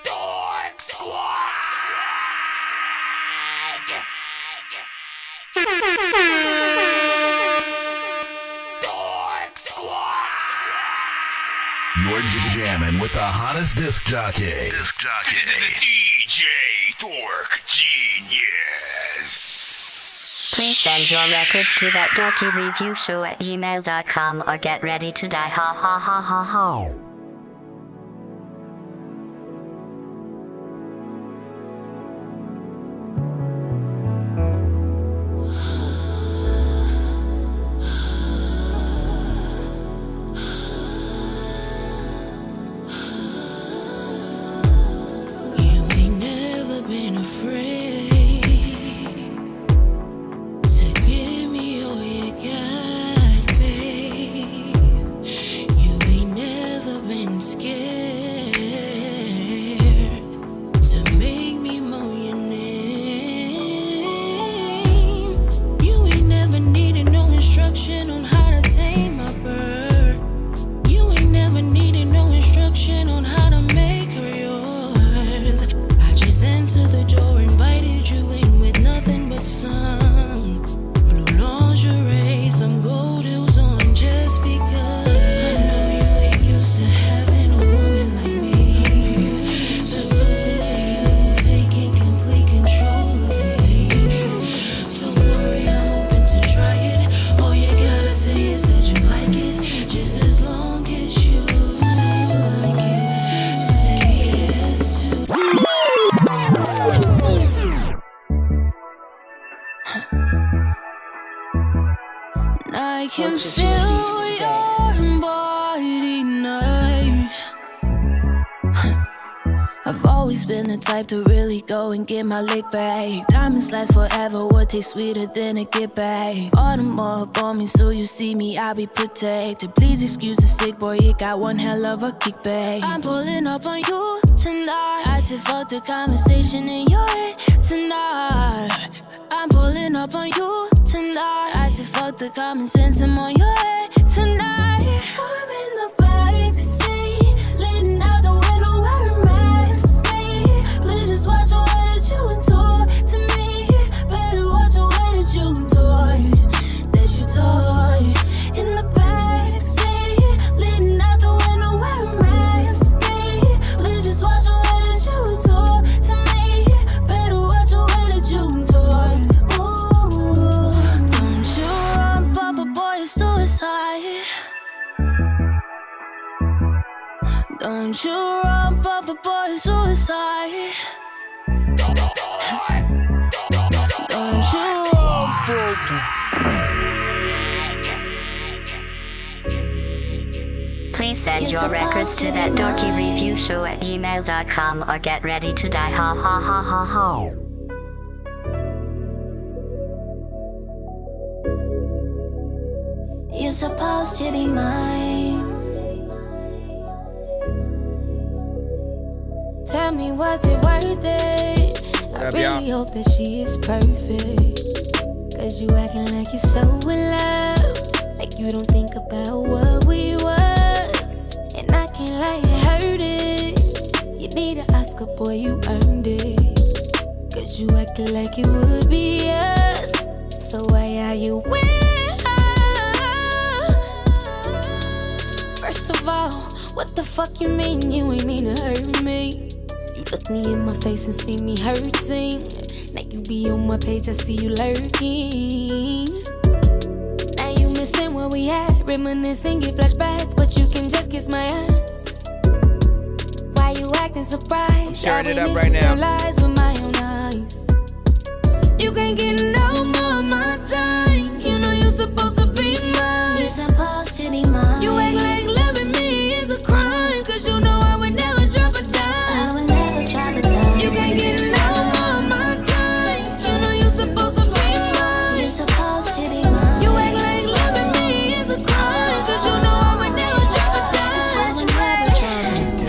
Dork Squad. Dork Squad. You're jamming with the hottest disc jockey. DJ Dork Geniuz. Please send your records to that dorky review show at gmail.com or get ready to die ha ha ha ha ha. You ain't never been afraid to give me all you got, babe. You ain't never been scared to make me moan your name. You ain't never needed no instruction on how to tame my bird. You ain't never needed no instruction on how to make her yours. I just entered the door, invited you in with nothing but some blue lingerie, some gold heels on just because. I know you ain't used to having a woman like me that's open to you, taking complete control of me. Don't worry, I'm open to try it. All you gotta say is that you like it, just as long as you say you like it. Say yes to. And I can feel your body tonight. I've always been the type to really go and get my lick back. Diamonds last forever, what tastes sweeter than a get back. All the more up on me, so you see me, I'll be protected. Please excuse the sick boy, you got one hell of a kickback. I'm pulling up on you tonight. I said fuck the conversation in your head tonight. I'm pulling up on you tonight. I said fuck the common sense, I'm on your head tonight. I'm in the backseat, leaning out the window wearing mask. Please just watch the way that you talk to me. Better watch the way that you talk. In the backseat, leaning out the window wearing mask. Please just watch the way that you talk to me. Better watch the way that you talk. Ooh, don't you run, Papa boy, it's suicide. Don't you run, Papa boy, it's suicide. Don't you Please send your records to that dorky review show at gmail.com or get ready to die ha ha ha ha ha. You're supposed to be mine. Tell me, was it worth it? I really hope that she is perfect. Cause you acting like you're so in love, like you don't think about what we was. And I can't lie, it hurt it. You need an Oscar, boy, you earned it. Cause you acted like it would be us. So why are you with her? First of all, what the fuck you mean you ain't mean to hurt me? You look me in my face and see me hurting. Now you be on my page, I see you lurking. Now you missing what we had, reminiscing, get flashbacks, but you can just kiss my ass. Why you acting surprised? Sharing it up right now. Tell lies with my own eyes. You can't get no more of my time. You know you're supposed to be mine. You're supposed to be mine. You act like loving me is a crime, cause you know I would never drop a dime. I would never drop a dime. You can't get no more of my time. You know you're supposed to be mine. You're supposed to be mine. You act like loving me is a crime, cause you know I would never drop a dime. I would never drop a dime.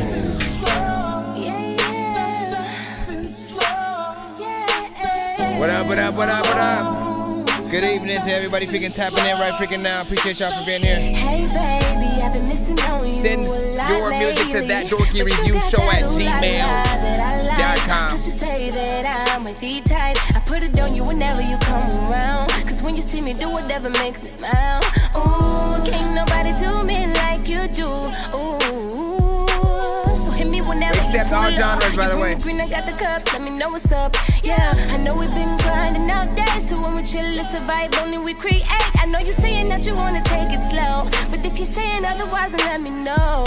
What up, what up, what up, what up? Good evening to everybody freaking tapping in right freaking now. Appreciate y'all for being here. Hey baby, I've been missing on you. Send your music to that Dorky Review Show at gmail.com. Cause you say that I'm a D-type. I put it on you whenever you come around. Cause when you see me do whatever makes me smile. Ooh, can't nobody do me like you do. Ooh, so hit me whenever you Accept pull all up. genres, by the way. Green, I got the cups, let me know what's up. Yeah, I know we've been grinding out days. So when we chill, it's a vibe, only we create. I know you're saying that you wanna take it slow. But if you're saying otherwise, then let me know.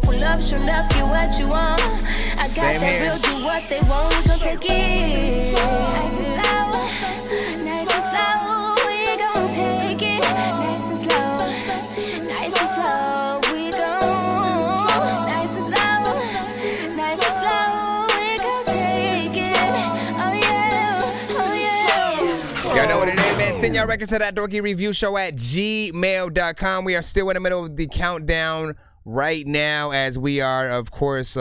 Pull up, sure enough, get what you want. I got Same that here. real, do what they want, we gon' take it. Nice and slow, nice and slow, we gon' take it. Nice and slow, nice and slow, we gon' nice and slow, nice and slow, we gon' take it. Oh yeah, oh yeah. Y'all know what it is, man. Send y'all records to that Dorky Review Show at gmail.com. We are still in the middle of the countdown right now, as we are, of course,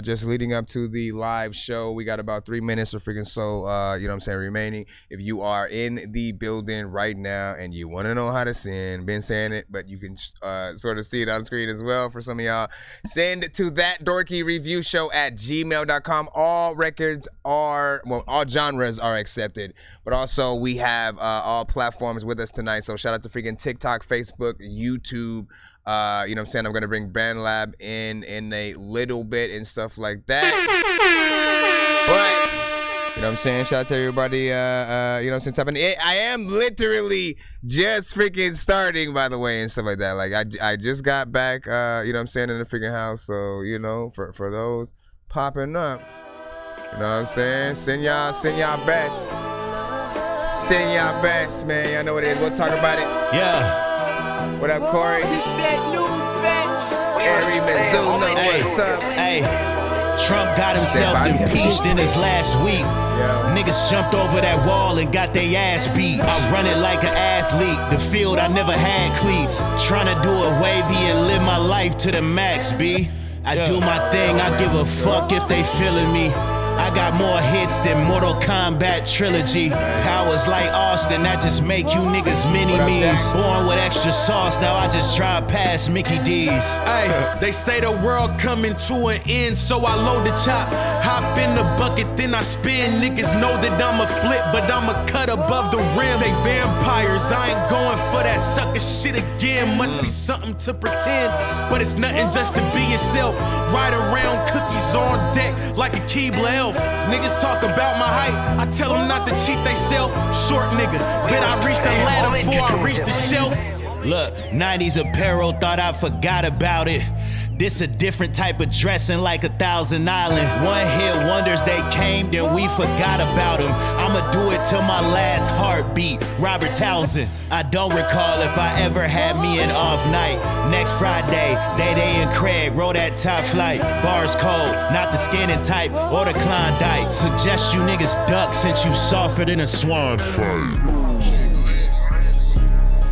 just leading up to the live show. We got about 3 minutes or freaking so, you know what I'm saying, remaining. If you are in the building right now and you want to know how to send, been saying it, but you can sort of see it on screen as well for some of y'all, send to that Dorky Review Show at gmail.com. All records are, well, all genres are accepted, but also we have all platforms with us tonight. So shout out to freaking TikTok, Facebook, YouTube. You know what I'm saying? I'm going to bring Band Lab in a little bit and stuff like that. But, you know what I'm saying? Shout out to everybody, you know what I'm saying? Tapping in. I am literally just freaking starting, by the way, and stuff like that. Like, I just got back, you know what I'm saying, in the freaking house. So, you know, for those popping up, you know what I'm saying? Send y'all best. Send y'all best, man. Y'all know what it is. We'll talk about it. Yeah. What up, Corey? This that new bitch. Harry Mizuno, what's up? Hey, Trump got himself impeached in his last week. Niggas jumped over that wall and got their ass beat. I run it like an athlete. The field, I never had cleats. Tryna do it wavy and live my life to the max, B. I do my thing, I give a fuck if they feeling me. I got more hits than Mortal Kombat trilogy. Powers like Austin, that just make you niggas mini-me's. Born with extra sauce, now I just drive past Mickey D's. Hey, they say the world coming to an end, so I load the chop. Hop in the bucket, then I spin. Niggas know that I'ma flip, but I'ma cut above the rim. They vampires, I ain't going for that sucker shit again. Must be something to pretend, but it's nothing just to be yourself. Ride around cookies on deck like a Keebler elf. Niggas talk about my height, I tell them not to cheat they self. Short nigga, bet I reach the ladder before I reach the shelf. Look, 90s apparel, thought I forgot about it. This a different type of dressing like 1,000 Island. One hit wonders, they came, then we forgot about them. I'ma do it till my last heartbeat. Robert Townsend. I don't recall if I ever had me an off night. Next Friday, Day and Craig, roll that top flight. Bars cold, not the skinning type or the Klondike. Suggest you niggas duck since you softer than a swan fight.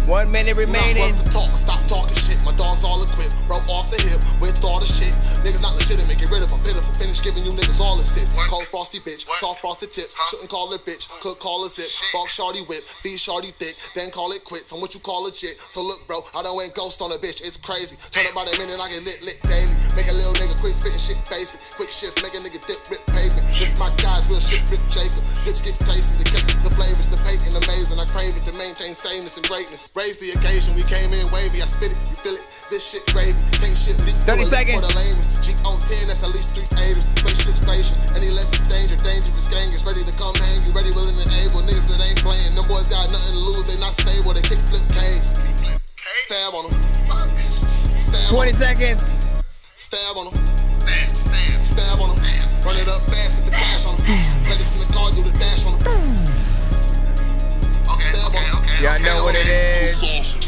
1 minute remaining. Talk, stop talking shit. My dog's all equipped, broke off the hip with all the shit. Niggas not legitimate, get rid of them, pitiful. Finish giving you niggas all assist. Cold frosty bitch, soft frosted tips. Shouldn't call her bitch, could call her zip. Fuck shorty whip, feed shorty thick, then call it quits. I'm what you call a chick. So look, bro, I done went ghost on a bitch. It's crazy. Turn up by the minute, I get lit daily. Make a little nigga quit spitting shit basic. Quick shifts, make a nigga dip, rip pavement. This my guys, real shit, Rip Jacob. Zips get tasty, the cake, the flavors, the bacon, amazing. I crave it to maintain sameness and greatness. Raise the occasion, we came in wavy. I spit it, you feel it. This shit gravy, can't shit leak 30 seconds. For the lamest. G on 10, that's at least 3 haters. Spaceship stations, any less is danger. Dangerous gangers, ready to come hang you. Ready, willing, and able. Niggas that ain't playing. Them boys got nothing to lose, they not stable. They kick flip K's. Stab on them. Stab 20 seconds. Stab on them. Stab on them. Run it up fast, get the dash on them. Let us in the car, do the dash on them. Stab on them. Y'all know what it is.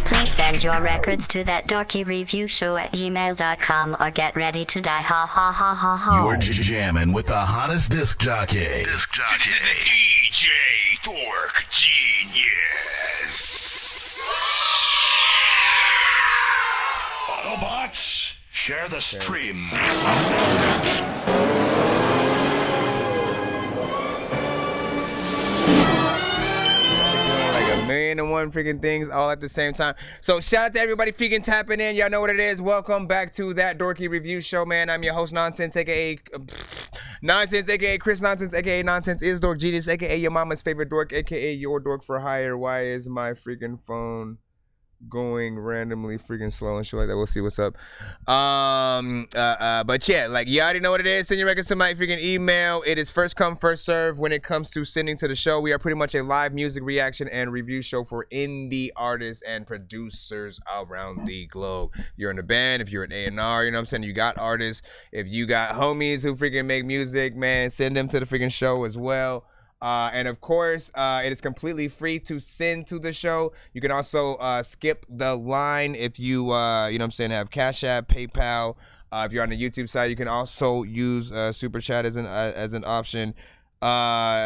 Please send your records to that Dorky Review Show at gmail.com or get ready to die. Ha ha ha ha ha. You're jamming with the hottest disc jockey. DJ Dork Genius. Autobots, share the stream. saying the one freaking things all at the same time. So shout out to everybody freaking tapping in. Y'all know what it is. Welcome back to that Dorky Review Show, man. I'm your host, Nonsenze, aka Nonsense, aka Chris Nonsense, aka Nonsense is Dork Geniuz, aka your mama's favorite dork, aka your dork for hire. Why is my freaking phone going randomly freaking slow and shit like that? We'll see what's up. But yeah, like you already know what it is. Send your records to my freaking email. It is first come, first serve when it comes to sending to the show. We are pretty much a live music reaction and review show for indie artists and producers around the globe. If you're in a band, if you're an A&R, you know what I'm saying? You got artists. If you got homies who freaking make music, man, send them to the freaking show as well. And of course, it is completely free to send to the show. You can also skip the line if you, you know what I'm saying, have Cash App, PayPal. If you're on the YouTube side, you can also use Super Chat as an option.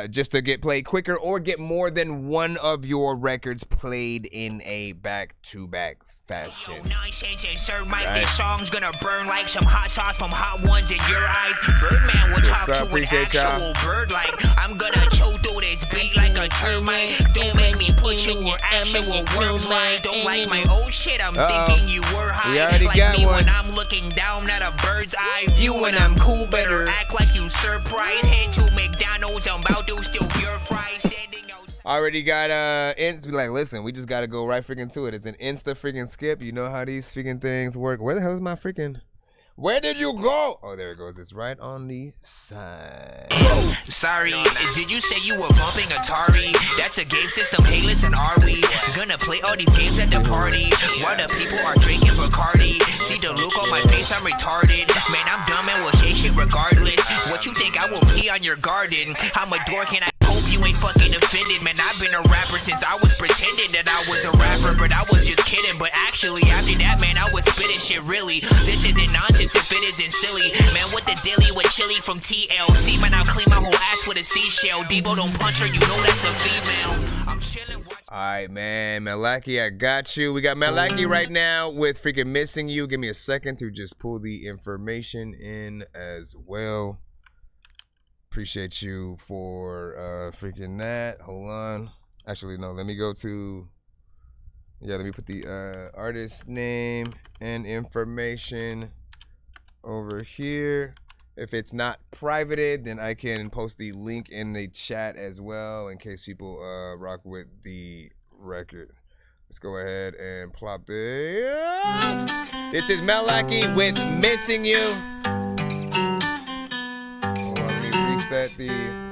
Just to get played quicker or get more than one of your records played in a back-to-back fashion. Yo, Nonsense and Sir Mike, this song's gonna burn like some hot sauce from hot ones in your eyes. Birdman will talk to an actual bird like I'm gonna choke through this beat like a termite. Don't make me put you in actual worms like don't like my old shit. I'm thinking you were high like me when I'm looking down at a bird's eye view and I'm cool. Better act like you surprised. Head to McDonald's, I'm about to steal your fries. Standing outside. Already got like, listen, we just gotta go right freaking to it. It's an insta freaking skip. You know how these freaking things work. Where the hell is my freaking? Where did you go? Oh, there it goes. It's right on the side. Sorry, did you say you were bumping Atari? That's a game system. Hey, listen, are we gonna play all these games at the party while the people are drinking Bacardi? See the look on my face, I'm retarded. Man, I'm dumb and will say shit regardless. What you think I will pee on your garden? I'm a dork and I hope you ain't fucking offended. Man, I've been a rapper since I was pretending that I was a rapper, but I was just kidding. But actually, after that, man, I was spitting shit really. This isn't nonsense if it isn't silly. Man, what the dilly with chili from TLC? Man, I'll clean my whole ass with a seashell. Debo don't punch her, you know that's a female. I'm chilling. Alright, man, Malaki, I got you. We got Malaki right now with freaking Missing You. Give me a second to just pull the information in as well. Appreciate you for freaking that. Hold on. Actually, no, let me go to, yeah, let me put the artist name and information over here. If it's not privated, then I can post the link in the chat as well in case people rock with the record. Let's go ahead and plop this. This is Malaki with Missing You. Hold on, let me reset the...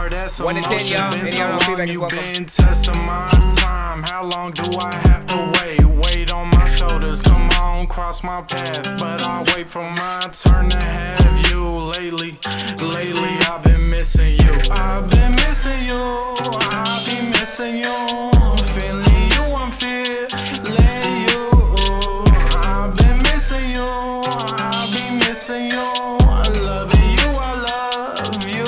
That's 1 to 10, y'all. Any y'all know feedback, you been testing my time. How long do I have to wait? Weight on my shoulders, come on, cross my path. But I wait for my turn to have you. Lately, I've been missing you. I've been missing you. I've been missing you. Feeling you, I'm feeling you. I've been missing you. I've been missing you. Loving you, I love you.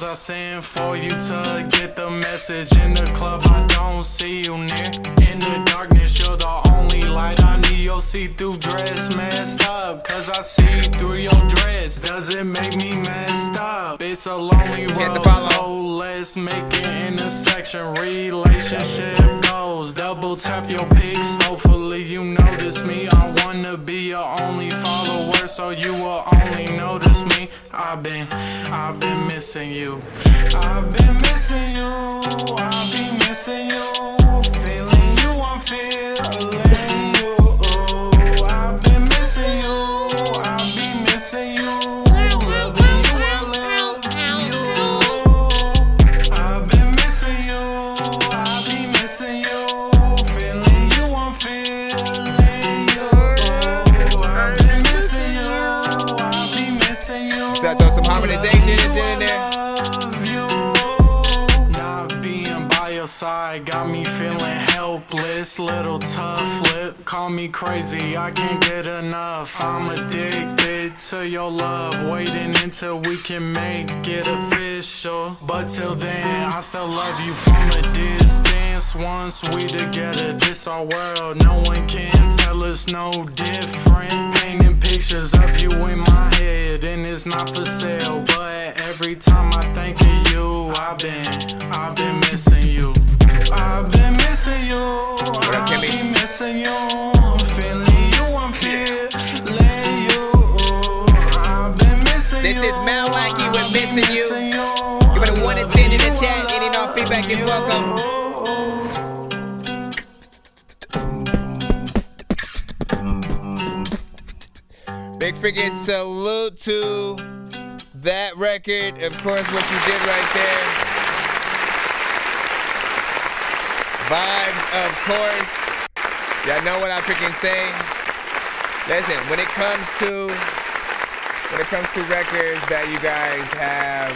I send for you to get the message. In the club, I don't see you near. In the darkness, you're the only light. I need your see-through dress messed up, cause I see through your dress. Does it make me messed up? It's a lonely road, so let's make it intersection. Relationship goals, double tap your pics. Hopefully you notice me. I wanna be your only follower, so you will only notice me. I've been missing you. I've been missing you. I've been missing you. Feeling you, I'm feeling you. I've been missing you. I've been missing you. Loving you, I love you. I've been missing you. I've been missing you. Feeling you, I'm feeling you. I've been missing you. I've been missing you. So throw some harmonization and shit in there. Side got me feeling helpless, little tough lip, call me crazy, I can't get enough. I'm addicted to your love, waiting until we can make it official. official. But till then, I still love you from a distance. Once we together, this our world. No one can tell us no different. Painting pictures of you in my head, and it's not for sale. But every time I think of you, I've been missing you. I've been missing you. I've been missing you. Feeling you, I'm feeling you. I've been missing you. This is Mel Lackey with Missing You. Give it a 1 to 10 in the chat. Any and all feedback is welcome. Big freaking salute to that record. Of course, what you did right there. Vibes, of course. Y'all know what I freaking say. Listen, when it comes to records that you guys have,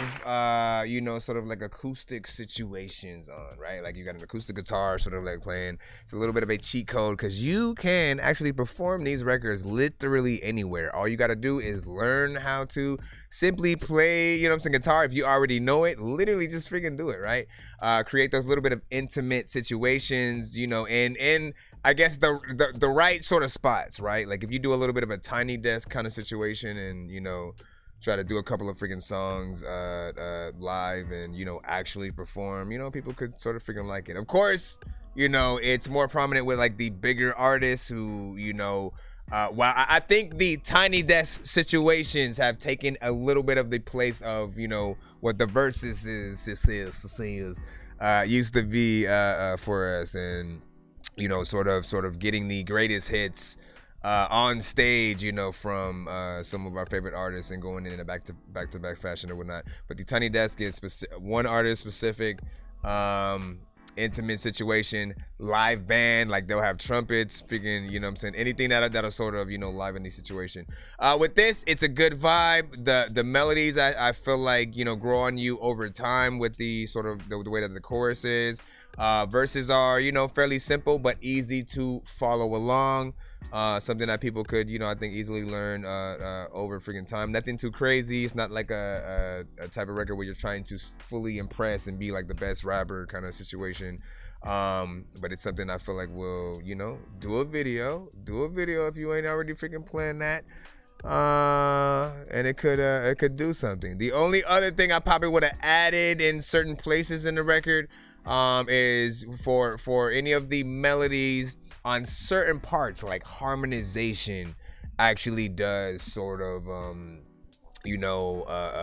sort of like acoustic situations on, right? Like you got an acoustic guitar sort of like playing. It's a little bit of a cheat code because you can actually perform these records literally anywhere. All you got to do is learn how to simply play, guitar. If you already know it, literally just freaking do it, right? Create those little bit of intimate situations, and I guess the right sort of spots, right? Like if you do a little bit of a tiny desk kind of situation and, try to do a couple of freaking songs live and, actually perform, people could sort of freaking like it. Of course, it's more prominent with like the bigger artists who, I think the tiny desk situations have taken a little bit of the place of, what the verses used to be for us, and sort of getting the greatest hits on stage, from some of our favorite artists and going in a back-to-back fashion or whatnot. But the tiny desk is one artist specific, intimate situation, live band, like they'll have trumpets, freaking, anything that'll sort of, liven the situation. With this, it's a good vibe. The melodies, I feel like, grow on you over time with the sort of the way that the chorus is. Verses are, fairly simple but easy to follow along. Something that people could, I think easily learn over freaking time. Nothing too crazy. It's not like a type of record where you're trying to fully impress and be like the best rapper kind of situation. But it's something I feel like will, do a video if you ain't already freaking planned that. And it could do something. The only other thing I probably would have added in certain places in the record is for any of the melodies on certain parts, like harmonization actually does sort of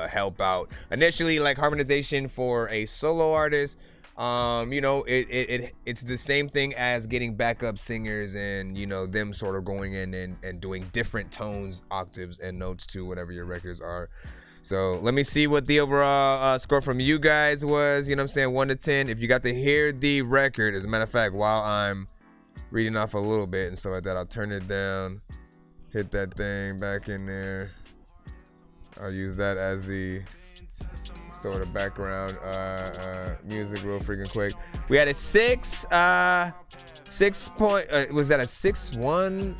help out. Initially, like harmonization for a solo artist, it's the same thing as getting backup singers and them sort of going in and doing different tones, octaves, and notes to whatever your records are. So let me see what the overall score from you guys was, 1 to 10. If you got to hear the record, as a matter of fact, while I'm reading off a little bit and stuff like that, I'll turn it down, hit that thing back in there. I'll use that as the sort of background music real freaking quick. We had a 6 point, was that a 6-1?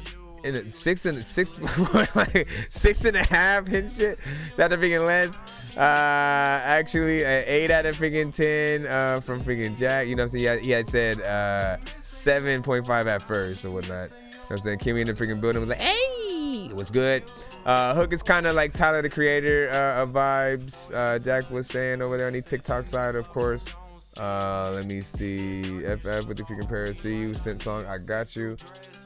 And a 6 and 6, like 6.5 and shit. Shout out to freaking Les. Actually, an 8 out of freaking 10 from freaking Jack. You know what I'm saying? He had said 7.5 at first or whatnot. You know what I'm saying? Came in the freaking building, was like, hey, it was good. Hook is kind of like Tyler the Creator of vibes. Jack was saying over there on the TikTok side, of course. Let me see. FF with the freaking Paris. See you sent song. I got you.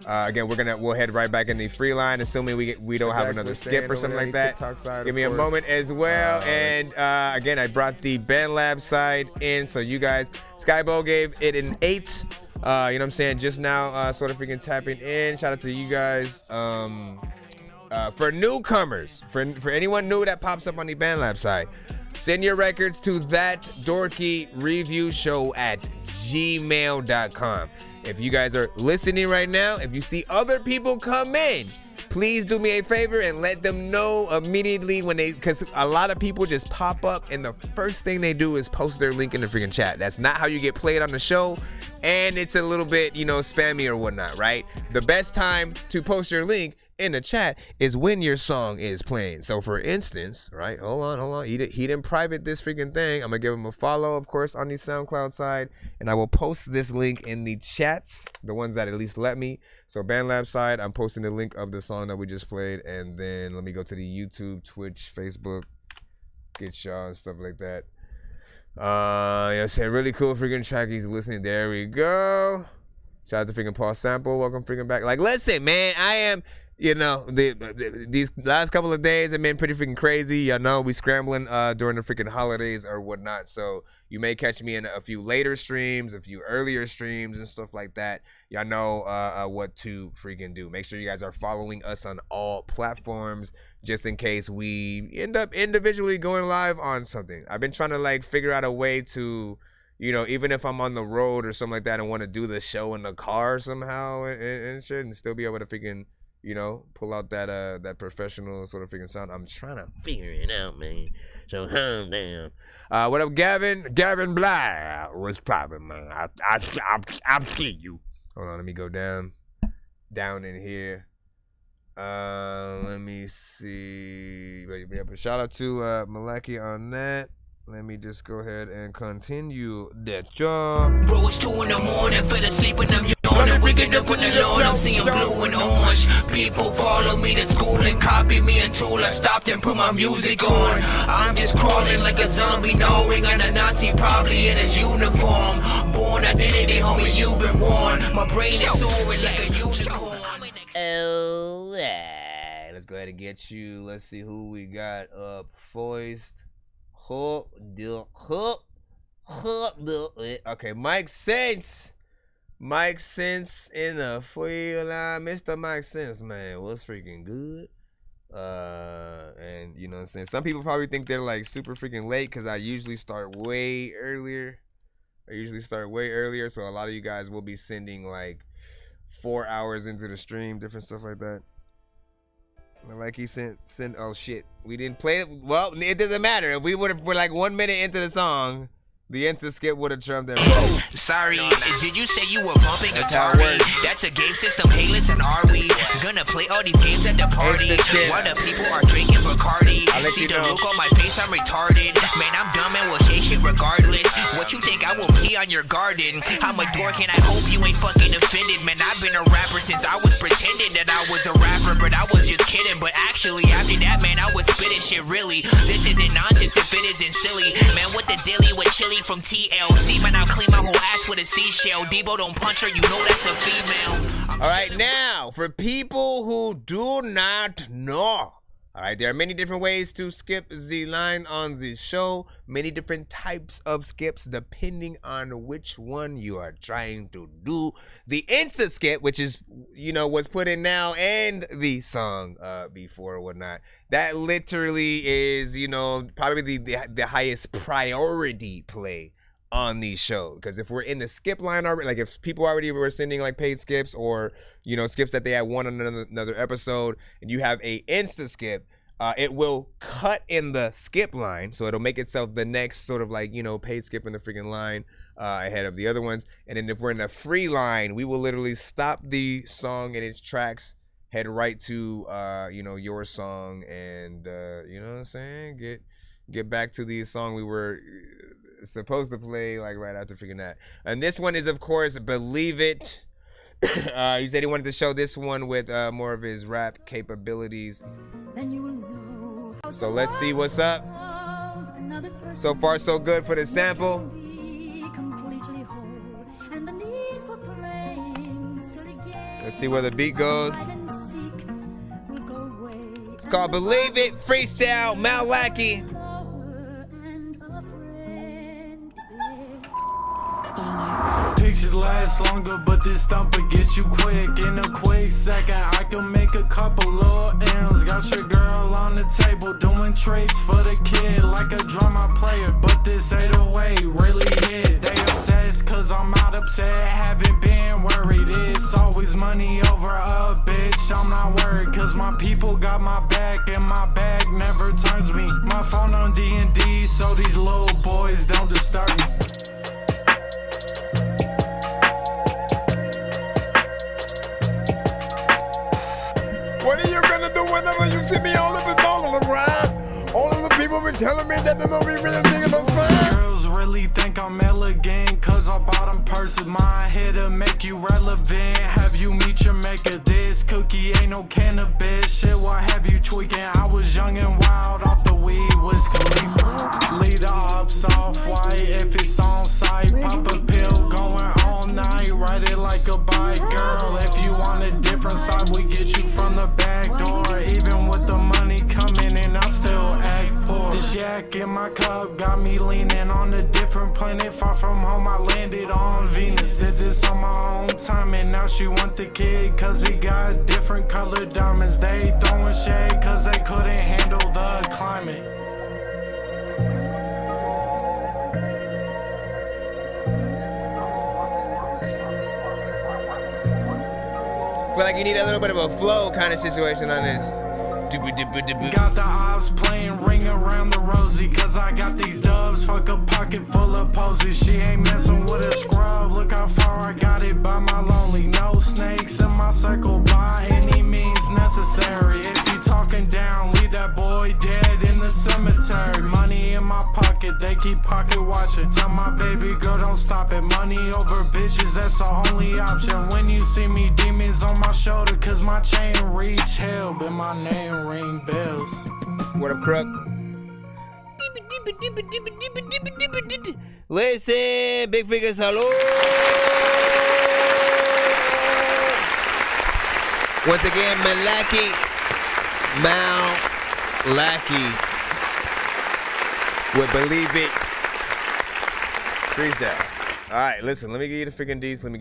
Again, we'll head right back in the free line, assuming we don't have another skip or something like that. Give me a moment as well. And again, I brought the BandLab side in, so you guys, Skybo gave it an 8. You know what I'm saying? Just now, sort of freaking tapping in. Shout out to you guys. For newcomers, for anyone new that pops up on the BandLab side, send your records to that Dorky review show at gmail.com. If you guys are listening right now, if you see other people come in, please do me a favor and let them know immediately because a lot of people just pop up and the first thing they do is post their link in the freaking chat. That's not how you get played on the show, and it's a little bit, spammy or whatnot, right? The best time to post your link in the chat is when your song is playing. So for instance, right, hold on. He didn't private this freaking thing. I'm gonna give him a follow, of course, on the SoundCloud side, and I will post this link in the chats, the ones that at least let me. So BandLab side, I'm posting the link of the song that we just played, and then let me go to the YouTube, Twitch, Facebook, get y'all and stuff like that. Yeah, saying really cool freaking track. He's listening. There we go. Shout out to freaking Paul Sample. Welcome freaking back. Like, listen, man, I am, you know, these last couple of days have been pretty freaking crazy. Y'all know we scrambling during the freaking holidays or whatnot. So you may catch me in a few later streams, a few earlier streams and stuff like that. Y'all know what to freaking do. Make sure you guys are following us on all platforms, just in case we end up individually going live on something. I've been trying to like figure out a way to, you know, even if I'm on the road or something like that and want to do the show in the car somehow and shit, and still be able to freaking, you know, pull out that that professional sort of freaking sound. I'm trying to figure it out, man. So damn. What up, Gavin? Gavin Bly. What's poppin', man? I'll see you. Hold on, let me go down in here. Let me see. Shout out to Malaki on that. Let me just go ahead and continue that job. Bro, it's 2 in the morning, fell asleep and I'm yawning, waking up on the lawn, I'm seeing blue and orange. People follow me to school and copy me until I stopped and put my music on. I'm just crawling like a zombie, knowing I'm a Nazi, probably in his uniform. Born identity, homie, you've been warned. My brain is soaring like a unicorn. Oh, yeah. Let's go ahead and get you. Let's see who we got up first. Okay, Mike Sense in the field. Mr. Mike Sense, man, what's freaking good? And you know what I'm saying, some people probably think they're like super freaking late because I usually start way earlier. So a lot of you guys will be sending like 4 hours into the stream, different stuff like that. Like he sent oh shit, we didn't play it. Well, it doesn't matter. If we were like 1 minute into the song, the instant skip would have trumped everything. Sorry, did you say you were bumping Atari? That's a game system. Hey, listen, are we gonna play all these games at the party while the people are drinking Bacardi? See the look on my face, I'm retarded. Man, I'm dumb and will say shit regardless. What you think I will pee on your garden? I'm a dork and I hope you ain't fucking offended. Man, I've been a rapper since I was pretending that I was a rapper, but I was just kidding. But actually, after that, man, I was spitting shit really. This isn't nonsense if it isn't silly. Man, what the dilly with chili from TLC, man, I'll clean my whole ass with a seashell. Debo don't punch her, you know that's a female. All right, now, for people who do not know, all right, there are many different ways to skip the line on the show, many different types of skips depending on which one you are trying to do. The Insta skip, which is, you know, what's put in now and the song before or whatnot, that literally is, you know, probably the highest priority play on the show. Because if we're in the skip line already, like if people already were sending like paid skips or, you know, skips that they had won on another episode, and you have a Insta skip, it will cut in the skip line, so it'll make itself the next sort of like, you know, paid skip in the freaking line ahead of the other ones. And then if we're in the free line, we will literally stop the song in its tracks, head right to you know, your song, and you know what I'm saying, get back to the song we were supposed to play like right after freaking that. And this one is, of course, Believe It. He said he wanted to show this one with more of his rap capabilities. So let's see what's up. So far, so good for the sample. Let's see where the beat goes. It's called Believe It, freestyle, Malaki. Pictures last longer, but this thumper get you quick. In a quick second, I can make a couple little M's. Got your girl on the table doing tricks for the kid, like a drama player. But this 808 really hit. They obsessed cause I'm not upset, haven't been worried. It's always money over a bitch. I'm not worried cause my people got my back, and my bag never turns me. My phone on D&D, so these little boys don't disturb me. What me you're gonna do whenever you see me all up and down on the grind. All of the people been telling me that they don't be really thinking I'm fine. Girls really think I'm elegant, cause I bought them purses. My head to make you relevant. Have you meet your maker? This cookie ain't no cannabis. Shit, what have you tweaking? I was young and wild off the weed, was Khalifa. Lead the ups off white if it's on site. Pop a pill going all night. Ride it like a bike, girl. If you want a different side, we get you from the back door. Even with the money coming in, I still act poor. This yak in my cup got me leaning on a different planet. Far from home, I landed on Venus. Did this on my own time, and now she want the kid, cause he got different colored diamonds. They throwing shade, cause they couldn't handle the climate. I feel like you need a little bit of a flow kind of situation on this. Got the ops playing ring around the rosy, cause I got these doves, fuck a pocket full of posies. She ain't messing with a scrub, look how far I got it by my lonely. No snakes in my circle by any means necessary. If you talking down, leave that boy dead in the cemetery. Money in my pocket, they keep pocket watching. Tell my baby girl don't stop it. Money over bitches, that's the only option. When you see me, demons on my shoulder, cause my chain reach hell, but my name ring bells. What up, Crook? Listen, big figure salud. Once again, Malaki would believe it. Freestyle. All right, listen, let me give you the freaking deets. Let me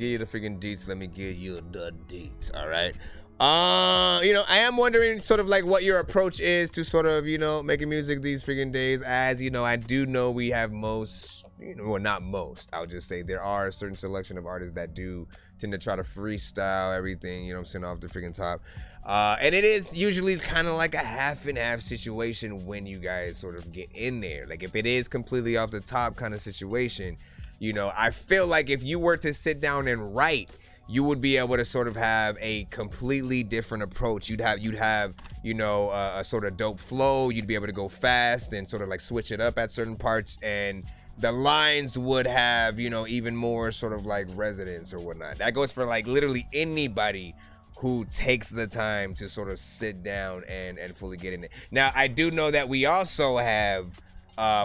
give you the deets. All right. You know, I am wondering sort of like what your approach is to sort of, you know, making music these freaking days. As you know, I do know we have most, you know, well, not most, I'll just say there are a certain selection of artists that do tend to try to freestyle everything, you know what I'm saying, off the freaking top. And it is usually kind of like a half and half situation when you guys sort of get in there. Like if it is completely off the top kind of situation, you know, I feel like if you were to sit down and write, you would be able to sort of have a completely different approach. You'd have, you know, a sort of dope flow. You'd be able to go fast and sort of like switch it up at certain parts, and the lines would have, you know, even more sort of like resonance or whatnot. That goes for like literally anybody who takes the time to sort of sit down and fully get in it. Now, I do know that we also have,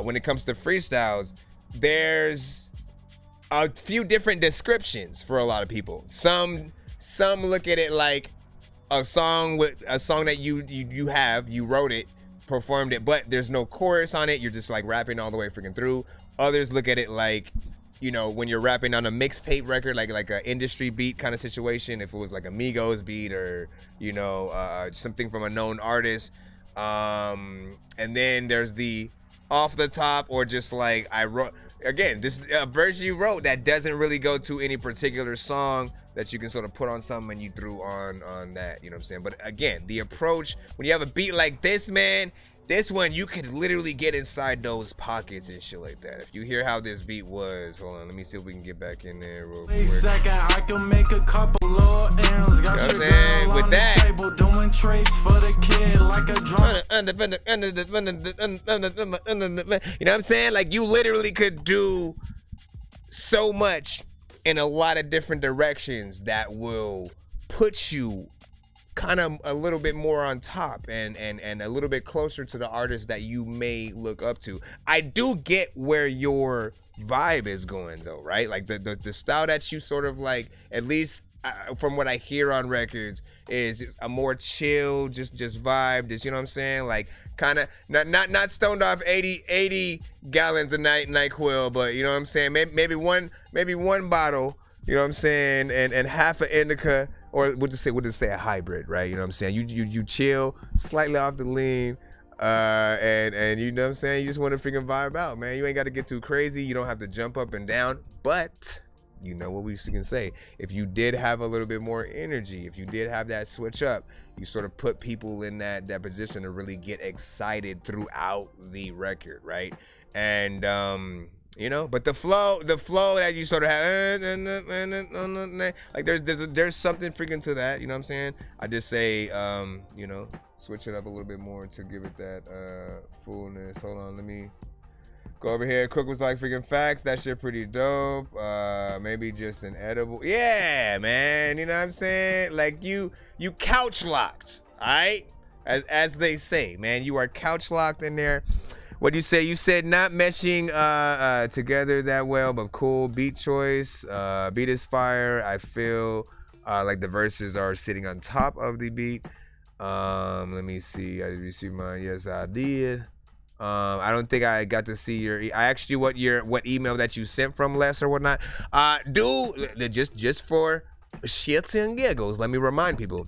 when it comes to freestyles, there's a few different descriptions for a lot of people. Some look at it like a song that you wrote it, performed it, but there's no chorus on it. You're just like rapping all the way freaking through. Others look at it like, you know, when you're rapping on a mixtape record, like an industry beat kind of situation. If it was like a Migos beat or, you know, something from a known artist. And then there's the off the top, or just like I wrote. Again, this verse you wrote that doesn't really go to any particular song that you can sort of put on something and you threw on that, you know what I'm saying? But again, the approach, when you have a beat like this, man, this one, you could literally get inside those pockets and shit like that. If you hear how this beat was, hold on, let me see if we can get back in there real quick. Second, I can make a couple little M's. Got your girl with on that. the table doing tricks for the kid like a drum. You know what I'm saying? Like you literally could do so much in a lot of different directions that will put you kind of a little bit more on top and a little bit closer to the artists that you may look up to. I do get where your vibe is going though, right? Like the style that you sort of like, at least from what I hear on records, is just a more chill, just vibe. Just, you know what I'm saying? Like kind of not stoned off 80 gallons a night NyQuil, but you know what I'm saying? Maybe one bottle, you know what I'm saying, and half an indica. Or we'll just say a hybrid, right? You know what I'm saying? You chill, slightly off the lean, and you know what I'm saying? You just want to freaking vibe out, man. You ain't got to get too crazy. You don't have to jump up and down. But you know what we can say? If you did have a little bit more energy, if you did have that switch up, you sort of put people in that position to really get excited throughout the record, right? And You know, but the flow that you sort of have, like there's something freaking to that. You know what I'm saying? I just say, you know, switch it up a little bit more to give it that fullness. Hold on, let me go over here. Crook was like freaking facts. That shit pretty dope. Maybe just an edible. Yeah, man. You know what I'm saying? Like you couch locked. All right, as they say, man. You are couch locked in there. What do you say? You said not meshing together that well, but cool. Beat choice. Beat is fire. I feel like the verses are sitting on top of the beat. Let me see. I received mine. Yes, I did. I don't think I got to see your. I asked you what email that you sent from Les or whatnot. Dude, just for shits and giggles, let me remind people,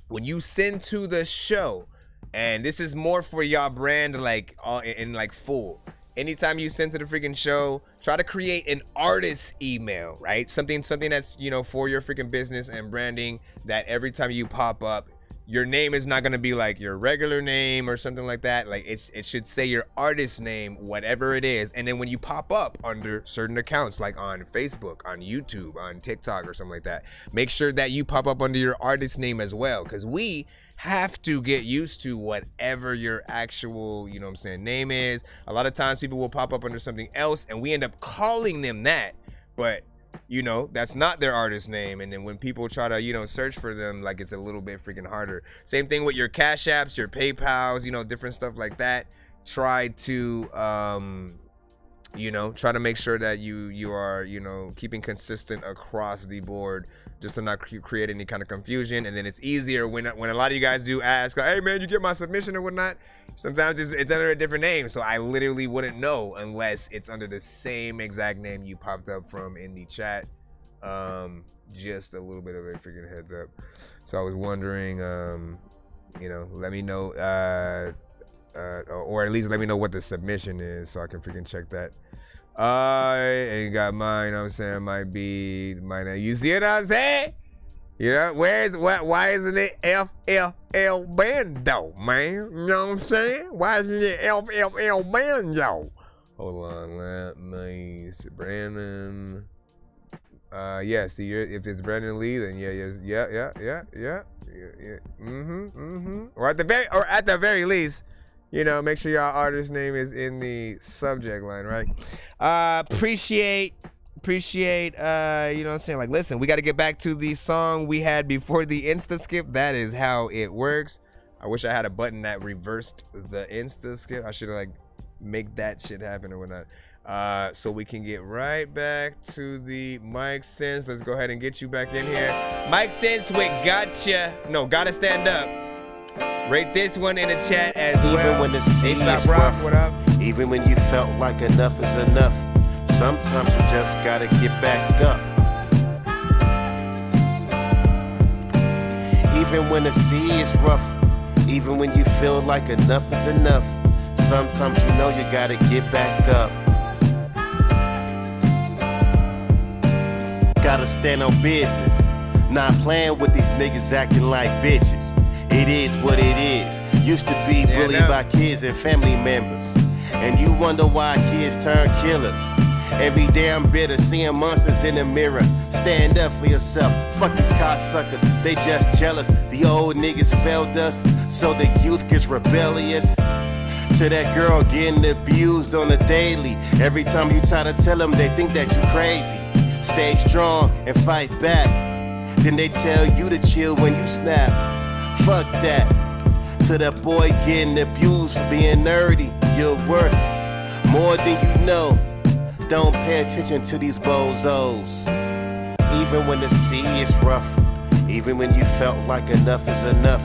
when you send to the show. And this is more for y'all brand, like in like full. Anytime you send to the freaking show, try to create an artist email, right? Something that's, you know, for your freaking business and branding, that every time you pop up, your name is not gonna be like your regular name or something like that. Like it should say your artist name, whatever it is. And then when you pop up under certain accounts, like on Facebook, on YouTube, on TikTok or something like that, make sure that you pop up under your artist name as well. Cause we have to get used to whatever your actual, you know what I'm saying, name is. A lot of times people will pop up under something else and we end up calling them that, but you know, that's not their artist name. And then when people try to, you know, search for them, like it's a little bit freaking harder. Same thing with your Cash Apps, your PayPals, you know, different stuff like that. Try to, you know, try to make sure that you are, you know, keeping consistent across the board, just to not create any kind of confusion. And then it's easier when a lot of you guys do ask, hey man, you get my submission or whatnot. Sometimes it's under a different name, so I literally wouldn't know unless it's under the same exact name you popped up from in the chat. Just a little bit of a freaking heads up. So I was wondering, you know, let me know, or at least let me know what the submission is so I can freaking check that. Ain't got mine, you know what I'm saying, might be my name. You see what I'm saying? You know, why isn't it FFL Bando, man? You know what I'm saying? Why isn't it FFL Bando? Hold on, let me see. Brandon. Yeah, see, if it's Brandon Lee, then yeah. Or at the very least, you know, make sure your artist name is in the subject line, right? Appreciate, you know what I'm saying? Like, listen, we got to get back to the song we had before the Insta skip. That is how it works. I wish I had a button that reversed the Insta skip. I should have, like, make that shit happen or whatnot. So we can get right back to the Mike Sense. Let's go ahead and get you back in here. Mike Sense with Gotta Stand Up. Rate this one in the chat as well. Even when the sea is rough, what up? Even when you felt like enough is enough, sometimes you just gotta get back up. Even when the sea is rough, even when you feel like enough is enough, sometimes you know you gotta get back up. Gotta stand on business, not playing with these niggas acting like bitches. It is what it is. Used to be bullied by kids and family members, and you wonder why kids turn killers. Every day I'm bitter, seeing monsters in the mirror. Stand up for yourself, fuck these cocksuckers, they just jealous. The old niggas failed us, so the youth gets rebellious. To that girl getting abused on the daily. Every time you try to tell them, they think that you crazy. Stay strong and fight back. Then they tell you to chill when you snap. Fuck that. To that boy getting abused for being nerdy, you're worth more than you know. Don't pay attention to these bozos. Even when the sea is rough, even when you felt like enough is enough,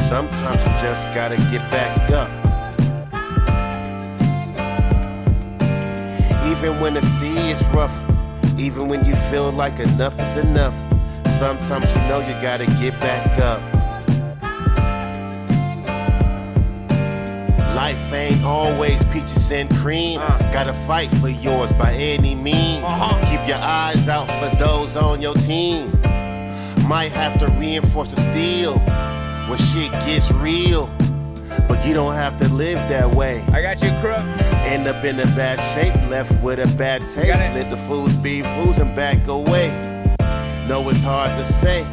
sometimes you just gotta get back up. Even when the sea is rough, even when you feel like enough is enough, sometimes you know you gotta get back up. Life ain't always peaches and cream. Gotta fight for yours by any means. Keep your eyes out for those on your team. Might have to reinforce the steel when shit gets real. but you don't have to live that way. I got you, Crook. End up in a bad shape, left with a bad taste. Let the fools be fools and back away. Know it's hard to say.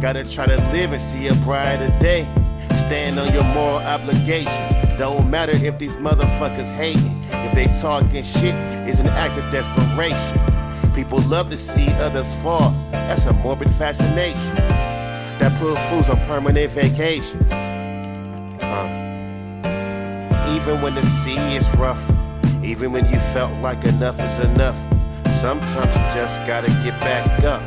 Gotta try to live and see a brighter day. Stand on your moral obligations. Don't matter if these motherfuckers hating. If they talking shit, it's an act of desperation. People love to see others fall. That's a morbid fascination that put fools on permanent vacations. Even when the sea is rough, even when you felt like enough is enough, sometimes you just gotta get back up.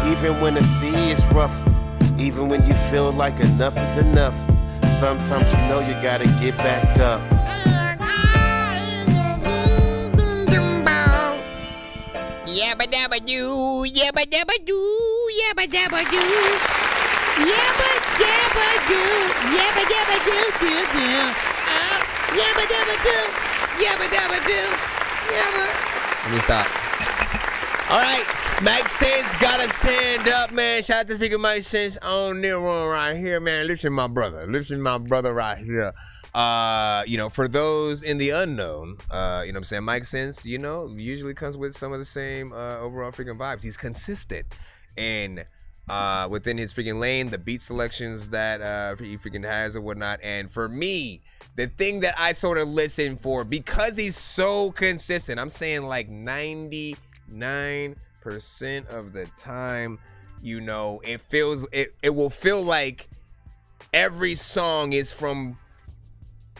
Even when the sea is rough, even when you feel like enough is enough, sometimes you know you gotta get back up. Yabba dabba doo, yabba dabba doo, yabba dabba doo, yabba dabba doo, yabba dabba doo doo doo, yabba dabba doo, yabba dabba doo, yabba. Let me stop. All right, Mike Sense gotta stand up, man. Shout out to freaking Mike Sense on this one right here, man. Listen, my brother. Listen, my brother right here. You know, for those in the unknown, you know what I'm saying, Mike Sense, you know, usually comes with some of the same overall freaking vibes. He's consistent and within his freaking lane, the beat selections that he freaking has or whatnot. And for me, the thing that I sort of listen for, because he's so consistent, I'm saying like 99% of the time, you know, it will feel like every song is from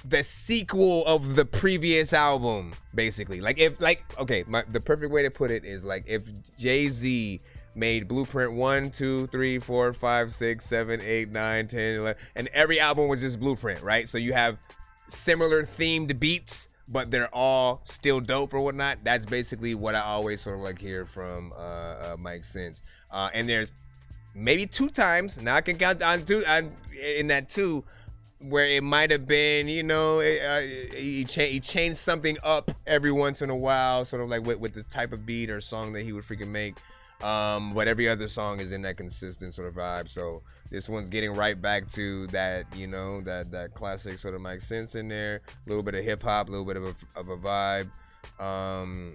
the sequel of the previous album, basically. Like if, like, okay, the perfect way to put it is like if Jay-Z made Blueprint 1, 2, 3, 4, 5, 6, 7, 8, 9, 10, 11, and every album was just Blueprint, right? So you have similar themed beats, but they're all still dope or whatnot. That's basically what I always sort of like hear from Mike Sense. And there's maybe 2 times, now I can count on 2, in that 2, where it might have been, you know, he changed something up every once in a while, sort of like with the type of beat or song that he would freaking make. But every other song is in that consistent sort of vibe. So this one's getting right back to that, you know, that classic sort of Mike Sense in there. A little bit of hip hop, a little bit of a vibe.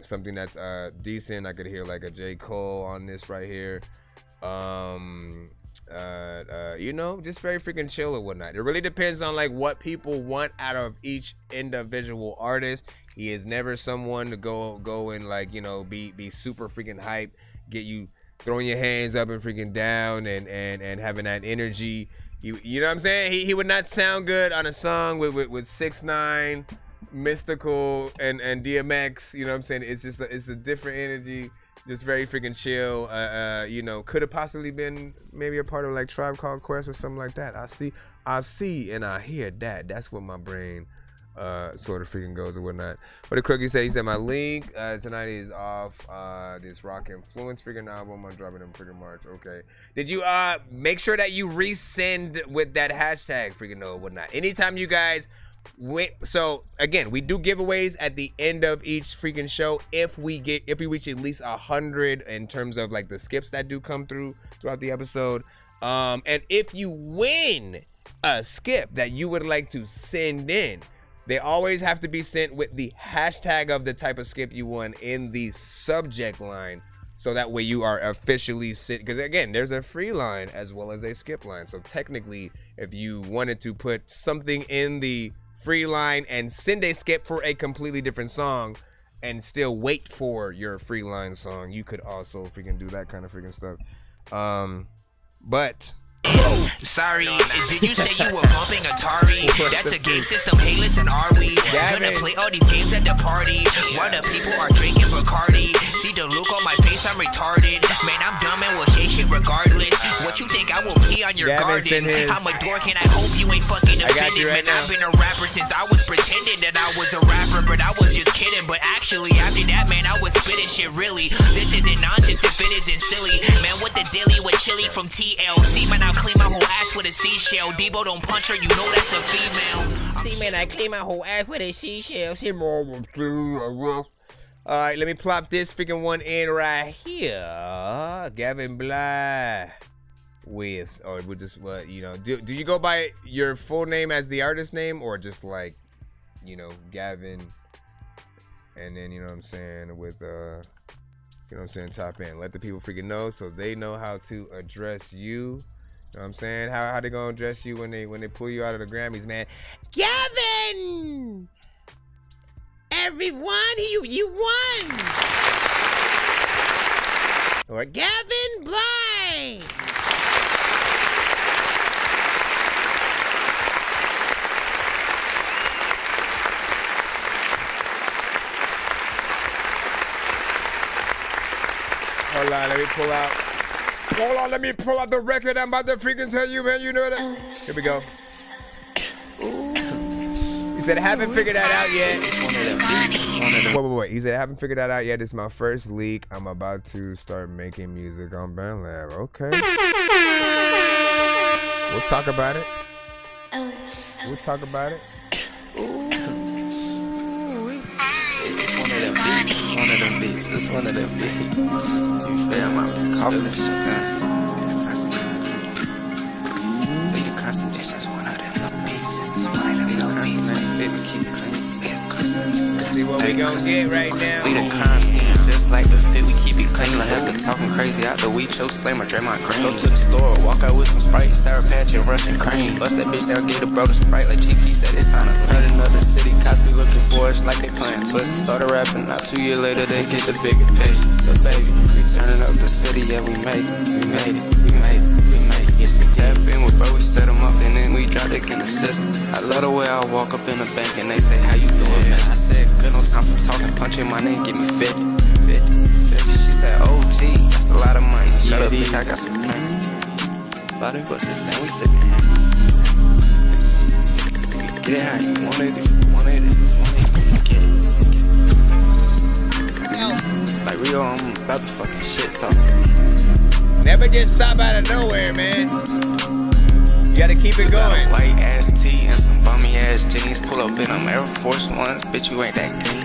Something that's decent. I could hear like a J. Cole on this right here. You know, just very freaking chill or whatnot. It really depends on like what people want out of each individual artist. He is never someone to go and like, you know, be super freaking hype, get you throwing your hands up and freaking down and having that energy. You know what I'm saying? He would not sound good on a song with 6ix9ine, Mystical and DMX. You know what I'm saying? It's just it's a different energy. Just very freaking chill. You know, could have possibly been maybe a part of like Tribe Called Quest or something like that. I see and I hear that. That's what my brain sort of freaking goes or whatnot. But the Crookie said, he said my link tonight is off this Rock Influence freaking album. I'm dropping them freaking March. Okay. Did you make sure that you resend with that hashtag freaking know whatnot? Anytime you guys so again, we do giveaways at the end of each freaking show if we reach at least 100 in terms of like the skips that do come throughout the episode. And if you win a skip that you would like to send in, they always have to be sent with the hashtag of the type of skip you won in the subject line. So that way you are officially because again, there's a free line as well as a skip line. So technically, if you wanted to put something in the free line and send a skip for a completely different song and still wait for your free line song, you could also freaking do that kind of freaking stuff. But sorry, did you say you were bumping Atari? That's a game system, hey listen, are we gonna play all these games at the party while the people are drinking Bacardi? See the look on my face, I'm retarded. Man, I'm dumb and will say shit regardless. What you think I will pee on your garden? I'm a dork and I hope you ain't fucking offended. Man, I've been a rapper since I was pretending that I was a rapper, but I was just kidding. But actually, after that, man, I was spitting shit really. This isn't nonsense if it isn't silly. Man, what the dilly with chili from TLC? Man, I clean my whole ass with a seashell. Debo don't punch her, you know that's a female. See, man, I clean my whole ass with a seashell. All right, let me plop this freaking one in right here. Gavin Bly. with, or would just what do you go by your full name as the artist name, or just like Gavin, and then you know what I'm saying with top end? Let the people freaking know so they know how to address you. You know what I'm saying? How they gonna address you when they pull you out of the Grammys, man? Gavin! Everyone, you won! Or Gavin Bly! Hold on, let me pull out. Hold on, let me pull out the record. I'm about to freaking tell you, man. You know that. Here we go. He said, I haven't figured that out yet. Wait. He said, I haven't figured that out yet. It's my first leak. I'm about to start making music on BandLab. Okay. We'll talk about it. We'll talk about it. It's one of them beats. It's one of them beats. You feel I'm coughing this shit, man. You constantly just one of them beats. This is one of them beats. Fit me, keep it clean. See what we gon' get right now. We the crime scene, just like the fit, we keep it clean. Like after talking crazy out the weed, choke slam, I drain my green. Go to the store, walk out with some Sprite, Sour Patch, and Russian cream. Bust that bitch down, get a bro the Sprite, like Cheeky said it's time to turn another city. Cops be looking for us like they playing Twist. Started rapping, now 2 years later they get the bigger picture. But baby, we turning up the city, yeah we made it, we made it, we made it, we made it. Yes, we tap in with bro, we set them up, and then we drop it in the system. I love the way I walk up in the bank and they say, how you doing, man? I said, good, no time for talking, punching my name, give me 50. She said, oh gee, that's a lot of money. Shut up, bitch, I got some money. Lot of pussy, now we sippin'. Get it how you want it, if you want it, if you want it, get it. Like real, I'm about to fucking shit talk. Never just stop out of nowhere, man. You gotta keep it going. White ass tee and some bummy ass jeans. Pull up in them Air Force Ones. Bitch, you ain't that clean.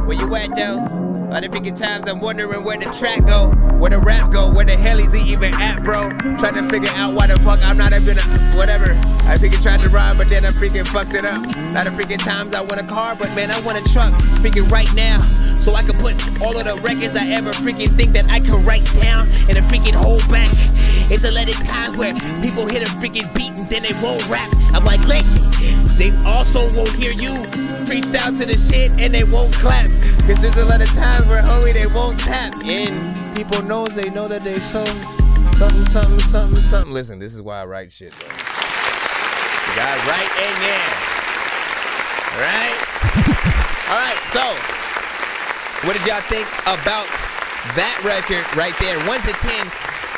Where you at, though? A lot of freaking times I'm wondering where the track go, where the rap go, where the hell is he even at, bro? Trying to figure out why the fuck I'm not even whatever. I freaking tried to rhyme, but then I freaking fucked it up. A lot of freaking times I want a car, but man, I want a truck. Freaking right now, so I can put all of the records I ever freaking think that I can write down and a freaking hold back. It's a let it time where people hit a freaking beat and then they won't rap. I'm like, listen, they also won't hear you freestyle to the shit and they won't clap. Cause there's a lot of times where homie they won't tap. And people knows they know that they something. Listen, this is why I write shit, bro. You got right in there. Right? Alright, so what did y'all think about that record right there? 1 to 10.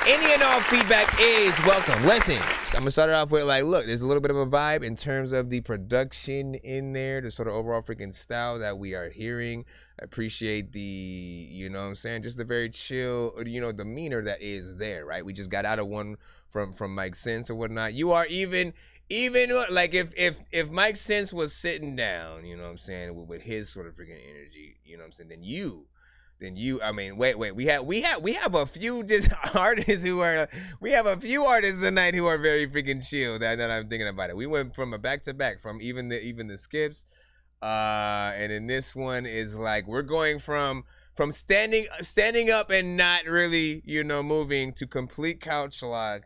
Any and all feedback is welcome. Listen, I'm gonna start it off with like, look, there's a little bit of a vibe in terms of the production in there, the sort of overall freaking style that we are hearing. I appreciate the, you know what I'm saying, just the very chill, demeanor that is there, right? We just got out of one from Mike Sense or whatnot. You are even like if Mike Sense was sitting down, you know what I'm saying, with his sort of freaking energy, you know what I'm saying, then you, I mean, wait, we have a few just artists we have a few artists tonight who are very freaking chill. That I'm thinking about it. We went from a back to back, from even the skips, and then this one is like we're going from standing up and not really, moving to complete couch lock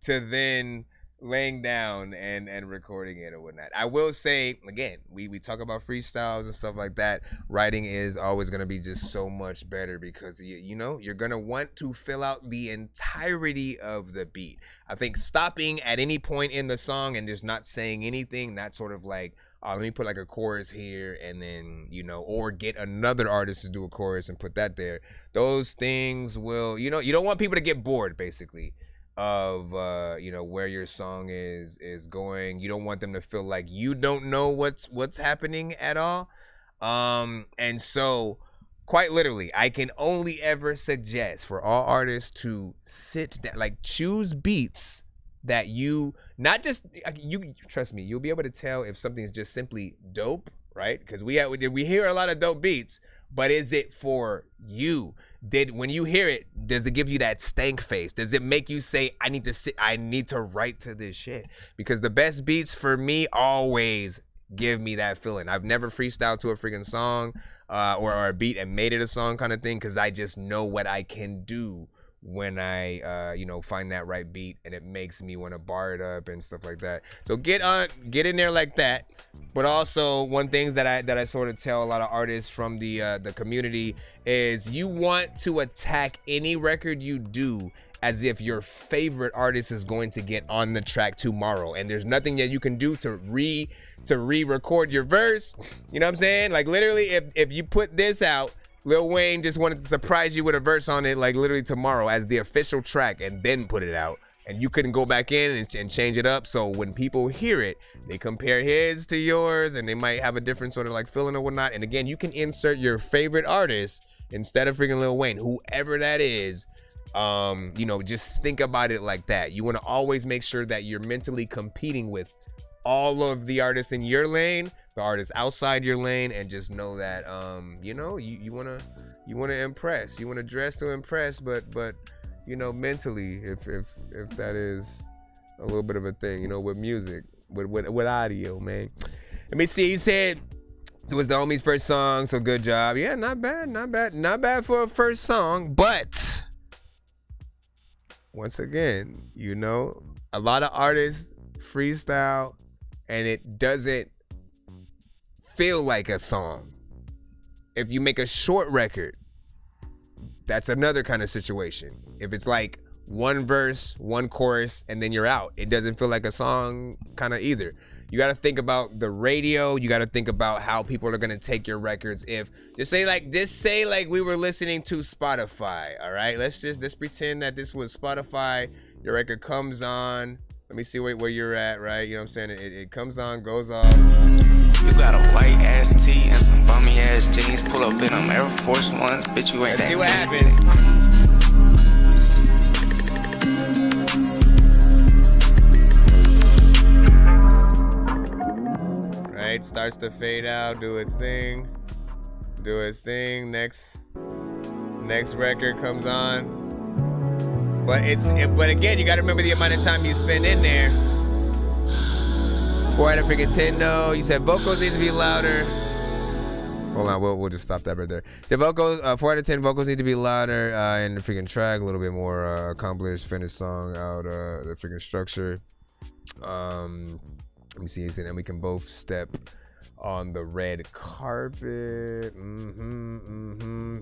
to then laying down and recording it or whatnot. I will say, again, we talk about freestyles and stuff like that. Writing is always going to be just so much better because, you're going to want to fill out the entirety of the beat. I think stopping at any point in the song and just not saying anything, not sort of like, oh, let me put like a chorus here and then, or get another artist to do a chorus and put that there. Those things will, you don't want people to get bored, basically, of where your song is going. You don't want them to feel like you don't know what's happening at all. And so quite literally, I can only ever suggest for all artists to sit down, like choose beats that you trust me, you'll be able to tell if something is just simply dope right? Because we hear a lot of dope beats, but is it for you? When you hear it, does it give you that stank face? Does it make you say, I need to write to this shit? Because the best beats for me always give me that feeling. I've never freestyled to a freaking song or a beat and made it a song kind of thing, because I just know what I can do when I find that right beat, and it makes me want to bar it up and stuff like that. So get in there like that. But also, one thing that I sort of tell a lot of artists from the community is, you want to attack any record you do as if your favorite artist is going to get on the track tomorrow, and there's nothing that you can do to re-record your verse. You know what I'm saying? Like, literally, if you put this out, Lil Wayne just wanted to surprise you with a verse on it, like literally tomorrow as the official track, and then put it out, and you couldn't go back in and change it up. So when people hear it, they compare his to yours, and they might have a different sort of like feeling or whatnot. And again, you can insert your favorite artist instead of freaking Lil Wayne, whoever that is. Just think about it like that. You want to always make sure that you're mentally competing with all of the artists in your lane, the artists outside your lane, and just know that you want to impress. You want to dress to impress, but mentally, if that is a little bit of a thing, with music, with audio, man. Let me see. You said so. It's the homie's first song, so good job. Yeah, not bad for a first song, but once again, a lot of artists freestyle and it doesn't feel like a song. If you make a short record, that's another kind of situation. If it's like one verse, one chorus, and then you're out, it doesn't feel like a song kind of either. You got to think about the radio. You got to think about how people are going to take your records. If just say like we were listening to Spotify. All right, let's pretend that this was Spotify. Your record comes on. Let me see where you're at, right? You know what I'm saying? It comes on, goes off. You got a white ass tee and some bummy ass jeans. Pull up in them Air Force Ones. Bitch, you ain't that. See what happens. Right, starts to fade out, do its thing. Next record comes on. But again, you gotta remember the amount of time you spend in there. 4 out of freaking 10, no. You said vocals need to be louder. Hold on, we'll just stop that right there. Said vocals, 4 out of 10 vocals need to be louder in the freaking track, a little bit more accomplished, finished song out, the freaking structure. Let me see, he said, and we can both step on the red carpet.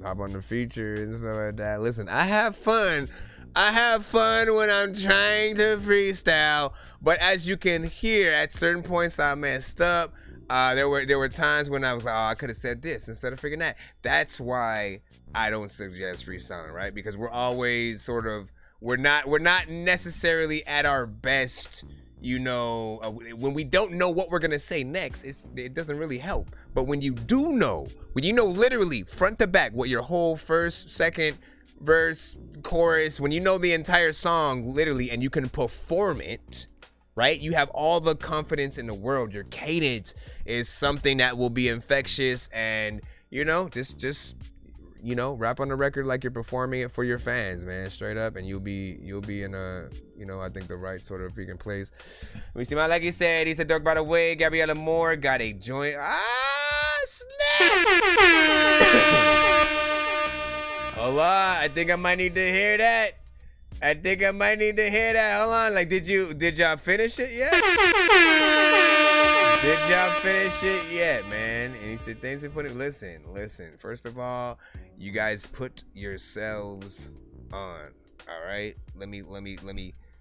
Hop on the feature and stuff like that. Listen, I have fun when I'm trying to freestyle, but as you can hear, at certain points I messed up. There were times when I was like, oh, I could have said this instead of freaking that. That's why I don't suggest freestyling, right? Because we're always sort of, we're not necessarily at our best. When we don't know what we're gonna say next, it doesn't really help. But when you do know, literally front to back what your whole first, second verse, chorus, when you know the entire song literally, and you can perform it, right? You have all the confidence in the world. Your cadence is something that will be infectious, and just rap on the record like you're performing it for your fans, man, straight up, and you'll be in a, I think the right sort of freaking place. Let me see, like he said, Dork, by the way, Gabriella Moore got a joint. Hold on, I think I might need to hear that. Hold on, like, did y'all finish it yet? Man? And he said, thanks for putting, listen. First of all, you guys put yourselves on, all right? Let me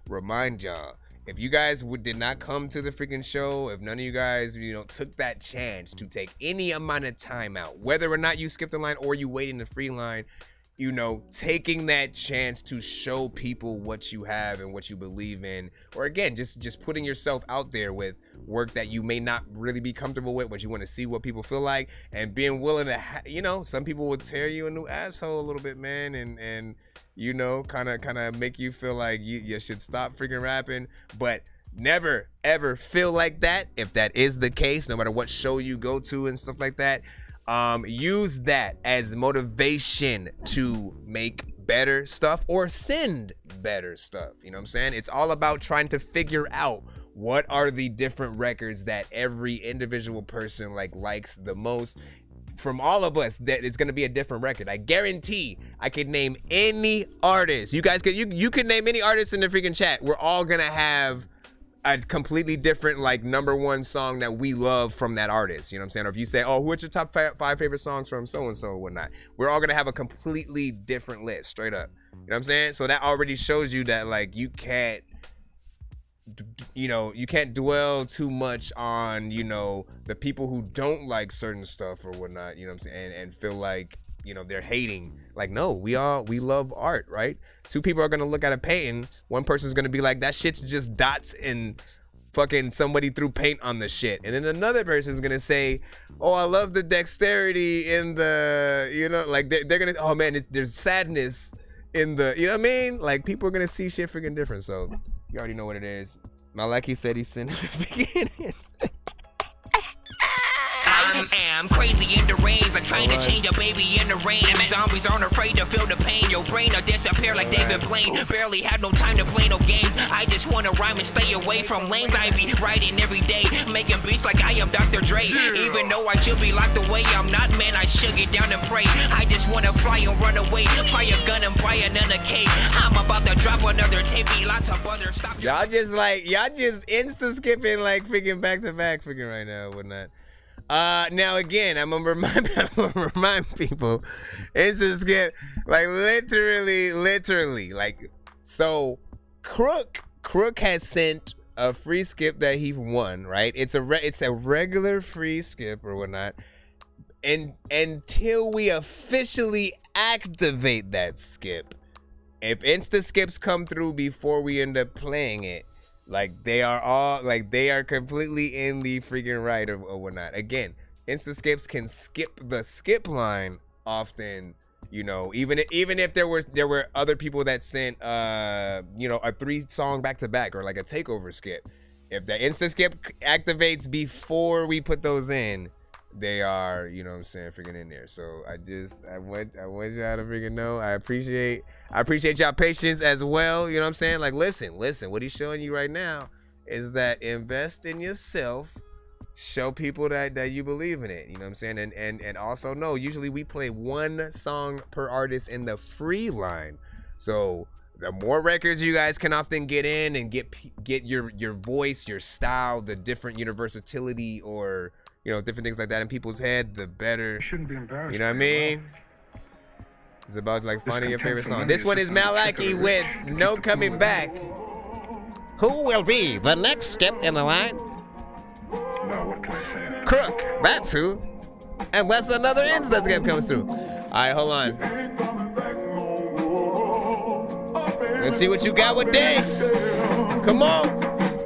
remind y'all. If you guys did not come to the freaking show, if none of you guys, took that chance to take any amount of time out, whether or not you skipped a line or you waited in the free line, taking that chance to show people what you have and what you believe in, or again, just putting yourself out there with work that you may not really be comfortable with, but you want to see what people feel like, and being willing to, some people will tear you a new asshole a little bit, man, and kind of make you feel like you should stop freaking rapping, but never, ever feel like that. If that is the case, no matter what show you go to and stuff like that, use that as motivation to make better stuff or send better stuff. You know what I'm saying? It's all about trying to figure out what are the different records that every individual person likes the most. From all of us, that it's gonna be a different record. I guarantee I could name any artist. You guys could you could name any artist in the freaking chat. We're all gonna have a completely different #1 song that we love from that artist. You know what I'm saying? Or if you say, oh, what's your top 5 favorite songs from so-and-so or whatnot, we're all gonna have a completely different list, straight up. You know what I'm saying? So that already shows you that you can't, you can't dwell too much on, the people who don't like certain stuff or whatnot, you know what I'm saying? And feel like, they're hating. No, we love art, right? 2 people are gonna look at a painting. One person's gonna be like, that shit's just dots and fucking somebody threw paint on the shit. And then another person's gonna say, oh, I love the dexterity in the, they're gonna, oh man, there's sadness in the, you know what I mean? People are gonna see shit freaking different. So you already know what it is. Malaki said he sent it. I am crazy in the range, like trying to change a baby in the rain. Zombies aren't afraid to feel the pain. Your brain will disappear like David Blaine. Barely had no time to play no games. I just wanna rhyme and stay away from lanes. I be writing every day, making beats like I am Dr. Dre. Even though I should be locked away, I'm not, man. I should get down and pray. I just wanna fly and run away. Try a gun and buy another K. I'm about to drop another tape. Lots of others. Stop. Y'all just insta skipping freaking back to back freaking right now, whatnot. Now again, I'm gonna remind people, instant skip, literally, so Crook has sent a free skip that he won, right? It's a regular free skip or whatnot, and until we officially activate that skip, if insta skips come through before we end up playing it, they are completely in the freaking right or whatnot. Again, insta skips can skip the skip line often, even if there were other people that sent a 3-song back to back or a takeover skip. If the insta skip activates before we put those in, they are, freaking in there. So I want y'all to freaking know. I appreciate y'all patience as well. You know what I'm saying? Listen, what he's showing you right now is that invest in yourself, show people that you believe in it. You know what I'm saying? And also know, usually we play 1 song per artist in the free line. So the more records you guys can often get in and get your voice, your style, the different versatility or different things like that in people's head, the better. You shouldn't be embarrassed. You know what I mean? It's about finding your favorite song. This one is Malaki with No Coming Back. Who will be the next skip in the line? Now what can I say? Crook, that's who. Unless another insta skip comes through. Alright, hold on. Let's see what you got with this. Come on.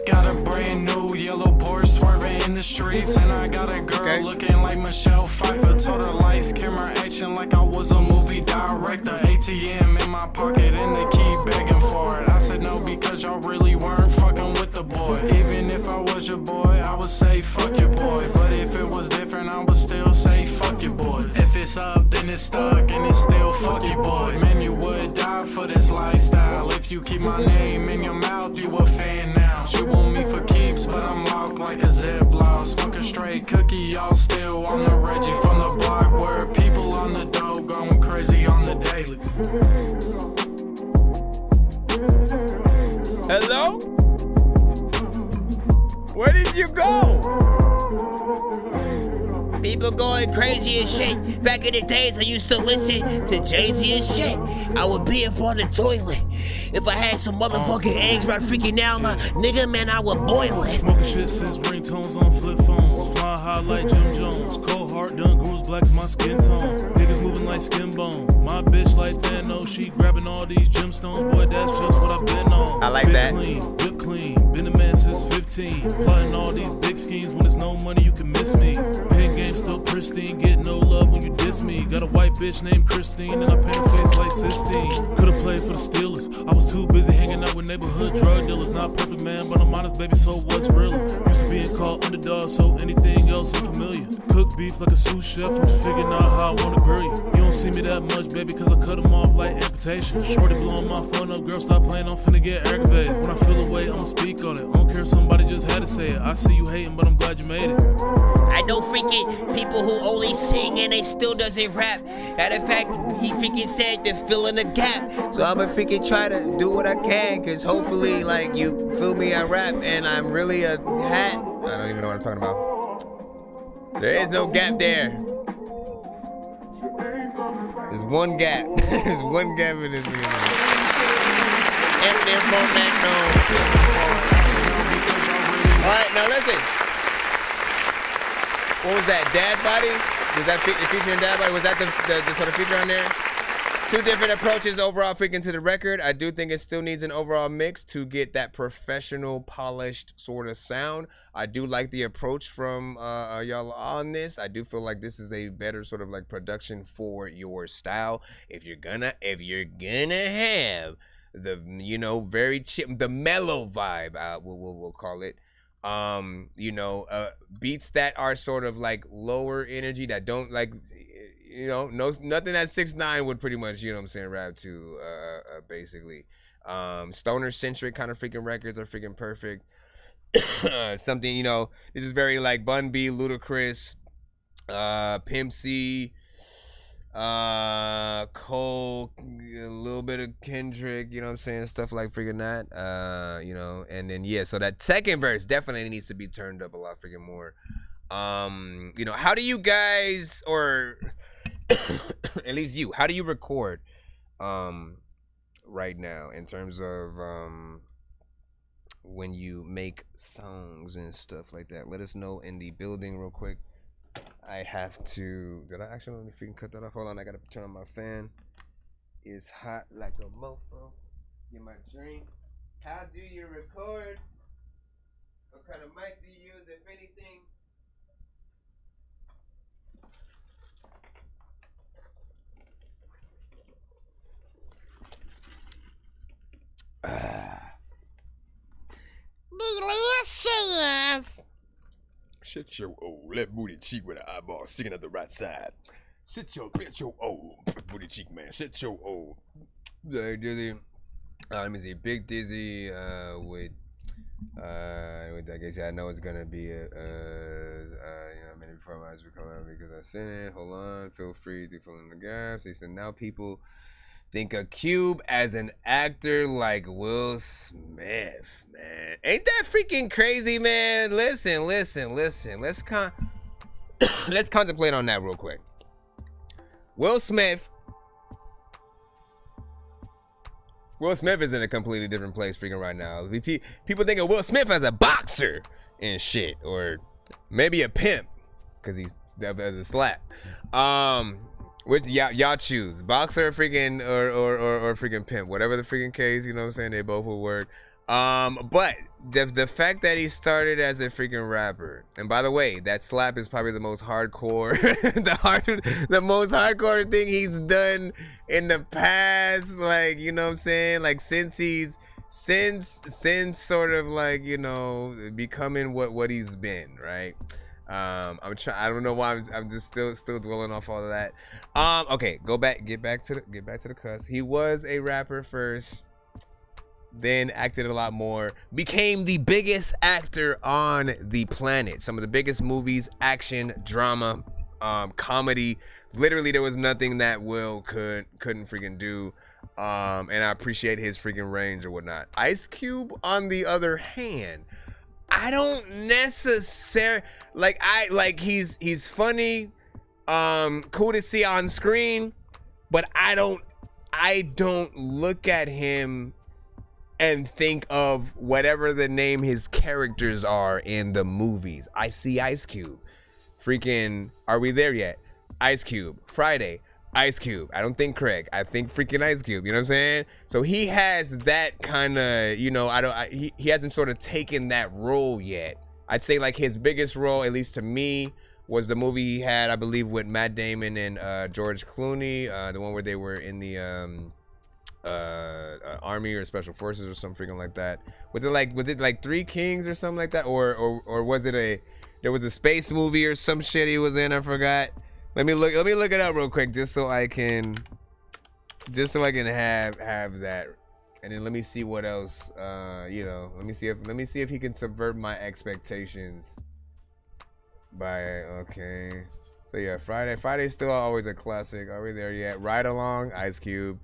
Got a brand new yellow Porsche swerving in the streets, and I got a girl looking like Michelle Pfeiffer. Told her lights, camera action like I was a movie director. ATM in my pocket and they keep begging for it. I said no because y'all really weren't fucking with the boy. Even if I was your boy, I would say fuck your boy. But if it was different, I would still say fuck your boy. If it's up, then it's stuck, and it's still fuck your boy. Man, you would die for this lifestyle. If you keep my name in your mouth, you a fan now. She want me for keeps, but I'm locked like a Ziploc. Smoking straight cookie, y'all still on the Reggie from the block, where people on the dope going crazy on the daily. Hello? Where did you go? People going crazy and shit. Back in the days, I used to listen to Jay-Z and shit. I would be up on the toilet. If I had some motherfucking eggs right freaking now, my nigga, man, I would boil it. Smoking shit since ringtones on flip phones. Fly my high like Jim Jones. Cold heart done grew as black as my skin tone. Niggas moving like skin bone. My bitch like Thanos, she grabbing all these gemstones. Boy, that's just what I've been on. I like Fit that. Clean, whip clean, been a man since 15. Plotting all these big schemes. When there's no money, you can miss me. Pen game still pristine, get no love when you diss me. Got a white bitch named Christine, and I paint her face like Sistine. Could've played for the Steelers. I was too busy hanging out with neighborhood drug dealers. Not perfect, man, but I'm honest, baby, so what's realer? Used to being called underdog, so anything else unfamiliar. Cook beef like a sous chef, I'm just figuring out how I wanna grill you. You don't see me that much, baby, cause I cut them off like amputation. Shorty blowing my phone up, girl, stop playing, I'm finna get aggravated. When I feel a way, I'ma speak on it. I don't care if somebody just had to say it. I see you hating, but I'm glad you made it. I know freaking people who only sing and they still doesn't rap. Matter of fact, he freaking said they're filling a gap. So I'ma freaking try to do what I can, cause hopefully, like, you feel me, I rap and I'm really a hat. I don't even know what I'm talking about. There is no gap there. There's one gap. There's one gap in this video. Alright, now listen. What was that? Dad Body? Was that featuring Dad Body? Was that the sort of feature on there? Two different approaches overall freaking to the record. I do think it still needs an overall mix to get that professional, polished sort of sound. I do like the approach from y'all on this. I do feel like this is a better sort of like production for your style. If you're gonna have the, you know, very the mellow vibe, we'll call it. You know, beats that are sort of like lower energy, that don't like, you know, nothing that 6ix9ine would pretty much, you know what I'm saying, rap to, basically. Stoner centric kind of freaking records are freaking perfect. Something, you know, this is very like Bun B, Ludacris, Pimp C, Cole, a little bit of Kendrick, you know what I'm saying, stuff like freaking that, you know, and then yeah, so that second verse definitely needs to be turned up a lot freaking more. You know, how do you guys, or at least you, how do you record right now in terms of when you make songs and stuff like that? Let us know in the building real quick. I have to, did I actually, let me freaking cut that off? Hold on, I gotta turn on my fan. It's hot like a mofo. Get my drink. How do you record? What kind of mic do you use, if anything? Delicious. Shut your old left booty cheek with an eyeball sticking at the right side. Shut your old booty cheek, man. Shut your old. Let me see. Big Dizzy with I guess I know it's gonna be you know, many before my eyes will come out because I sent it. Hold on, feel free to fill in the gaps. He said now people think of Cube as an actor like Will Smith, man. Ain't that freaking crazy, man? Listen. Let's contemplate on that real quick. Will Smith is in a completely different place freaking right now. People think of Will Smith as a boxer and shit, or maybe a pimp, because he's a slap. Which y'all choose, boxer, freaking or freaking pimp, whatever the freaking case. You know what I'm saying? They both will work. But the fact that he started as a freaking rapper, and by the way, that slap is probably the most hardcore, the most hardcore thing he's done in the past. Like, you know what I'm saying? Like since sort of like, you know, becoming what he's been, right? I don't know why I'm just still dwelling off all of that. Okay, get back to the cuss. He was a rapper first, then acted a lot more, became the biggest actor on the planet. Some of the biggest movies, action, drama, comedy. Literally, there was nothing that Will couldn't freaking do. And I appreciate his freaking range or whatnot. Ice Cube, on the other hand, I don't necessarily he's funny, cool to see on screen, but I don't look at him and think of whatever the name his characters are in the movies. I see Ice Cube. Freaking, are we there yet? Ice Cube. Friday, Ice Cube. I don't think Craig. I think freaking Ice Cube. You know what I'm saying? So he has that kind of, you know, he hasn't sort of taken that role yet. I'd say like his biggest role, at least to me, was the movie he had, I believe, with Matt Damon and George Clooney, the one where they were in the Army or Special Forces or something freaking like that. Was it like Three Kings or something like that, or was it there was a space movie or some shit he was in? I forgot. Let me look it up real quick just so I can have that, and then let me see what else. You know, let me see if he can subvert my expectations. Okay, so yeah, Friday's still always a classic. Are we there yet? Ride Along, Ice Cube.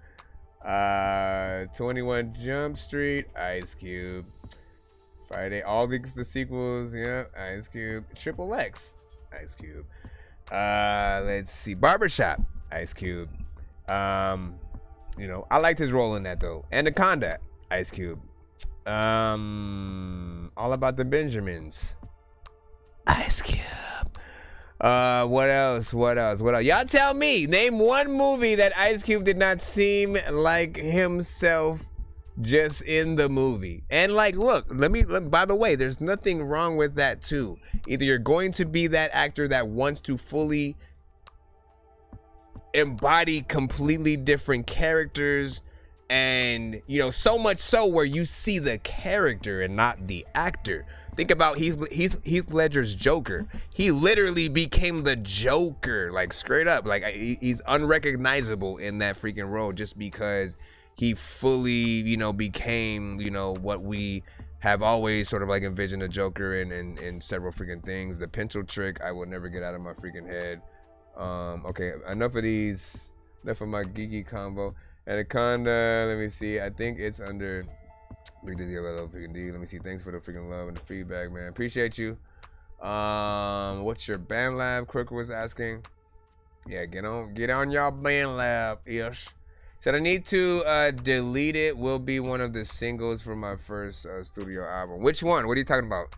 21 Jump Street, Ice Cube. Friday, all the sequels, yeah, Ice Cube. Triple X, Ice Cube. Let's see, Barbershop, Ice Cube. You know, I liked his role in that though. Anaconda, Ice Cube. All About the Benjamins, Ice Cube. What else? Y'all tell me. Name one movie that Ice Cube did not seem like himself just in the movie. And like, look, by the way, there's nothing wrong with that too. Either you're going to be that actor that wants to fully embody completely different characters, and you know, so much so where you see the character and not the actor. Think about Heath Ledger's Joker. He literally became the Joker, like straight up. Like he's unrecognizable in that freaking role just because he fully, you know, became, you know, what we have always sort of like envisioned a Joker in several freaking things. The pencil trick, I will never get out of my freaking head. Okay, enough of these. Enough of my geeky combo. Anaconda, let me see. I think it's under Big Dizzy, I love freaking D. Let me see. Thanks for the freaking love and the feedback, man. Appreciate you. What's your band lab? Crooker was asking. Yeah, get on y'all band lab, ish. Said I need to delete it. Will be one of the singles for my first studio album. Which one? What are you talking about?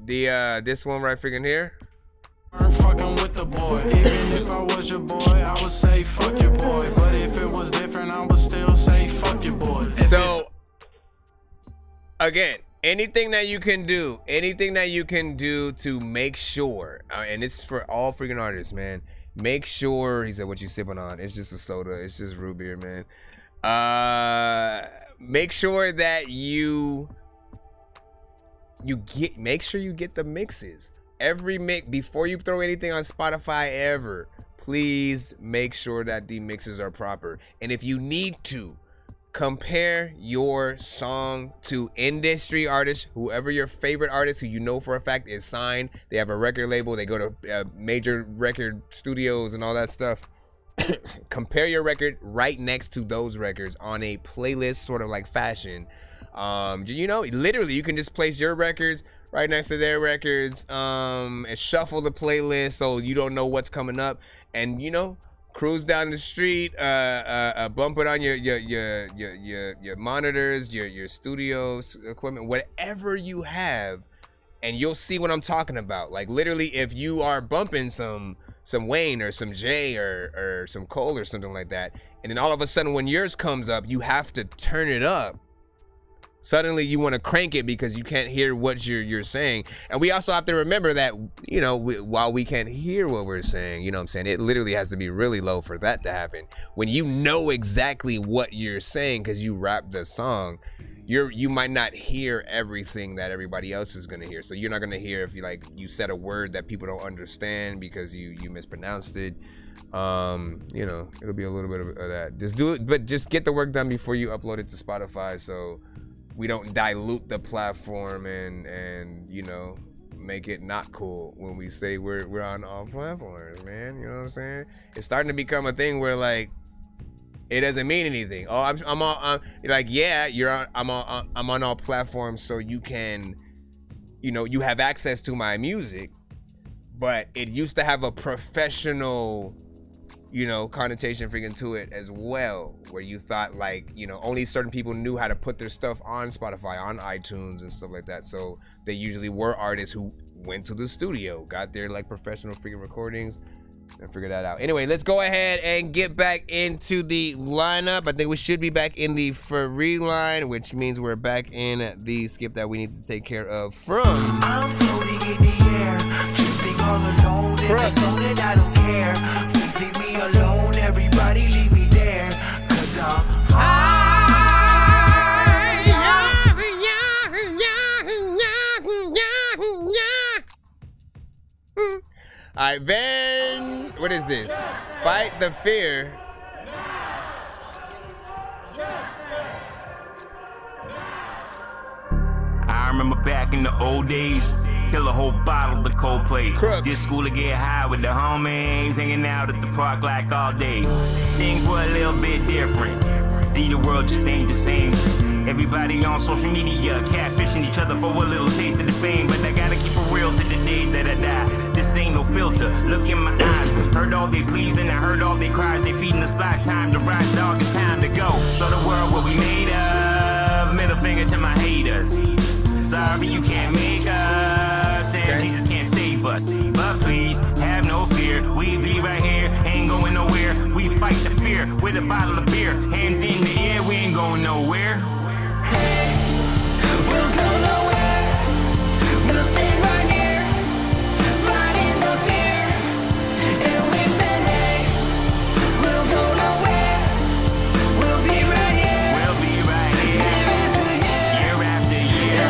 The this one right freaking here? Fucking with the boy. Even if I was your boy, I would say fuck your boy. But if it was different, I would still say fuck your boy. So again, anything that you can do to make sure, and this is for all freaking artists, man. Make sure, he said, what you sipping on? It's just a soda. It's just root beer, man. Make sure that make sure you get the mixes. Every mix, before you throw anything on Spotify ever, please make sure that the mixes are proper. And if you need to, compare your song to industry artists, whoever your favorite artist who you know for a fact is signed. They have a record label. They go to major record studios and all that stuff. Compare your record right next to those records on a playlist sort of like fashion. You know, literally you can just place your records right next to their records, and shuffle the playlist so you don't know what's coming up, and you know, cruise down the street, bump it on your monitors, your studio equipment, whatever you have, and you'll see what I'm talking about. Like literally, if you are bumping some Wayne or some Jay or some Cole or something like that, and then all of a sudden when yours comes up, you have to turn it up. Suddenly you want to crank it because you can't hear what you're saying. And we also have to remember that, you know, while we can't hear what we're saying, you know what I'm saying, it literally has to be really low for that to happen. When you know exactly what you're saying because you rap the song, you might not hear everything that everybody else is going to hear. So you're not going to hear if you said a word that people don't understand because you mispronounced it. You know, it'll be a little bit of that. Just do it, but just get the work done before you upload it to Spotify, so we don't dilute the platform and you know, make it not cool when we say we're on all platforms, man. You know what I'm saying? It's starting to become a thing where like it doesn't mean anything. Oh, I'm on like, yeah, I'm on all platforms, so you can, you know, you have access to my music. But it used to have a professional you know, connotation freaking to it as well, where you thought like, you know, only certain people knew how to put their stuff on Spotify, on iTunes and stuff like that. So they usually were artists who went to the studio, got their like professional freaking recordings and figure that out. Anyway, let's go ahead and get back into the lineup. I think we should be back in the free line, which means we're back in the skip that we need to take care of from. I'm floating in the air, drifting all alone in the zone and I don't care. Please leave me alone, everybody leave me there, cause I'm high. All right, Van, what is this? Fight the Fear. I remember back in the old days, kill a whole bottle of Coldplay. This school to get high with the homies, hanging out at the park like all day. Things were a little bit different. The world just ain't the same. Everybody on social media catfishing each other for a little taste of the fame. But I gotta keep it real to the day that I die. This ain't no filter, look in my eyes. Heard all they pleas and I heard all they cries. They feeding us lies, time to rise, dog, it's time to go. Show the world what we made of. Middle finger to my haters. Sorry you can't make us, and Jesus can't save us. But please, have no fear, we be right here, ain't going nowhere. We fight the fear with a bottle of beer. Hands in the air, we ain't going nowhere. We'll go nowhere. We'll sit right here, fighting the fear. And we said, hey, we'll go nowhere. We'll be right here. We'll be right here. Year after year.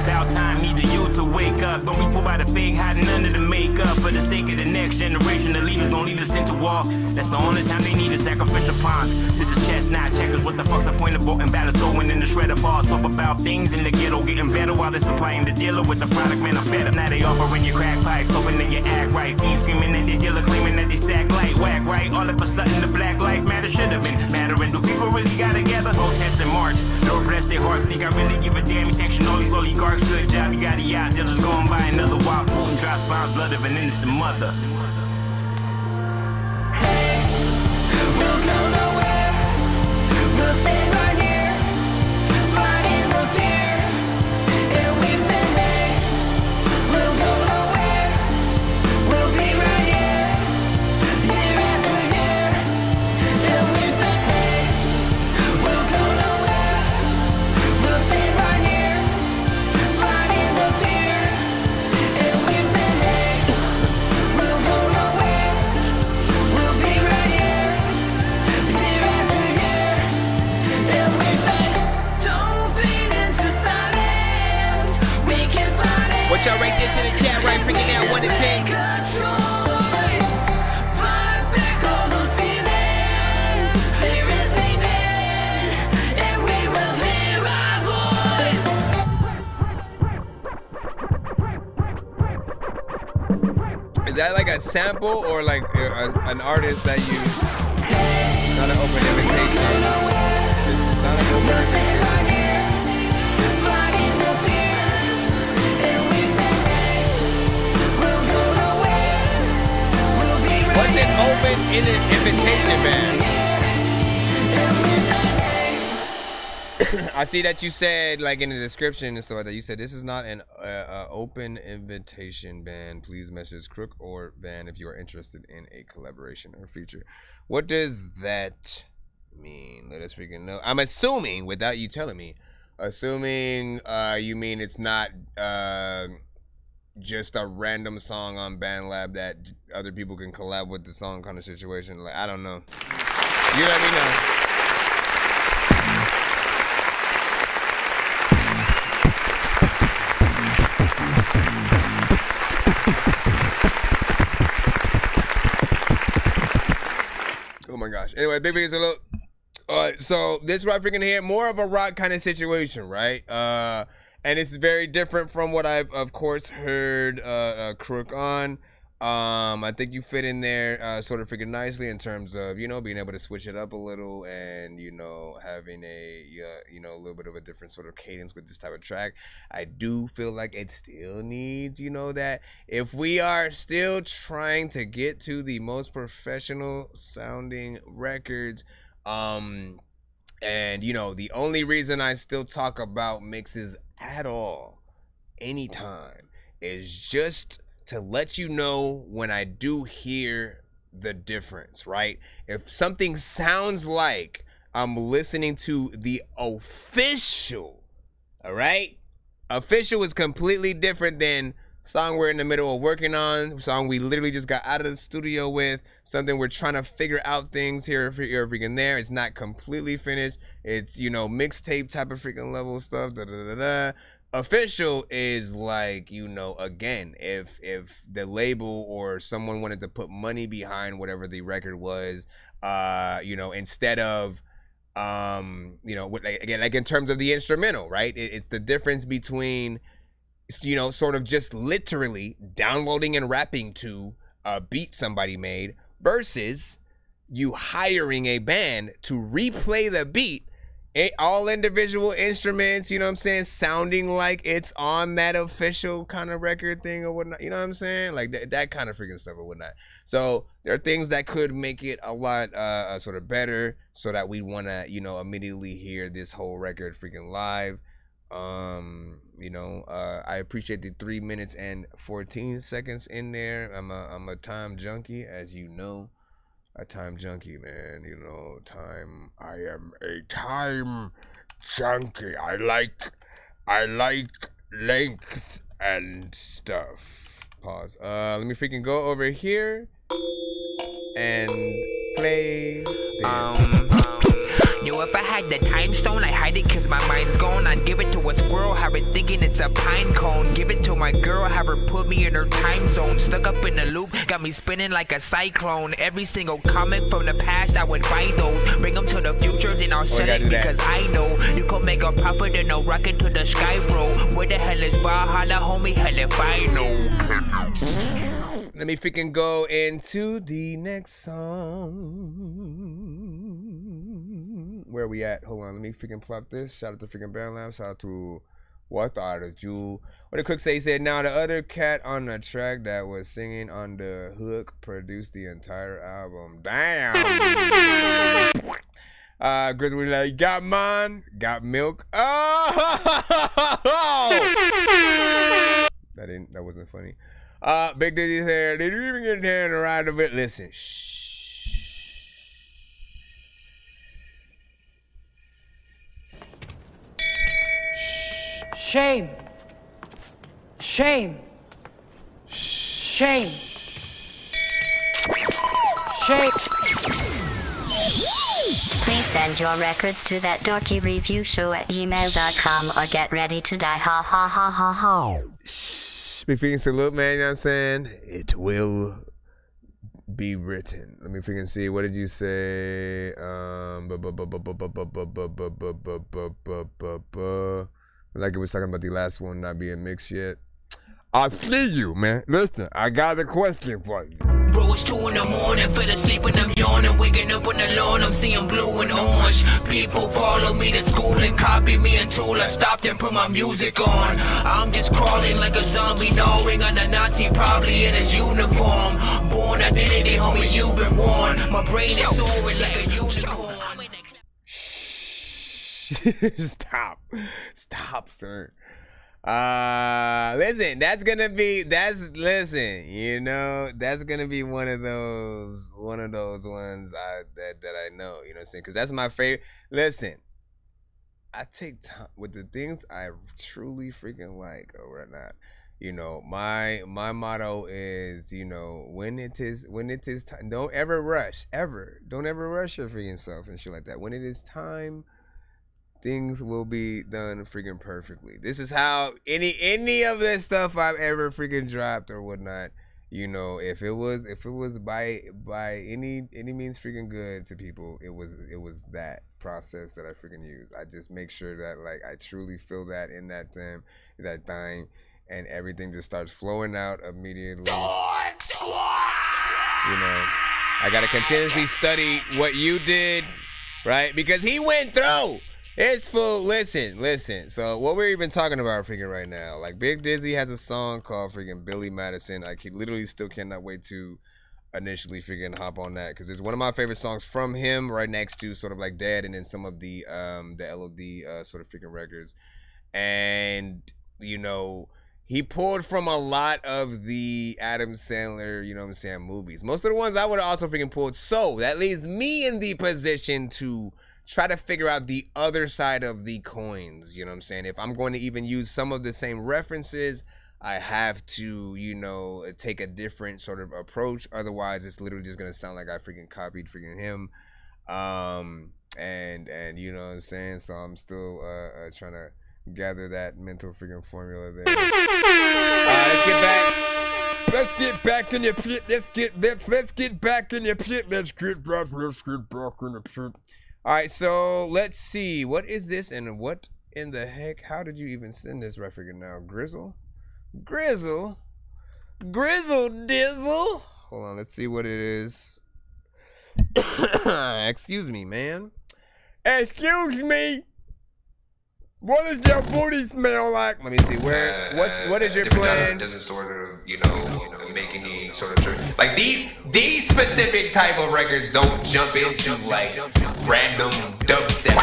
About time, need the youth to wake up. Don't be fooled by the fake, hiding under the makeup. For the sake of the next generation, the leaders gon' lead us into war. That's the only time they need a sacrificial pawns. This is chess, not checkers. What the fuck's the point of voting battles going in the shredder falls? Talk about things in the ghetto getting better while they're supplying the dealer with the product, man, I'm fed up. Now they offering you crack pipes, hoping that you act right. Fiends screaming at the dealer, claiming that they sack light, whack right. All of a sudden the Black Lives Matter should have been mattering. Do people really got together? Protest and march. Lord bless their hearts. Think I really give a damn? You sanction all these oligarchs. Good job, you got it out. They're just going by another wild Putin drops bombs, blood of an innocent mother. We'll go nowhere. We'll sit right here, fighting the fear. And we said, hey, we'll go nowhere. We'll be right here, year after year. And we said, hey, we'll go nowhere. We'll sit right here, fighting the fear. And we said, hey, we'll go nowhere. We'll be right here, year after year. And we said, don't fade into silence. We can fight it. What y'all rate this in the chat right freaking now, 1 to 10? Make a choice. Fight back all those feelings. There is a day, and we will hear our voice. Is that like a sample or like an artist that you, not an open invitation? It's not an open invitation. Fighting the fear. And we say, hey, we'll go nowhere. We'll be right What's an open invitation, man? I see that you said, like in the description and stuff like that, you said this is not an open invitation, band. Please message Crook or Van if you are interested in a collaboration or feature. What does that mean? Let us freaking know. I'm assuming, without you telling me, assuming you mean it's not just a random song on BandLab that other people can collab with the song kind of situation. Like, I don't know. You let me know. Oh my gosh. Anyway, big is a little. So this right freaking here, more of a rock kind of situation, right? And it's very different from what I've of course heard Crook on. I think you fit in there sort of freaking nicely in terms of, you know, being able to switch it up a little and, you know, having a, you know, a little bit of a different sort of cadence with this type of track. I do feel like it still needs, you know, that if we are still trying to get to the most professional sounding records, and, you know, the only reason I still talk about mixes at all, anytime, is just to let you know when I do hear the difference, right? If something sounds like I'm listening to the official, all right? Official is completely different than song we're in the middle of working on, song we literally just got out of the studio with, something we're trying to figure out things here freaking there. It's not completely finished. It's, you know, mixtape type of freaking level stuff, da-da-da-da. Official is like, you know, again, if the label or someone wanted to put money behind whatever the record was, you know, instead of, you know, again, like in terms of the instrumental, right? It's the difference between, you know, sort of just literally downloading and rapping to a beat somebody made versus you hiring a band to replay the beat, all individual instruments, you know what I'm saying, sounding like it's on that official kind of record thing or whatnot, you know what I'm saying? Like that kind of freaking stuff or whatnot. So there are things that could make it a lot sort of better so that we want to, you know, immediately hear this whole record freaking live. You know, I appreciate the 3 minutes and 14 seconds in there. I'm a time junkie, as you know. A time junkie, man. You know, time. I am a time junkie. I like length and stuff. Pause. Let me freaking go over here and play this. Yo, if I had the time stone, I hide it cause my mind's gone. I'd give it to a squirrel, have it thinking it's a pine cone. Give it to my girl, have her put me in her time zone. Stuck up in the loop, got me spinning like a cyclone. Every single comment from the past, I would buy those. Bring them to the future, then I'll sell it because I know you can make a profit and a rocket to the sky, bro. Where the hell is Valhalla, homie? Hell if I know. Let me freaking go into the next song. Where we at? Hold on, let me freaking plop this. Shout out to freaking Band Lab. Shout out to What Are the Jew. What did Quick say? He said, now the other cat on the track that was singing on the hook produced the entire album. Damn. Grizzly like, got mine, got milk. Oh! That wasn't funny. Big Dizzy said, did you even get down to ride a bit? Listen, shh. Shame. Shame. Shame. Shame. Please send your records to that dorkyreviewshow@gmail.com or get ready to die. Ha ha ha ha ha. Be freaking salute, man, you know what I'm saying? It will be written. Let me freaking see. What did you say? Like it was talking about the last one not being mixed yet. I see you, man. Listen, I got a question for you. Bro, it's 2 in the morning, fell asleep and I'm yawning. Waking up on the lawn, I'm seeing blue and orange. People follow me to school and copy me until I stopped and put my music on. I'm just crawling like a zombie, gnawing on a Nazi, probably in his uniform. Born identity, homie, you've been warned. My brain is soaring like a unicorn. Stop, sir. Listen, you know, that's gonna be one of those ones that I know, you know what I'm saying? Because that's my favorite. Listen, I take time with the things I truly freaking like or whatnot. You know, my motto is, you know, when it is time, don't ever rush your freaking self and shit like that. When it is time, things will be done freaking perfectly. This is how any of this stuff I've ever freaking dropped or whatnot, you know, if it was by any means freaking good to people, it was that process that I freaking use. I just make sure that like I truly feel that in that time, and everything just starts flowing out immediately. You know, I gotta continuously study what you did, right? Because he went through. It's full. Listen. So what we're even talking about freaking right now, like Big Dizzy has a song called freaking Billy Madison. Like he literally still cannot wait to initially freaking hop on that because it's one of my favorite songs from him, right next to sort of like Dead and then some of the LOD sort of freaking records. And you know, he pulled from a lot of the Adam Sandler, you know what I'm saying, movies. Most of the ones I would have also freaking pulled. So that leaves me in the position to try to figure out the other side of the coins, you know what I'm saying? If I'm going to even use some of the same references, I have to, you know, take a different sort of approach. Otherwise, it's literally just going to sound like I freaking copied freaking him. And you know what I'm saying? So I'm still trying to gather that mental freaking formula there. Let's get back. Let's get back in the pit. Let's get back in the pit. Let's get back in the pit. All right, so let's see. What is this and what in the heck? How did you even send this right freaking now? Grizzle Dizzle. Hold on, let's see what it is. Excuse me, man. Excuse me. What does your booty smell like? Let me see. What is your plan? Doesn't sort of, you know, make any sort of like these specific type of records don't jump into like random dubstep.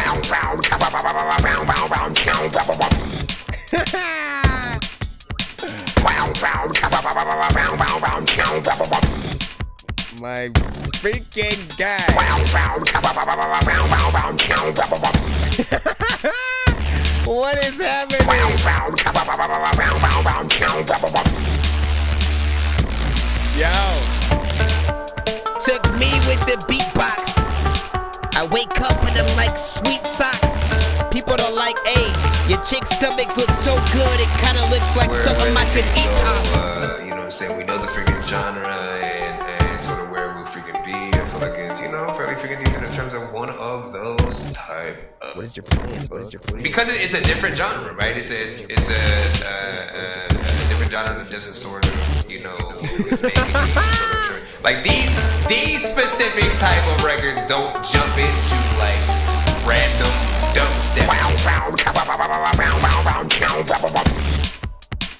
My freaking guy. What is happening? Yo. Took me with the beatbox. I wake up and I'm like sweet socks. People don't like, your chick's stomach looks so good, it kind of looks like someone might could eat top. You know what I'm saying? We know the freaking genre and sort of where we'll freaking be. I feel like it's, you know, fairly freaking decent in terms of one of those type of... What is your plan? Because it's a different genre, right? It's a different genre that doesn't sort of, you know, make any sort of... Like these specific type of records don't jump into like random dubstep.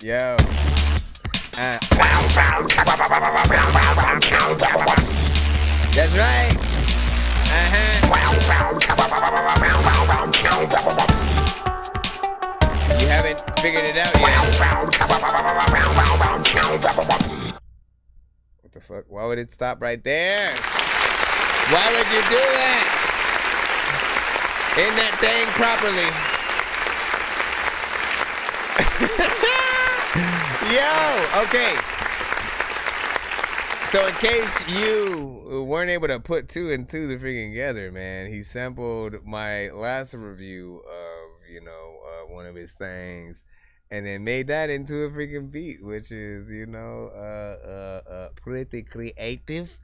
Yo. That's right. You haven't figured it out yet. What the fuck? Why would it stop right there? Why would you do that? In that thing properly. Yo, okay. So in case you weren't able to put two and two to freaking together, man, he sampled my last review of, you know, one of his things and then made that into a freaking beat, which is, you know, pretty creative.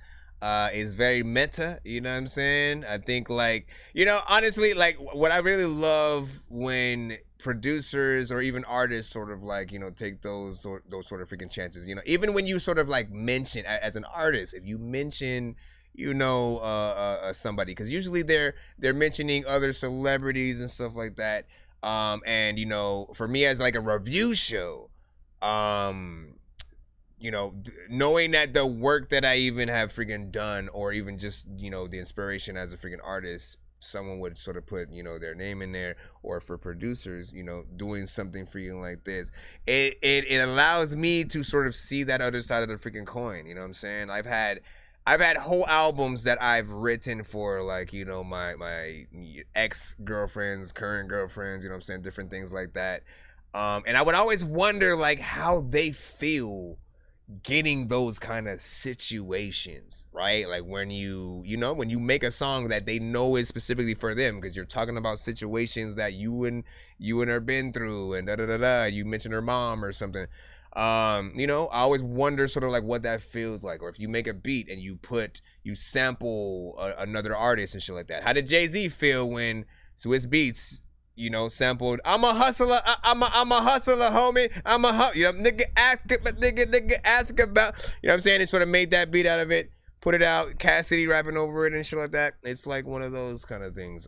Is very meta, you know what I'm saying? I think, like, you know, honestly, like, what I really love when producers or even artists sort of like, you know, take those sort of freaking chances, you know, even when you sort of like mention as an artist, if you mention, you know, somebody, because usually they're mentioning other celebrities and stuff like that, and you know, for me as like a review show, you know, knowing that the work that I even have freaking done, or even just, you know, the inspiration as a freaking artist, someone would sort of put, you know, their name in there, or for producers, you know, doing something freaking like this, it allows me to sort of see that other side of the freaking coin, you know what I'm saying? I've had whole albums that I've written for, like, you know, my ex-girlfriends, current girlfriends, you know what I'm saying, different things like that, and I would always wonder, like, how they feel getting those kind of situations, right? Like when you know, when you make a song that they know is specifically for them, because you're talking about situations that you and her been through, and you mentioned her mom or something. You know, I always wonder sort of like what that feels like, or if you make a beat and you sample another artist and shit like that. How did Jay-Z feel when Swiss Beats, you know, sampled. I'm a hustler. I'm a hustler, homie. Nigga ask about. You know what I'm saying? It sort of made that beat out of it. Put it out. Cassidy rapping over it and shit like that. It's like one of those kind of things.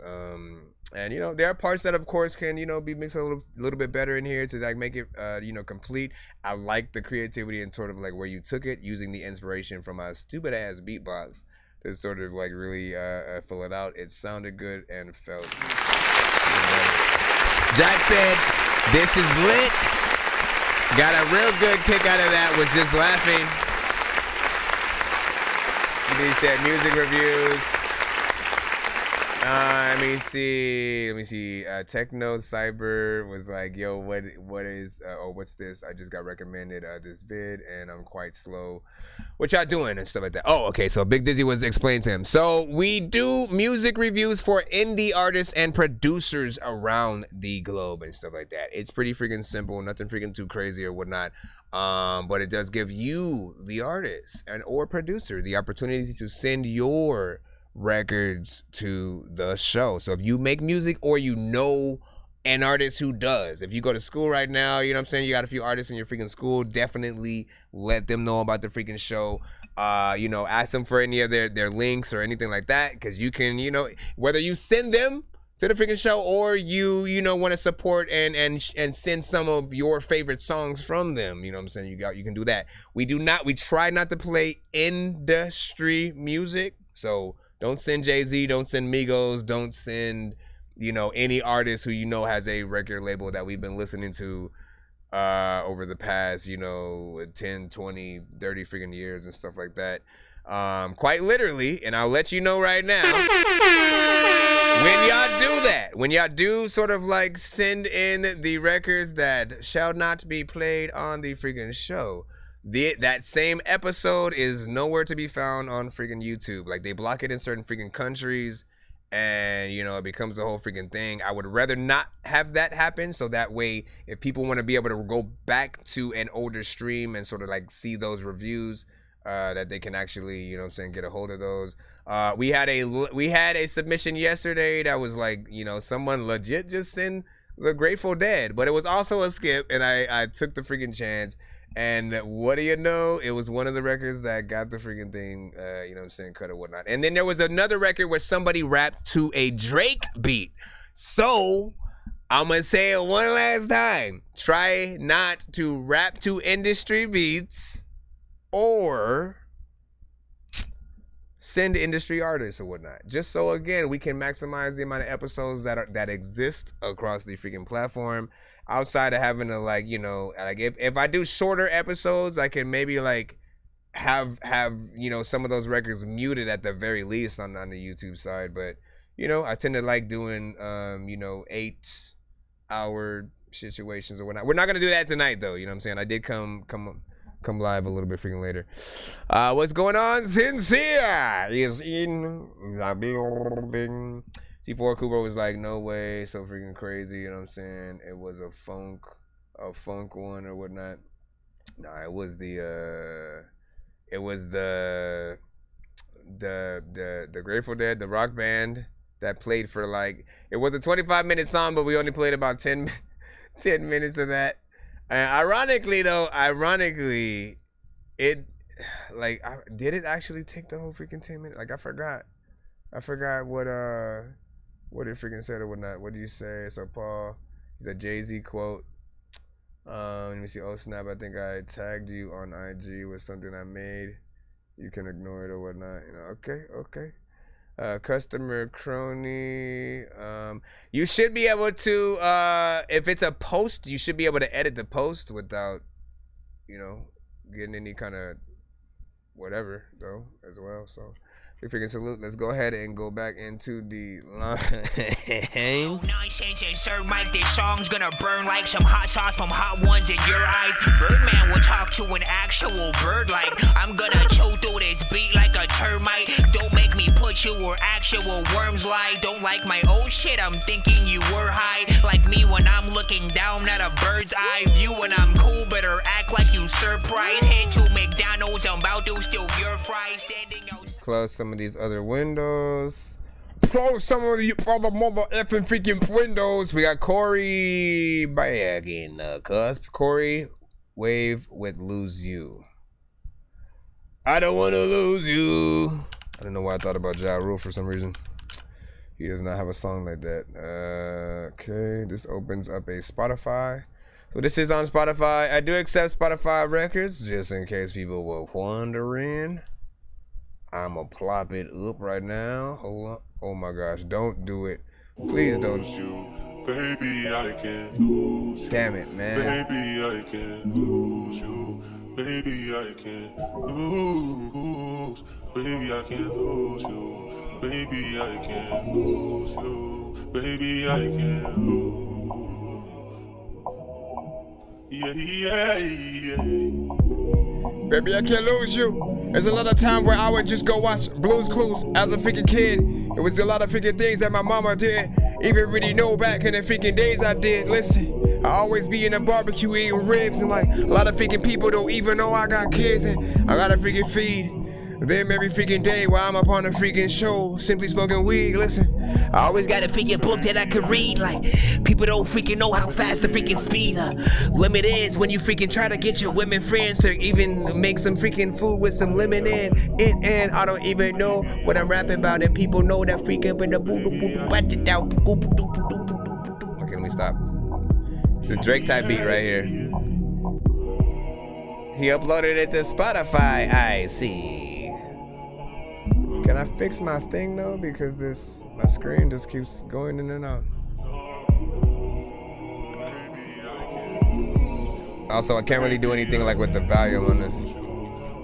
And you know, there are parts that of course can, you know, be mixed a little bit better in here to like make it you know, complete. I like the creativity and sort of like where you took it, using the inspiration from my stupid ass beatbox to sort of like really fill it out. It sounded good and felt. Jack said, "This is lit." Got a real good kick out of that. Was just laughing. He said music reviews. Let me see. Techno Cyber was like, "Yo, what is? What's this? I just got recommended this vid, and I'm quite slow. What y'all doing and stuff like that." Oh, okay. So Big Dizzy was explaining to him. So we do music reviews for indie artists and producers around the globe and stuff like that. It's pretty freaking simple. Nothing freaking too crazy or whatnot. But it does give you, the artist and or producer, the opportunity to send your records to the show. So if you make music or you know an artist who does, if you go to school right now, you know what I'm saying, you got a few artists in your freaking school, definitely let them know about the freaking show. You know, ask them for any of their links or anything like that, because you can, you know, whether you send them to the freaking show or you know, want to support and send some of your favorite songs from them, you know what I'm saying, you can do that. We try not to play industry music, so don't send Jay-Z, don't send Migos, don't send, you know, any artist who you know has a record label that we've been listening to over the past, you know, 10, 20, 30 freaking years and stuff like that. Quite literally, and I'll let you know right now, when y'all do sort of like send in the records that shall not be played on the freaking show, that same episode is nowhere to be found on freaking YouTube. Like, they block it in certain freaking countries, and you know, it becomes a whole freaking thing. I would rather not have that happen, so that way if people want to be able to go back to an older stream and sort of like see those reviews, that they can actually, you know what I'm saying, get a hold of those. We had a submission yesterday that was like, you know, someone legit just sent the Grateful Dead, but it was also a skip, and I took the freaking chance. And what do you know? It was one of the records that got the freaking thing, you know what I'm saying, cut or whatnot. And then there was another record where somebody rapped to a Drake beat. So I'm going to say it one last time. Try not to rap to industry beats or send industry artists or whatnot. Just so, again, we can maximize the amount of episodes that exist across the freaking platform. Outside of having to, like, you know, like if I do shorter episodes, I can maybe like have you know, some of those records muted at the very least on the YouTube side. But you know, I tend to like doing you know, 8-hour situations or whatnot. We're not gonna do that tonight though, you know what I'm saying? I did come live a little bit freaking later. What's going on? Sincere is in the building. C4 Cooper was like, no way, so freaking crazy, you know what I'm saying? It was a funk one or whatnot. Nah, it was the Grateful Dead, the rock band that played for like, it was a 25-minute song, but we only played about 10 minutes of that. And ironically, it, like, did it actually take the whole freaking 10 minutes? Like, I forgot what it freaking said or whatnot. What do you say? So Paul, he's a Jay-Z quote. Let me see. Oh snap! I think I tagged you on IG with something I made. You can ignore it or whatnot. You know. Okay. Customer crony. You should be able to. If it's a post, you should be able to edit the post without, you know, getting any kind of whatever though as well. So. Big freaking salute. Let's go ahead and go back into the line. Nonsense and Sir Mike, this song's gonna burn like some hot sauce from hot ones in your eyes. Birdman will talk to an actual bird like I'm gonna chew through this beat like a termite. Don't make me put you where actual worms lie. Don't like my old shit, I'm thinking you were high. Like me when I'm looking down at a bird's eye view. When I'm cool, better act like you surprised. Head to McDonald's, I'm about to steal your fries. Standing out. Close some of these other windows. close some of the other mother effing freaking windows. We got Corey back in the cusp. Corey, wave with Lose You. I don't want to lose you. I don't know why I thought about Ja Rule for some reason. He does not have a song like that. Okay, this opens up a Spotify. So this is on Spotify. I do accept Spotify records, just in case people were wondering. I'm gonna plop it up right now. Hold on. Oh my gosh, don't do it. Please don't. Baby, I can't lose you. Damn it, man. Baby, I can't lose you. Baby, I can't lose. Baby, I can't lose you. Baby, I can't lose you. Baby, I can't lose. Yeah, yeah, yeah. Baby, I can't lose you. There's a lot of time where I would just go watch Blue's Clues as a freaking kid. It was a lot of freaking things that my mama did. Even really know back in the freaking days I did. Listen, I always be in a barbecue eating ribs, and like a lot of freaking people don't even know I got kids and I gotta freaking feed them every freaking day while I'm up on a freaking show, simply smoking weed. Listen, I always got a freaking book that I could read. Like, people don't freaking know how fast the freaking speed limit is when you freaking try to get your women friends to even make some freaking food with some lemon in it. And I don't even know what I'm rapping about, and people know that freaking. Okay, let me stop. It's a Drake type beat right here. He uploaded it to Spotify. I see. Can I fix my thing though? Because my screen just keeps going in and out. Also, I can't really do anything like with the volume on this.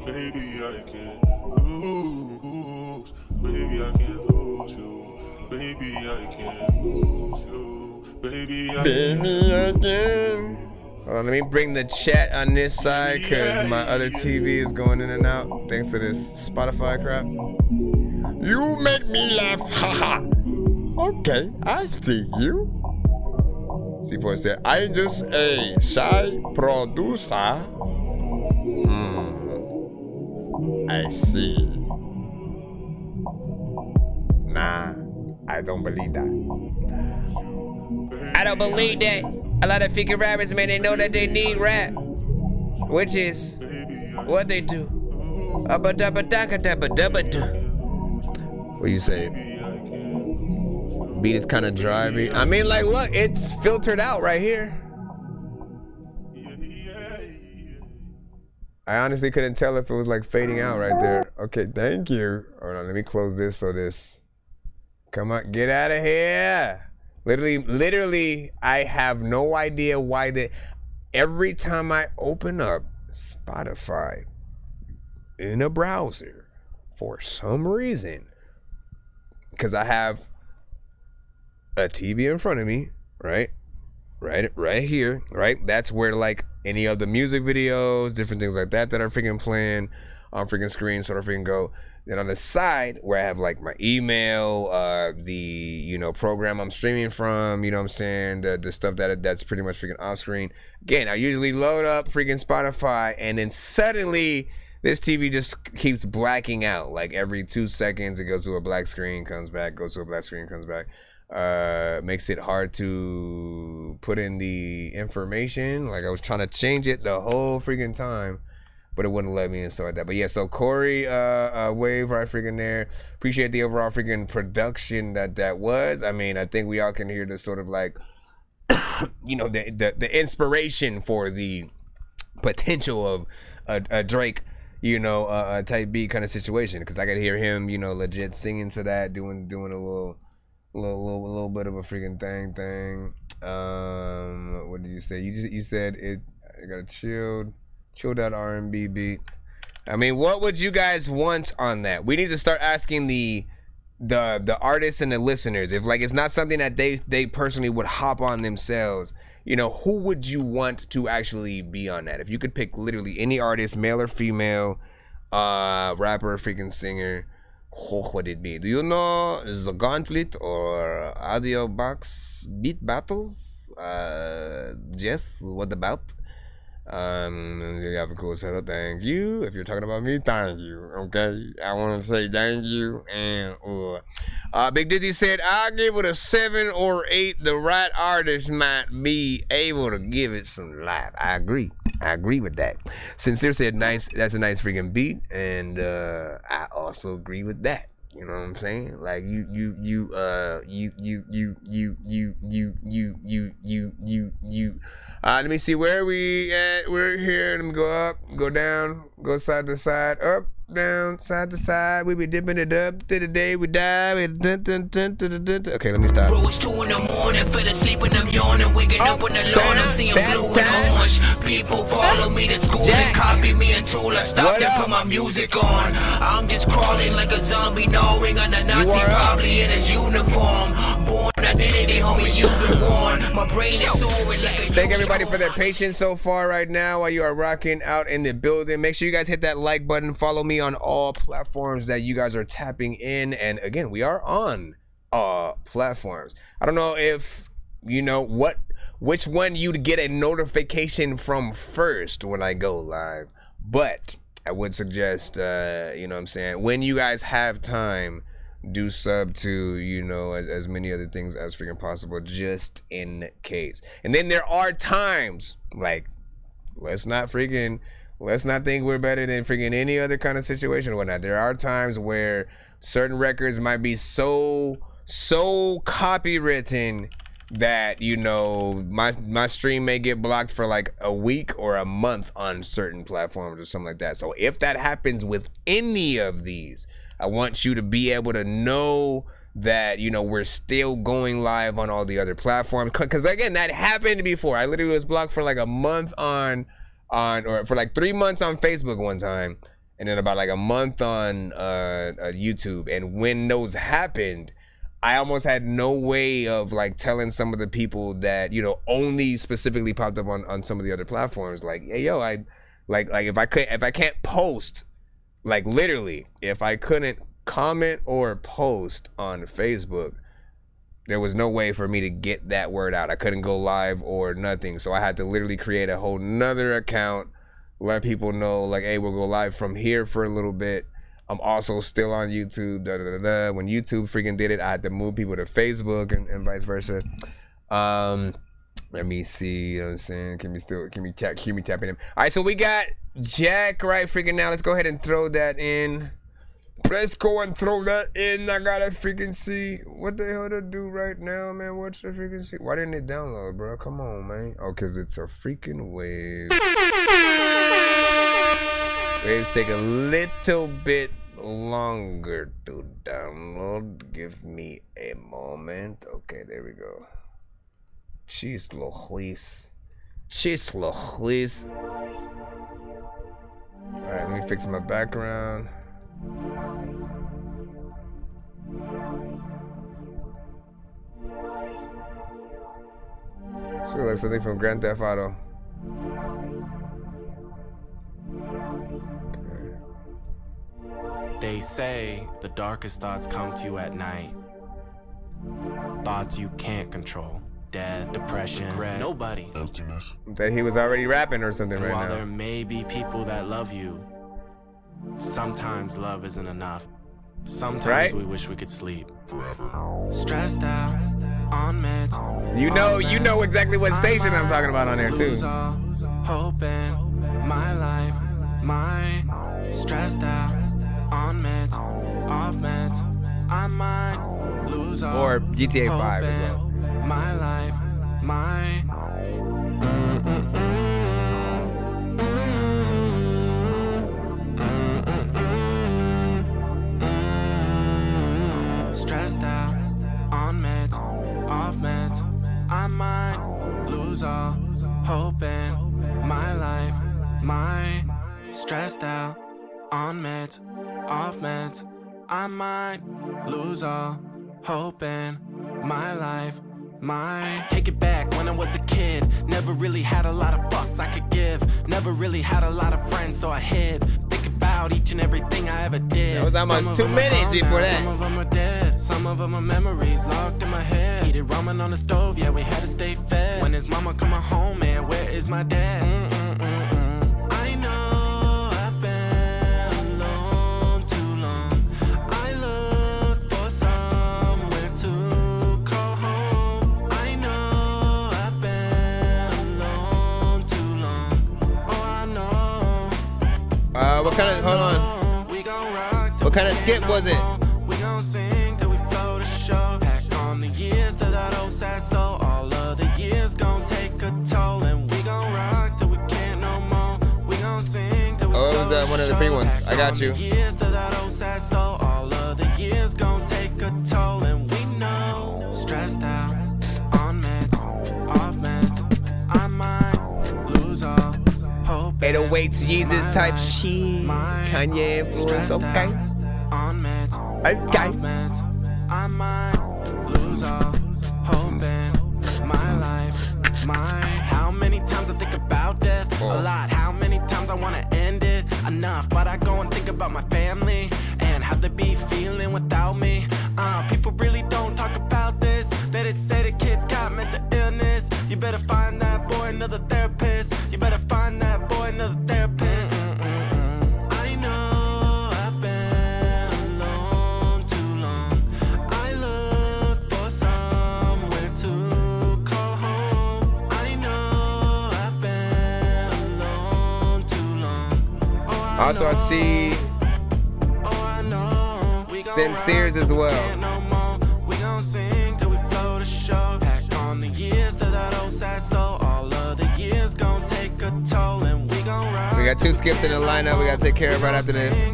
Baby, I can't lose. Baby, I can't lose you. Baby, I can't lose you. Baby, I can't. Hold on, let me bring the chat on this side because my other TV is going in and out thanks to this Spotify crap. You make me laugh, haha. Okay, I see you. C4 said, I'm just a shy producer. I see. Nah, I don't believe that. I don't believe that. A lot of freaking rappers, man, they know that they need rap, which is what they do. What you say? Beat is kind of dry. I mean, like, look, it's filtered out right here. I honestly couldn't tell if it was like fading out right there. Okay, thank you. Hold on, let me close this so this. Come on, get out of here. Literally, I have no idea why every time I open up Spotify in a browser, for some reason, because I have a TV in front of me, right here, right? That's where like any of the music videos, different things like that are freaking playing on freaking screen, sort of freaking go. Then on the side where I have like my email, the program I'm streaming from, you know what I'm saying, the stuff that's pretty much freaking off screen. Again, I usually load up freaking Spotify, and then suddenly this TV just keeps blacking out. Like every 2 seconds, it goes to a black screen, comes back, goes to a black screen, comes back. Makes it hard to put in the information. Like I was trying to change it the whole freaking time, but it wouldn't let me and stuff like that. But yeah, so Corey, wave right freaking there. Appreciate the overall freaking production that was. I mean, I think we all can hear the sort of like, the inspiration for the potential of a Drake, type beat kind of situation. Because I could hear him, legit singing to that, doing a little bit of a freaking thing. What did you say? You said it got a chilled out R&B beat. I mean, what would you guys want on that? We need to start asking the artists and the listeners if like it's not something that they personally would hop on themselves. Who would you want to actually be on that? If you could pick literally any artist, male or female, rapper, freaking singer, who would it be? Do you know The Gauntlet or Audio Box Beat Battles? Yes, what about? You have a cool setup. Thank you. If you're talking about me, thank you. Okay, I want to say thank you. And Big Dizzy said, I'll give it a 7 or 8. The right artist might be able to give it some life. I agree with that. Sincere said, nice. That's a nice freaking beat, and I also agree with that. You know what I'm saying? Like you. Let me see where we at. We're here. Let me go up, go down, go side to side, up, down, side to side. We be dipping it up to the day we die. Okay, let me stop. Bro, it's 2 in the morning, fell asleep and I'm yawning, waking up on the lawn, I'm seeing blue and orange. People follow me to school and copy me until I stop and put my music on. I'm just crawling like a zombie, gnawing on a Nazi, probably in his uniform. Born identity, homie, you've been warned. My brain is soaring like a Thank everybody for their patience so far right now while you are rocking out in the building. Make sure you guys hit that like button. Follow me on all platforms that you guys are tapping in. And again, we are on platforms. I don't know if you know which one you'd get a notification from first when I go live, but I would suggest, you know what I'm saying, when you guys have time, do sub to, you know, as many other things as freaking possible, just in case. And then there are times, like, let's not think we're better than freaking any other kind of situation or whatnot. There are times where certain records might be so copywritten that, you know, my stream may get blocked for like a week or a month on certain platforms or something like that. So if that happens with any of these, I want you to be able to know that, you know, we're still going live on all the other platforms. Because again, that happened before. I literally was blocked for like a month or for like 3 months on Facebook one time, and then about like a month on YouTube. And when those happened, I almost had no way of like telling some of the people that, you know, only specifically popped up on some of the other platforms, like, hey, yo, I like if I can't post, like literally, if I couldn't comment or post on Facebook, there was no way for me to get that word out. I couldn't go live or nothing. So I had to literally create a whole nother account, let people know like, hey, we'll go live from here for a little bit. I'm also still on YouTube. When YouTube freaking did it, I had to move people to Facebook and vice versa. Let me see. You know what I'm saying? Can we tapping him? All right, so we got Jack right freaking now. Let's go ahead and throw that in. Let's go and throw that in. I gotta freaking see what the hell to do right now, man. What's the freaking see? Why didn't it download, bro? Come on, man. Oh, cause it's a freaking wave. Waves take a little bit longer to download. Give me a moment. Okay, there we go. Cheese Louise. Alright, let me fix my background. Sure, like something from Grand Theft Auto. They say the darkest thoughts come to you at night. Thoughts you can't control. Death, depression, regret, nobody. Emptiness. That he was already rapping or something And right while now. there may be people that love you, sometimes love isn't enough. Sometimes we wish we could sleep. Forever. Stressed out, on meds. You know exactly what station I'm talking about on there too. Hoping my life, my stressed out, on meds, off meds. I might lose all. Or GTA 5 as well. My life, my stressed out, on meds, off meds. I might lose all. Hoping my life, my stressed out, on meds, off meds. I might lose all. Hoping my life, my take it back when I was a kid. Never really had a lot of fucks I could give. Never really had a lot of friends, so I hid. Think about each and everything I ever did. That was almost 2 minutes before that. Some of them are dead. Some of them are memories locked in my head. Heated ramen on the stove, yeah, we had to stay fed. When is mama coming home, man? Where is my dad? kind of skip was it? We gon' sing till we flow the show. Pack on the years to that old sad soul. All of the years gon' take a toll. And we gon' rock till we can't no more. We gon' sing till we Oh, it was one of the free ones. I got you. years to that old sad soul. All of the years gon' take a toll. And we know, stressed out, on meds, off meds. I might lose all hope. 808s, Yeezus type shit. Kanye influence, okay. On meds, okay. off meds. I might lose all hope in my life. How many times I think about death? A lot. How many times I wanna end it? Enough. But I go and think about my family and how they be feeling without me. People really don't talk about this. They just say the kids got mental illness. You better find that boy another therapist. You better find that boy another therapist. I know I've been alone too long. I look for somewhere to call home. I know I've been alone too long. Also, I see Sinceres as well. We gon' sing till we flow the show. Pack on the years to that old sad soul. All of the years gon' take a toll. And we gon' ride. We got 2 skips in the lineup we gotta take care of right after this.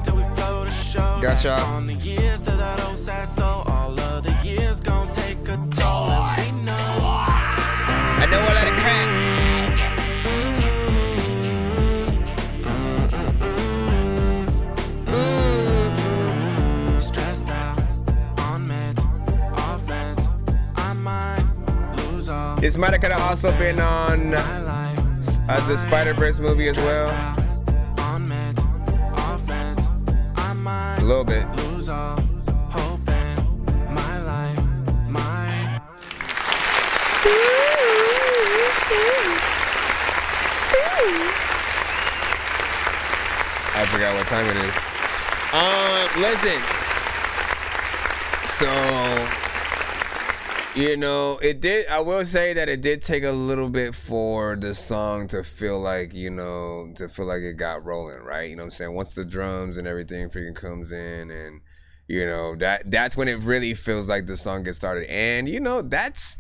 Got y'all. On the years to that old sad soul. All of the years gon' take a toll. And we know. I know a lot of crap. Stressed out, on meds, off meds. I might lose all. This might have also been on the Spider-Verse movie as well. On meds, off meds. I might A little bit. lose all hope in my life. I forgot what time it is. Listen. So, you know, I will say that it did take a little bit for the song to feel like, you know, it got rolling, right? You know what I'm saying? Once the drums and everything freaking comes in and, you know, that's when it really feels like the song gets started. And, you know, that's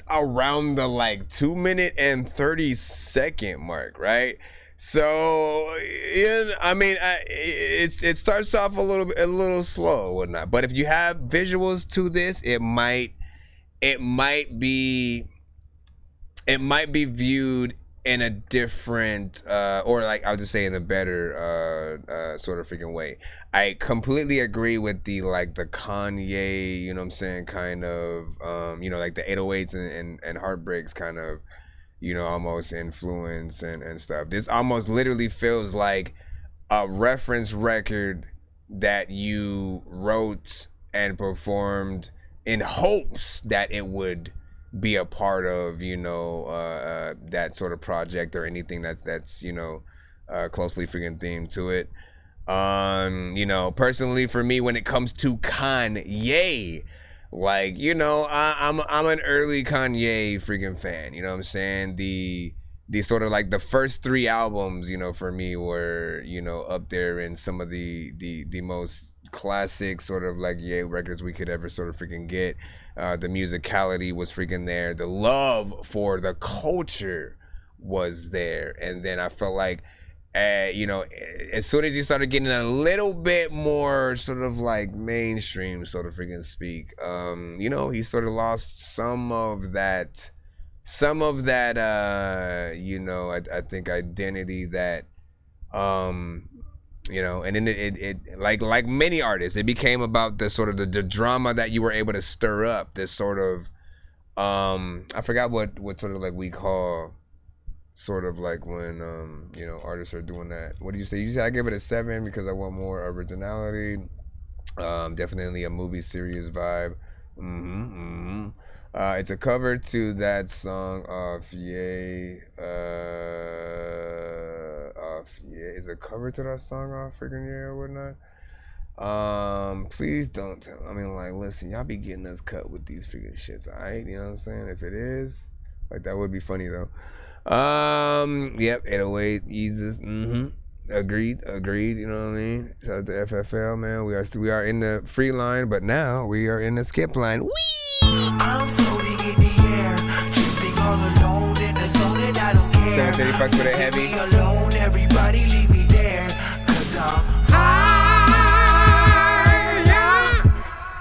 around the like 2 minute and 30 second mark, right? So, yeah, I mean, it starts off a little slow, whatnot. But if you have visuals to this, it might be viewed in a different, or like I'll just say in a better sort of freaking way. I completely agree with the Kanye, you know what I'm saying, kind of, you know, like the 808s and Heartbreaks kind of, you know, almost influence and stuff. This almost literally feels like a reference record that you wrote and performed in hopes that it would be a part of, you know, that sort of project or anything that's you know, closely freaking themed to it. You know, personally for me, when it comes to Kanye, like, you know, I'm an early Kanye freaking fan, you know what I'm saying? The sort of like the first 3 albums, you know, for me were, you know, up there in some of the most classic sort of like Ye records we could ever sort of freaking get. The musicality was freaking there. The love for the culture was there. And then I felt like, you know, as soon as you started getting a little bit more sort of like mainstream sort of freaking speak, you know, he sort of lost some of that, you know, I think identity that, you know, and then it like many artists, it became about the sort of the drama that you were able to stir up, this sort of, I forgot what sort of like we call sort of like when, you know, artists are doing that. What do you say? You say I give it a 7 because I want more originality. Definitely a movie series vibe. It's a cover to that song off Ye. Is a cover to that song off freaking Ye or whatnot. Please don't tell. I mean, like, listen, y'all be getting us cut with these freaking shits, alright? You know what I'm saying? If it is, like, that would be funny though. Yep, 808 Yeezus. Agreed. You know what I mean? Shout out to FFL, man. We are in the free line, but now we are in the skip line. Whee! I'm floating in the air, drifting all alone in the zone and I don't care. 735 with a heavy. Leave me alone, everybody leave me there, 'cause I'm high.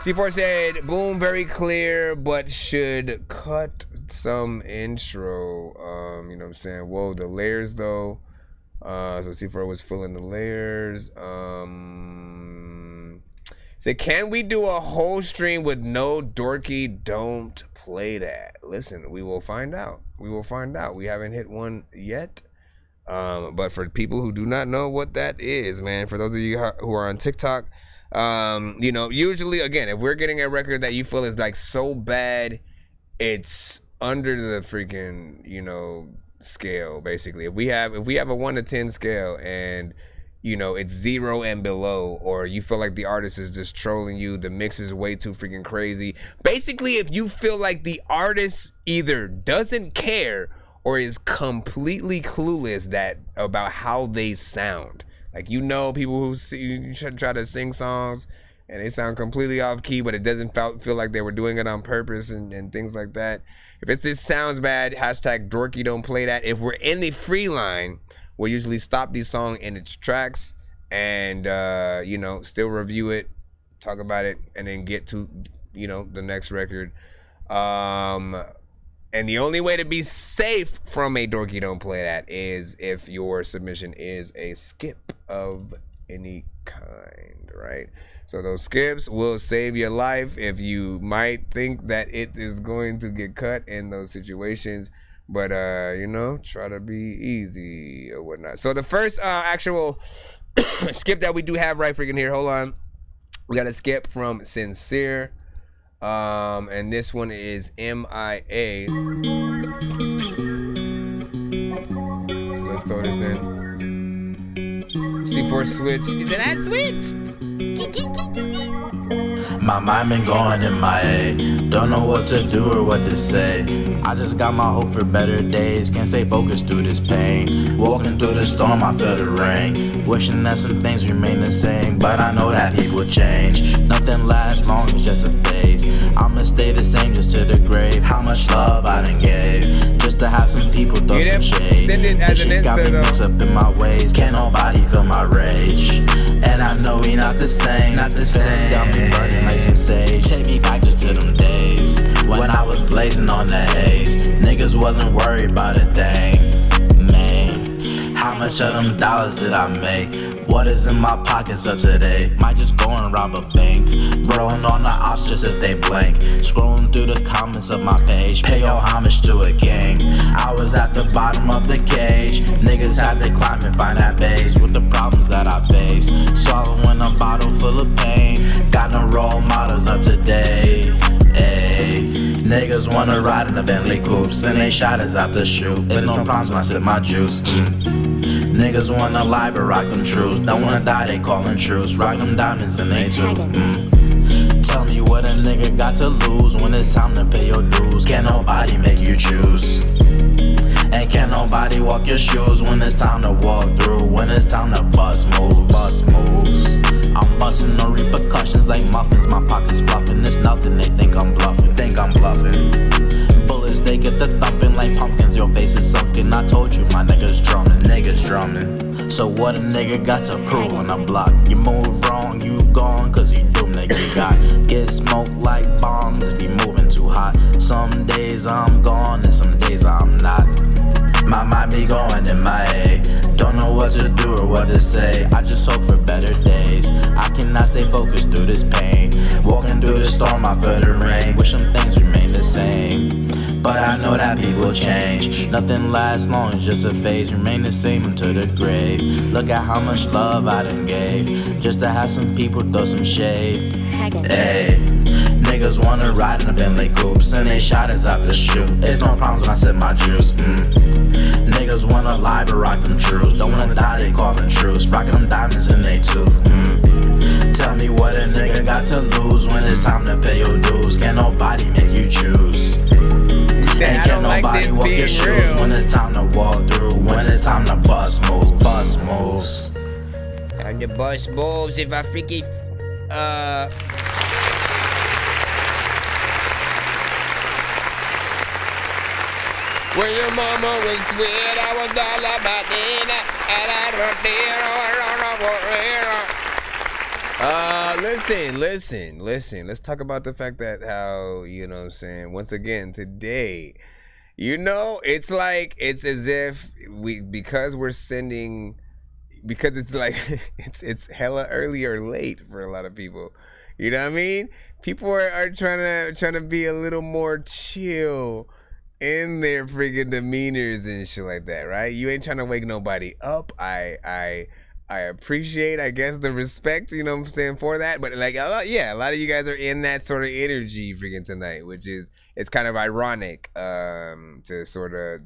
C4 said, boom, very clear, but should cut some intro. You know what I'm saying? Whoa, the layers though. So C4 was filling the layers. Say, can we do a whole stream with no Dorky? Don't play that. Listen, we will find out. We haven't hit one yet. But for people who do not know what that is, man, for those of you who are on TikTok, you know, usually, again, if we're getting a record that you feel is like so bad, it's under the freaking, you know, scale, basically. If we have a 1 to 10 scale and, you know, it's 0 and below, or you feel like the artist is just trolling you, the mix is way too freaking crazy. Basically, if you feel like the artist either doesn't care or is completely clueless about how they sound. Like, you know, people who try to sing songs and they sound completely off key, but it doesn't feel like they were doing it on purpose and things like that. If it just sounds bad, hashtag Dorky don't play that. If we're in the free line, we'll usually stop the song in its tracks and, you know, still review it, talk about it, and then get to, you know, the next record. And the only way to be safe from a Dorky don't play that is if your submission is a skip of any kind, right? So those skips will save your life if you might think that it is going to get cut in those situations. But, you know, try to be easy or whatnot. So the first actual skip that we do have right freaking here, hold on. We got a skip from Sincere. And this one is MIA. So let's throw this in. C4 switch. Is it I switched? My mind been going MIA. Don't know what to do or what to say. I just got my hope for better days. Can't stay focused through this pain. Walking through the storm, I feel the rain. Wishing that some things remain the same, but I know that people change. Nothing lasts long, it's just a phase. I'ma stay the same just to the grave. How much love I done gave, just to have some people throw some shade. Send it as an got me mixed up in my ways. Can't nobody feel my rage. And I know we not the same. Not the same. Got me burning like some sage. Take me back just to them days when I was blazing on the haze. Niggas wasn't worried about a thing. Man, how much of them dollars did I make? What is in my pockets of today? Might just go and rob a bank. Rolling on the ops just if they blank. Scrolling through the comments of my page. Pay your homage to a gang. I was at the bottom of the cage. Niggas had to climb and find that base. With the problems that I face, swallowing a bottle full of pain. Got no role models of today. Ayy. Niggas wanna ride in the Bentley coupes, and they shot us out the shoe. There's no problems when I sip my juice. Niggas wanna lie but rock them truths. Don't wanna die, they callin' truce. Rock them diamonds in they tooth. Tell me what a nigga got to lose when it's time to pay your dues. Can't nobody make you choose. And can't nobody walk your shoes when it's time to walk through. When it's time to bust moves. I'm busting no repercussions like muffins. My pockets fluffing, it's nothing. They think I'm bluffing. Bullets, they get the thumping like pumpkins. Your face is sunken. I told you my niggas drumming. So what a nigga got to prove on the block? You move wrong, you gone, cause you do nigga got. Get smoked like bombs if you moving too hot. Some days I'm gone and some days I'm not. My mind be going MIA. Don't know what to do or what to say. I just hope for better days. I cannot stay focused through this pain. Walking through the storm, I feel the rain. Wish some things remain the same, but I know that people change. Nothing lasts long, it's just a phase. Remain the same until the grave. Look at how much love I done gave, just to have some people throw some shade. Hey, niggas wanna ride in the Bentley coupes, and they shot us out the shoe. There's no problems when I sip my juice. Niggas wanna lie but rock them truths. Don't wanna die, they callin' truce. Rockin' them diamonds in they tooth. Tell me what a nigga got to lose when it's time to pay your dues. Can't nobody make you choose. And can't nobody walk your shoes when it's time to walk through. When it's time to bust moves. time to bust balls if I freaking when your mama was sweet, I was all about dinner, and I don't listen. Let's talk about the fact that how, you know what I'm saying, once again, today, you know, it's like, it's as if because it's like, it's hella early or late for a lot of people. You know what I mean? People are trying to be a little more chill in their freaking demeanors and shit like that, right? You ain't trying to wake nobody up. I appreciate, I guess, the respect, you know what I'm saying, for that. But like, a lot of you guys are in that sort of energy freaking tonight, which is, it's kind of ironic to sort of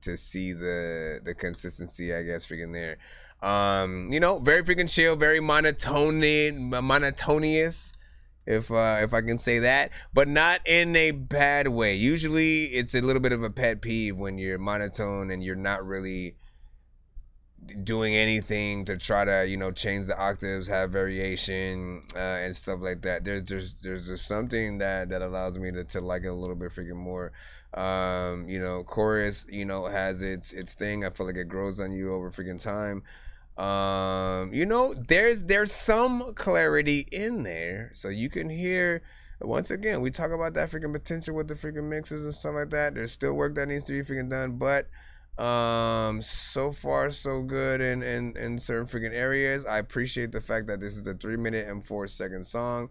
to see the consistency, I guess, freaking there. You know, very freaking chill, very monotonous, if I can say that, but not in a bad way. Usually it's a little bit of a pet peeve when you're monotone and you're not really doing anything to try to, you know, change the octaves, have variation, and stuff like that. There's just something that allows me to like it a little bit freaking more. You know, chorus, you know, has its thing. I feel like it grows on you over freaking time. You know, there's some clarity in there, so you can hear. Once again, we talk about that freaking potential with the freaking mixes and stuff like that. There's still work that needs to be freaking done, but so far so good in certain freaking areas. I appreciate the fact that this is a 3-minute and 4-second song.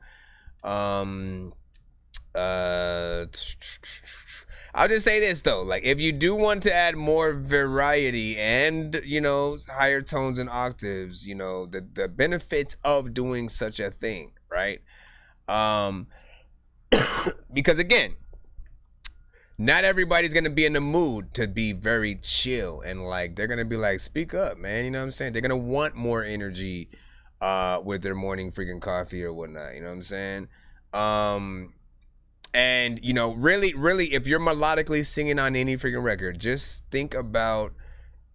I'll just say this though, like, if you do want to add more variety and, you know, higher tones and octaves, you know, the benefits of doing such a thing, right? Because again, not everybody's gonna be in the mood to be very chill, and like, they're gonna be like, speak up, man, you know what I'm saying? They're gonna want more energy with their morning freaking coffee or whatnot, you know what I'm saying? And, you know, really, if you're melodically singing on any freaking record, just think about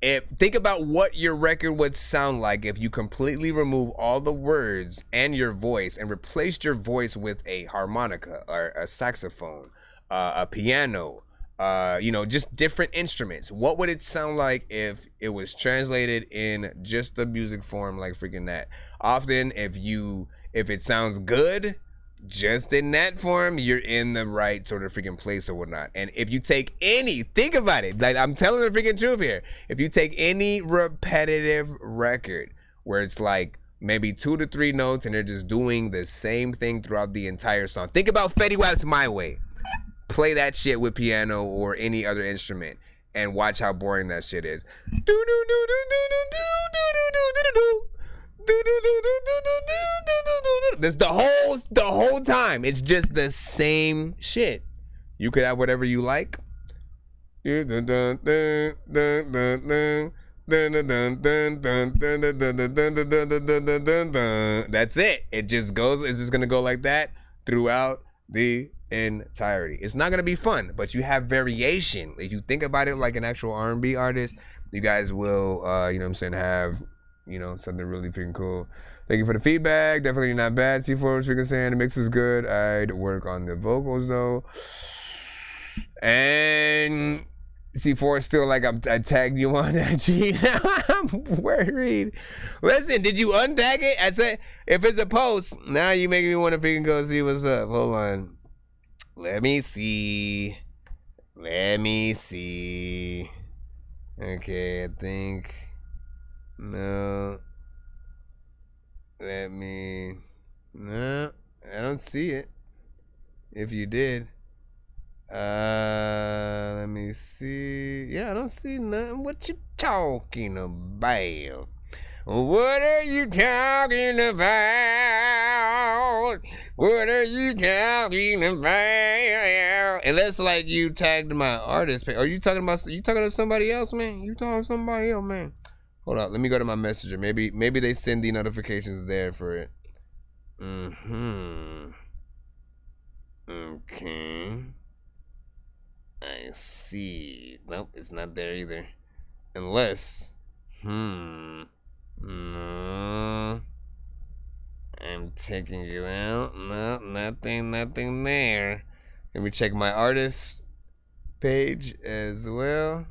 what your record would sound like if you completely remove all the words and your voice and replaced your voice with a harmonica or a saxophone, a piano, you know, just different instruments. What would it sound like if it was translated in just the music form like freaking that? Often, if it sounds good just in that form, you're in the right sort of freaking place or whatnot. And if you take think about it, like, I'm telling the freaking truth here. If you take any repetitive record where it's like maybe 2 to 3 notes and they're just doing the same thing throughout the entire song. Think about Fetty Wap's My Way. Play that shit with piano or any other instrument and watch how boring that shit is. That's the whole time. It's just the same shit. You could have whatever you like. That's it. It just goes. It's just gonna go like that throughout the entirety. It's not gonna be fun, but you have variation. If you think about it like an actual R&B artist, you guys will, you know what I'm saying, have, you know, something really freaking cool. Thank you for the feedback. Definitely not bad. C4 was freaking saying the mix is good. I'd work on the vocals though. And C4 is still like, I tagged you on that, G. I'm worried. Listen, did you untag it? I said, if it's a post, now you making me want to freaking go see what's up. Hold on. Let me see. Okay, I think. No, I don't see it. If you did, let me see. Yeah, I don't see nothing. What you talking about? What are you talking about? What are you talking about? Unless like you tagged my artist page. Are you talking to somebody else, man? You talking to somebody else, man? Hold on, let me go to my messenger. Maybe they send the notifications there for it. Okay. I see. Nope, it's not there either. Unless, no. I'm taking you out. No, nothing there. Let me check my artist page as well.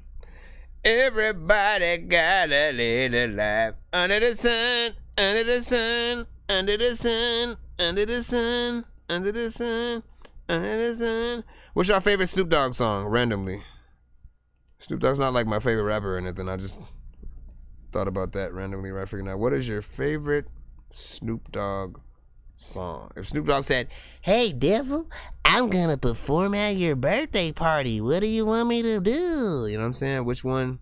Everybody got a little life under the sun, under the sun, under the sun, under the sun, under the sun, under the sun. What's your favorite Snoop Dogg song, randomly? Snoop Dogg's not like my favorite rapper or anything. I just thought about that randomly right figuring out. What is your favorite Snoop Dogg song? If Snoop Dogg said, Hey, Dizzle, I'm gonna perform at your birthday party. What do you want me to do? you know what I'm saying? Which one?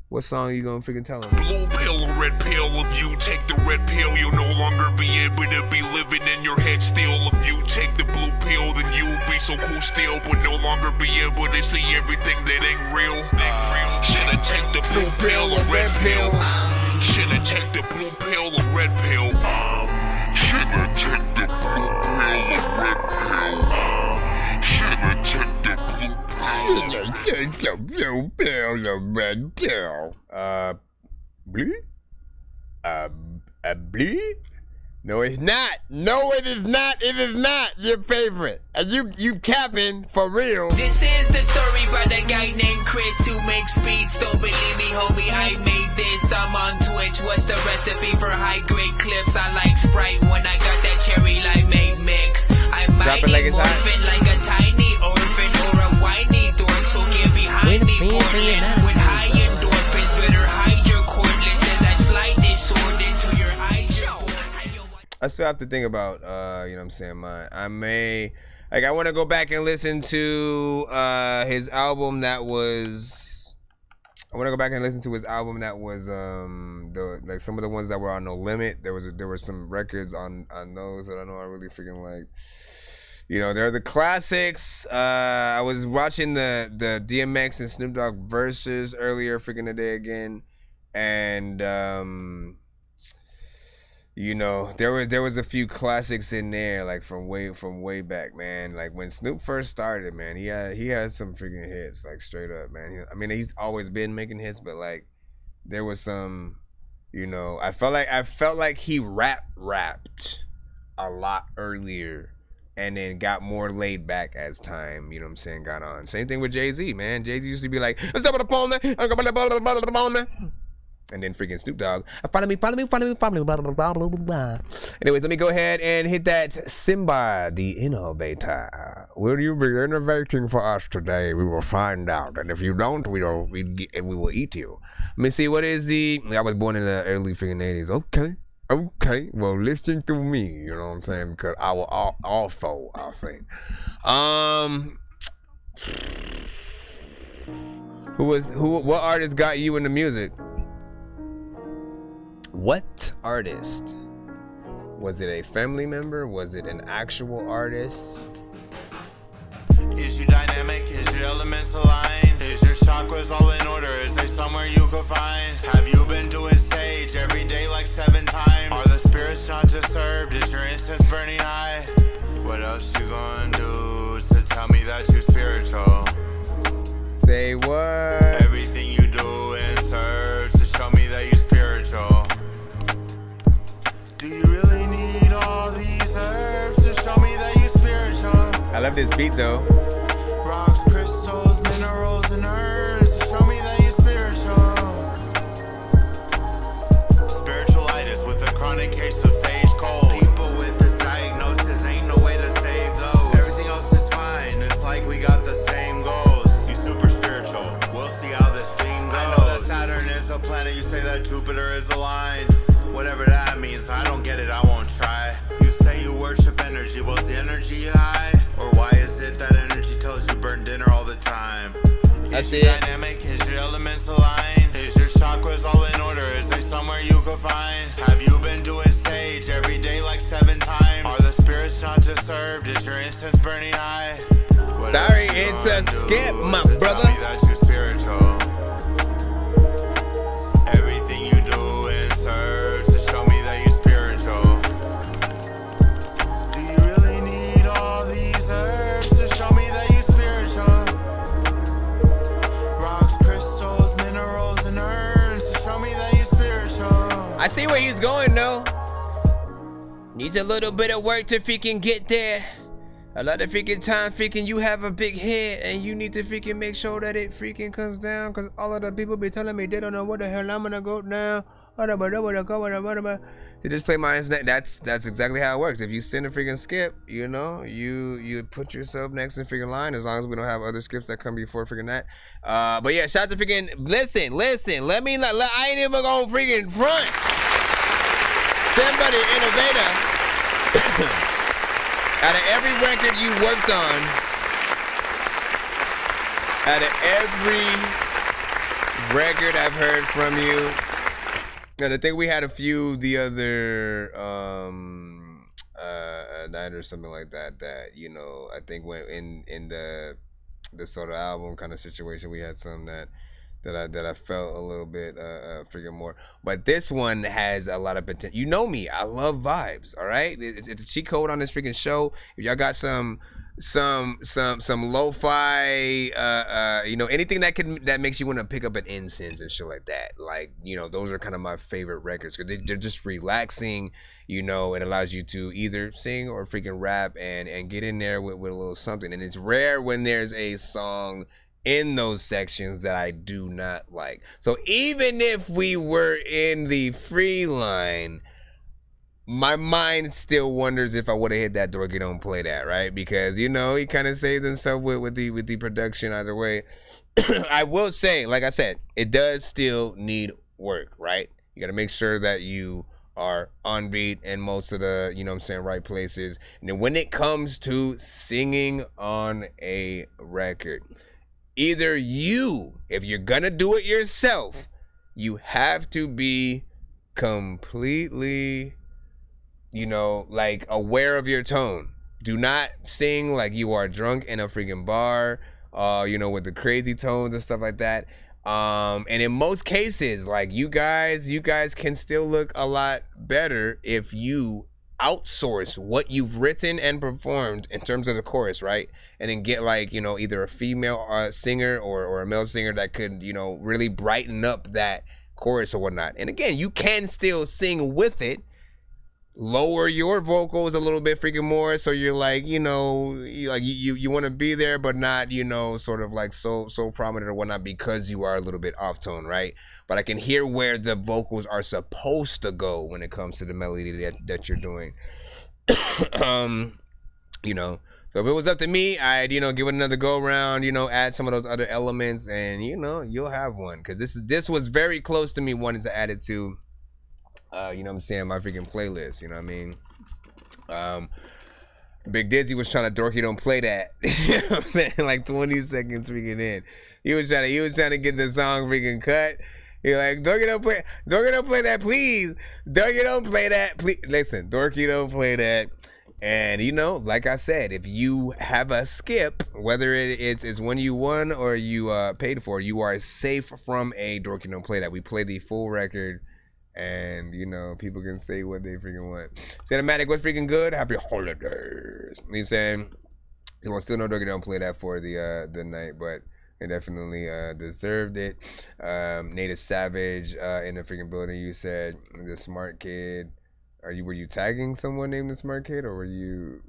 What song you gonna freaking tell him? Blue pill or red pill, if you take the red pill, you'll no longer be able to be living in your head still. If you take the blue pill, then you'll be so cool still, but no longer be able to see everything that ain't real. Should've take the blue pill or red pill. Should've take the blue pill or red pill. Should've take the blue pill or red pill. Should've take the blue pill. Blue? Blue? No, it's not. No, it is not. It is not your favorite. You capping for real. This is the story about a guy named Chris who makes beats. Don't believe me, homie, I made this. I'm on Twitch. What's the recipe for high-grade clips? I like Sprite when I got that cherry limeade mix. I'm mighty morphin' like a tiny orphan or a whiny dork. So get behind me, Portland. With high endorphins, better hide your cordless as I slide this sword into your eyes. I still have to think about, you know what I'm saying, I want to go back and listen to his album that was, like some of the ones that were on No Limit. There were some records on those that I know I really freaking like. You know, they're the classics. I was watching the DMX and Snoop Dogg verses earlier freaking today again. And, you know, there was a few classics in there, like from way back, man. Like when Snoop first started, man, he had some freaking hits, like straight up, man. I mean, he's always been making hits, but like there was some, you know, I felt like he rapped a lot earlier, and then got more laid back as time, you know what I'm saying, got on. Same thing with Jay-Z, man. Jay-Z used to be like, and then freaking Snoop Dogg, follow me. Anyways, let me go ahead and hit that Simba the Innovator. Will you be innovating for us today? We will find out. And if you don't, we will eat you. Let me see, what is I was born in the early freaking 80s. Okay. Well, listen to me, you know what I'm saying? Because I will also, I think. What artist got you into music? What artist? Was it a family member? Was it an actual artist? Is you dynamic? Is your elements aligned? Is your chakras all in order? Is there somewhere you could find? Have you been doing sage every day like 7 times? Are the spirits not disturbed? Is your incense burning high? What else you gonna do to tell me that you're spiritual? Say what? Everything you do and serve to show me that you're spiritual. Do you really need all these herbs to show me that you're spiritual? I love this beat though. Rocks, crystals, minerals, and herbs to show me that you're spiritual. Spiritualitis with a chronic case of sage cold. People with this diagnosis ain't no way to save those. Everything else is fine. It's like we got the same goals. You super spiritual. We'll see how this thing goes. I know that Saturn is a planet. You say that Jupiter is aligned. Whatever that means, I don't get it, I won't try. You say you worship energy, was the energy high? Or why is it that energy tells you burn dinner all the time? Is your dynamic? Is your elements aligned? Is your chakras all in order? Is there somewhere you could find? Have you been doing sage every day like 7 times? Are the spirits not disturbed? Is your incense burning high? Sorry, it's a skip, my brother. Tell me that you're spiritual. Everything you do and serve to show me that you're spiritual. Do you really need all these herbs to show me that you're spiritual? Rocks, crystals, minerals, and herbs to show me that you're spiritual. I see where he's going though. Needs a little bit of work to freaking get there. A lot of freaking time freaking you have a big head and you need to freaking make sure that it freaking comes down, because all of the people be telling me they don't know what the hell I'm gonna go now. To just play my internet. That's exactly how it works. If you send a freaking skip, you know, you put yourself next in freaking line, as long as we don't have other skips that come before freaking that. But yeah, shout out to freaking listen. Let me not I ain't even gonna freaking front. Somebody innovator. Out of every record you worked on, out of every record I've heard from you, and I think we had a few the other night or something like that, that, you know, I think when in the sort of album kind of situation, we had some that I felt a little bit freaking more. But this one has a lot of potential. You know me, I love vibes. All right, it's a cheat code on this freaking show. If y'all got some lo-fi, you know, anything that makes you want to pick up an incense and shit like that. Like, you know, those are kind of my favorite records because they're just relaxing. You know, it allows you to either sing or freaking rap and get in there with a little something. And it's rare when there's a song in those sections that I do not like. So even if we were in the free line, my mind still wonders if I would have hit that Dorky Don't Play That, right? Because, you know, he kind of saved himself with the production either way. I will say, like I said, it does still need work, right? You got to make sure that you are on beat in most of the, you know what I'm saying, right places. And then when it comes to singing on a record, either you, if you're gonna do it yourself, you have to be completely, you know, like aware of your tone. Do not sing like you are drunk in a freaking bar, you know, with the crazy tones and stuff like that. And in most cases, like you guys can still look a lot better if you outsource what you've written and performed in terms of the chorus, right? And then get, like, you know, either a female singer or a male singer that could, you know, really brighten up that chorus or whatnot. And again, you can still sing with it. Lower your vocals a little bit freaking more, so you're like, you know, like you want to be there, but not, you know, sort of like so prominent or whatnot, because you are a little bit off tone, right? But I can hear where the vocals are supposed to go when it comes to the melody that you're doing. You know, so if it was up to me, I'd, you know, give it another go around, you know, add some of those other elements, and, you know, you'll have one, because this was very close to me wanting to add it to, you know what I'm saying, my freaking playlist, you know what I mean? Big Dizzy was trying to Dorky Don't Play That. You know what I'm saying? Like 20 seconds freaking in. He was trying to get the song freaking cut. You're like, Dorky Don't Play That, please. Dorky Don't Play That, please. Listen, Dorky Don't Play That. And, you know, like I said, if you have a skip, whether it's one you won or you paid for, you are safe from a Dorky Don't Play That. We play the full record. And, you know, people can say what they freaking want. Cinematic was freaking good. Happy holidays. You know what I'm saying? So I still know Dorky Don't Play That for the night, but they definitely deserved it. Native Savage in the freaking building. You said the smart kid. Were you tagging someone named the smart kid, or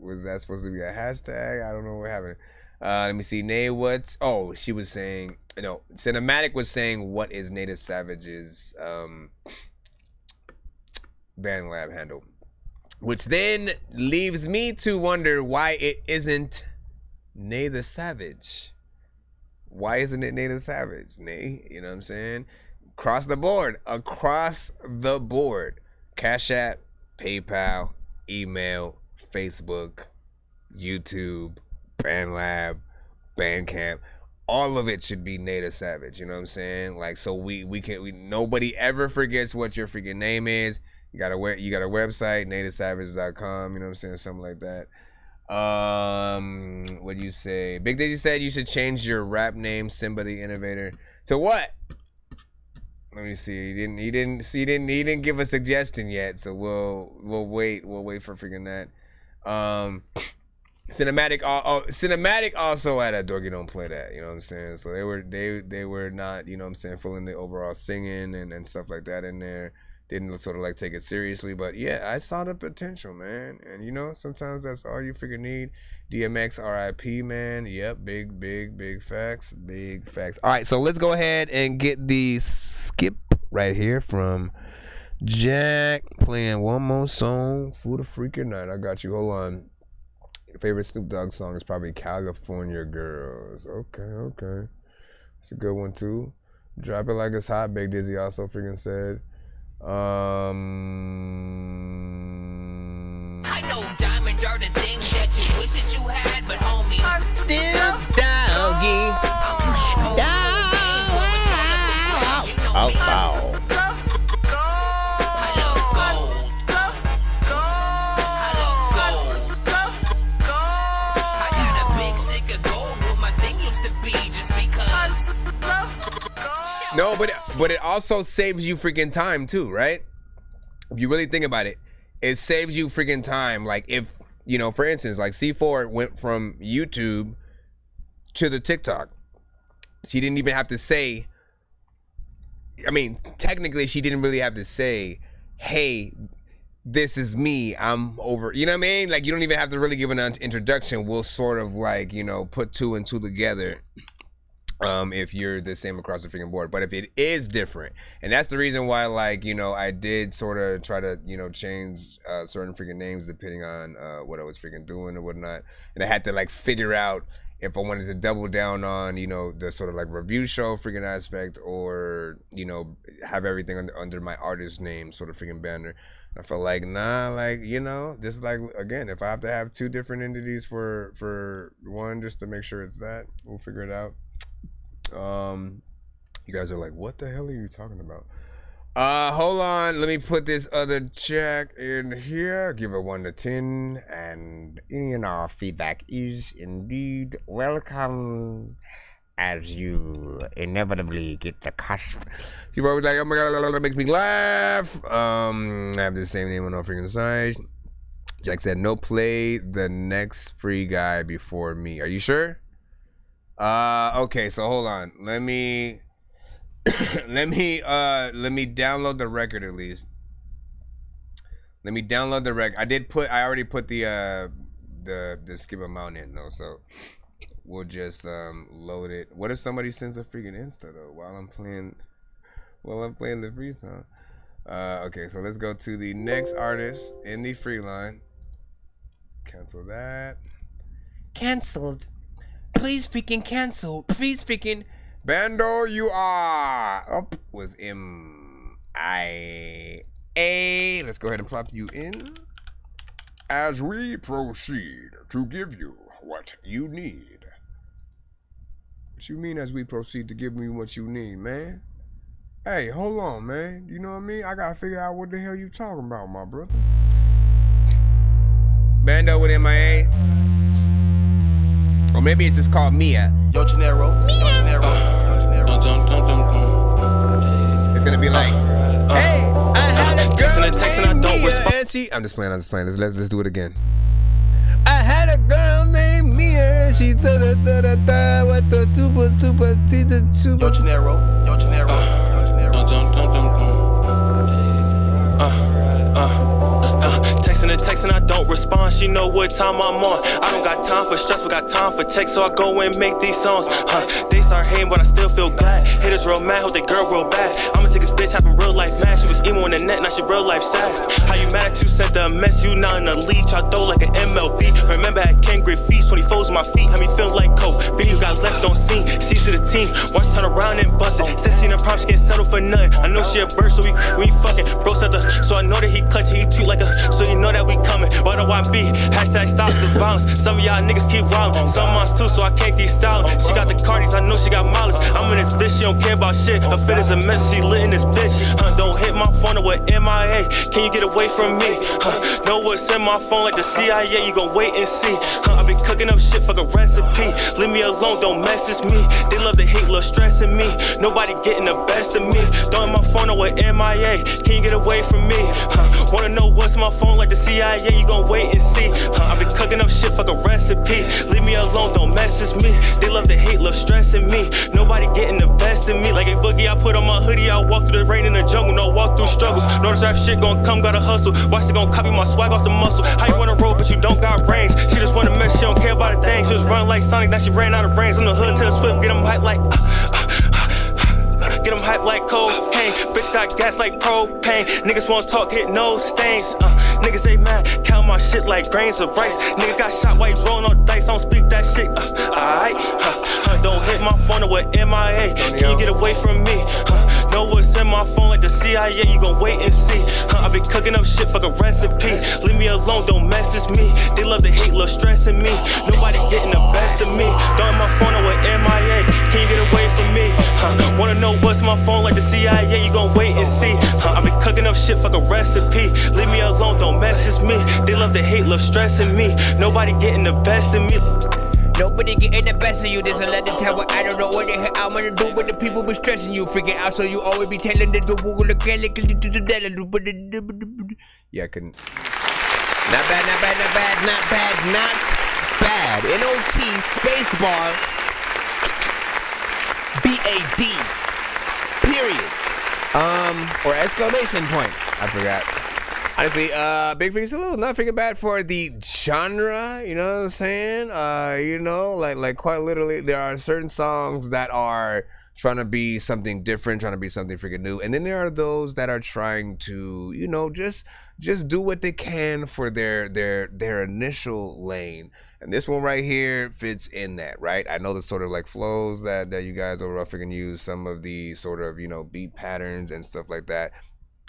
was that supposed to be a hashtag? I don't know what happened. Let me see. She was saying, no, Cinematic was saying, what is Native Savage's Band Lab handle, which then leaves me to wonder why it isn't Nay the Savage. Why isn't it Native Savage? Nay, you know what I'm saying? Across the board. Cash App, PayPal, email, Facebook, YouTube, BandLab, Bandcamp. All of it should be Native Savage. You know what I'm saying? Like, so nobody ever forgets what your freaking name is. You got a website, nativesavage.com, you know what I'm saying? Something like that. What do you say? Big Daisy said you should change your rap name, Simba the Innovator. To what? Let me see. He didn't give a suggestion yet, so we'll wait for freaking that. Cinematic also had a Dorky Don't Play That, you know what I'm saying? So they were not, you know what I'm saying, filling the overall singing and stuff like that in there. didn't sort of like take it seriously. But yeah, I saw the potential, man. And you know, sometimes that's all you freaking need. DMX RIP, man. Yep, big facts. Big facts. All right, so let's go ahead and get the skip right here from Jack playing one more song for the freaking night. I got you. Hold on. Your favorite Snoop Dogg song is probably California Girls. Okay. It's a good one too. Drop it like it's hot. Big Dizzy also freaking said. I know diamonds are the things that you wish that you had, but homie, I'm still doggy. Oh, wow. No, but it also saves you freaking time too, right? If you really think about it, it saves you freaking time. Like if, you know, for instance, like C4 went from YouTube to the TikTok. She didn't even have to say, I mean, technically she didn't really have to say, hey, this is me, I'm over. You know what I mean? Like you don't even have to really give an introduction. We'll sort of like, you know, put two and two together. If you're the same across the freaking board. But if it is different, and that's the reason why, like, you know, I did sort of try to, you know, change certain freaking names depending on what I was freaking doing or whatnot. And I had to like figure out if I wanted to double down on, you know, the sort of like review show freaking aspect, or, you know, have everything under my artist name sort of freaking banner. I felt like, nah, like, you know, just like, again, if I have to have two different entities for one, just to make sure it's that, we'll figure it out. You guys are like, what the hell are you talking about? Hold on, let me put this other check in here. Give it 1 to 10, and our feedback is indeed welcome as you inevitably get the cusp. You're always like, oh my god, that makes me laugh. I have the same name on all freaking sides. Jack said, no, play the next free guy before me. Are you sure? Okay, so hold on. Let me download the record at least. Let me download the record. I already put the skip amount in though, so we'll just load it. What if somebody sends a freaking Insta though while I'm playing the free song? Okay, so let's go to the next artist in the free line. Cancel that. Cancelled. Please freaking cancel. Please freaking Bando, you are up with MIA. Let's go ahead and plop you in as we proceed to give you what you need. What you mean as we proceed to give me what you need, man? Hey, hold on, man. You know what I mean? I gotta figure out what the hell you talking about, my brother. Bando with MIA. Or maybe it's just called Mia. Yo, Gennaro. Mia. It's gonna be like, hey, I had a girl texting, I don't respond. I'm just playing. Let's do it again. I had a girl named Mia. She's da-da-da-da-da with the tuba. Yo, Gennaro. Texting, I don't respond. She know what time I'm on. I don't got time for stress, but got time for text, so I go and make these songs. They start hating, but I still feel glad. Haters real mad, hope they girl real bad. I'ma take this bitch having real life mad. She was emo on the net, now she real life sad. How you mad at you sent the mess? You not in the lead, try throw like an MLB. Remember at Ken Griffey's 24s on my feet, had me feel like Coke. B, you got left on scene. She's to the team, watch turn around and bust it. Said she in the prom, she can't settle for nothing. I know she a bird, so we fucking. Bro said so I know that he clutching, he tweet like a. So you know that we coming. But the YB, hashtag stop the violence. Some of y'all niggas keep wildin'. Some months too, so I can't keep styling. She got the Cardis, I know she got mileage. I'm in this bitch, she don't care about shit. Her fit is a mess, she lit in this bitch. Don't hit my phone or with MIA. Can you get away from me? Know what's in my phone like the CIA, you gon' wait and see. I been cooking up shit, fuck a recipe. Leave me alone, don't message me. They love to hate, love stressing me. Nobody getting the best of me. Don't hit my phone or with MIA. Can you get away from me? Wanna know what's in my phone like the CIA, you gon' wait and see. I been cooking up shit, fuck a recipe. Leave me alone, don't message me. They love to hate, love little stress in me. Nobody getting the best in me. Like a boogie, I put on my hoodie, I walk through the rain in the jungle, no walk through struggles. Know this rap shit gon' come, gotta hustle. Watch it gon' copy my swag off the muscle. How you wanna roll, but you don't got range? She just wanna mess, she don't care about a thing. She was running like Sonic, now she ran out of brains. I'm the hood, Taylor Swift, get them hype like get them hype like cocaine. Bitch got gas like propane. Niggas won't talk, hit no stains. Niggas ain't mad, count my shit like grains of rice. Nigga got shot while he rolling on dice. I don't speak that shit. Alright, don't hit my phone with MIA. Can you get away from me? Know what's in my phone like the CIA. You gon' wait and see. I been cooking up shit, fuck a recipe. Leave me alone, don't message me. They love to hate, love stressing me. Nobody getting the best of me. Don't hit my phone with MIA. Can you get away from me? Wanna know what's my phone like the CIA? You gon' wait and see. I been cooking up shit, fuck a recipe. Leave me alone, don't message me. They love to hate, love stressing me. Nobody getting the best of me. Nobody getting the best of you. There's a lot of time where I don't know what the hell I'm gonna do, but the people be stressing you, freaking out, so you always be telling them to yeah, I couldn't. Not bad, not bad, not bad, not bad, not bad. NOT spacebar BAD period. Or exclamation point. I forgot. Honestly, Big Freaking Salute, not freaking bad for the genre, you know what I'm saying? You know, like quite literally, there are certain songs that are trying to be something different, trying to be something freaking new, and then there are those that are trying to, you know, just do what they can for their initial lane. And this one right here fits in that, right? I know the sort of like flows that you guys overall freaking use, some of the sort of, you know, beat patterns and stuff like that.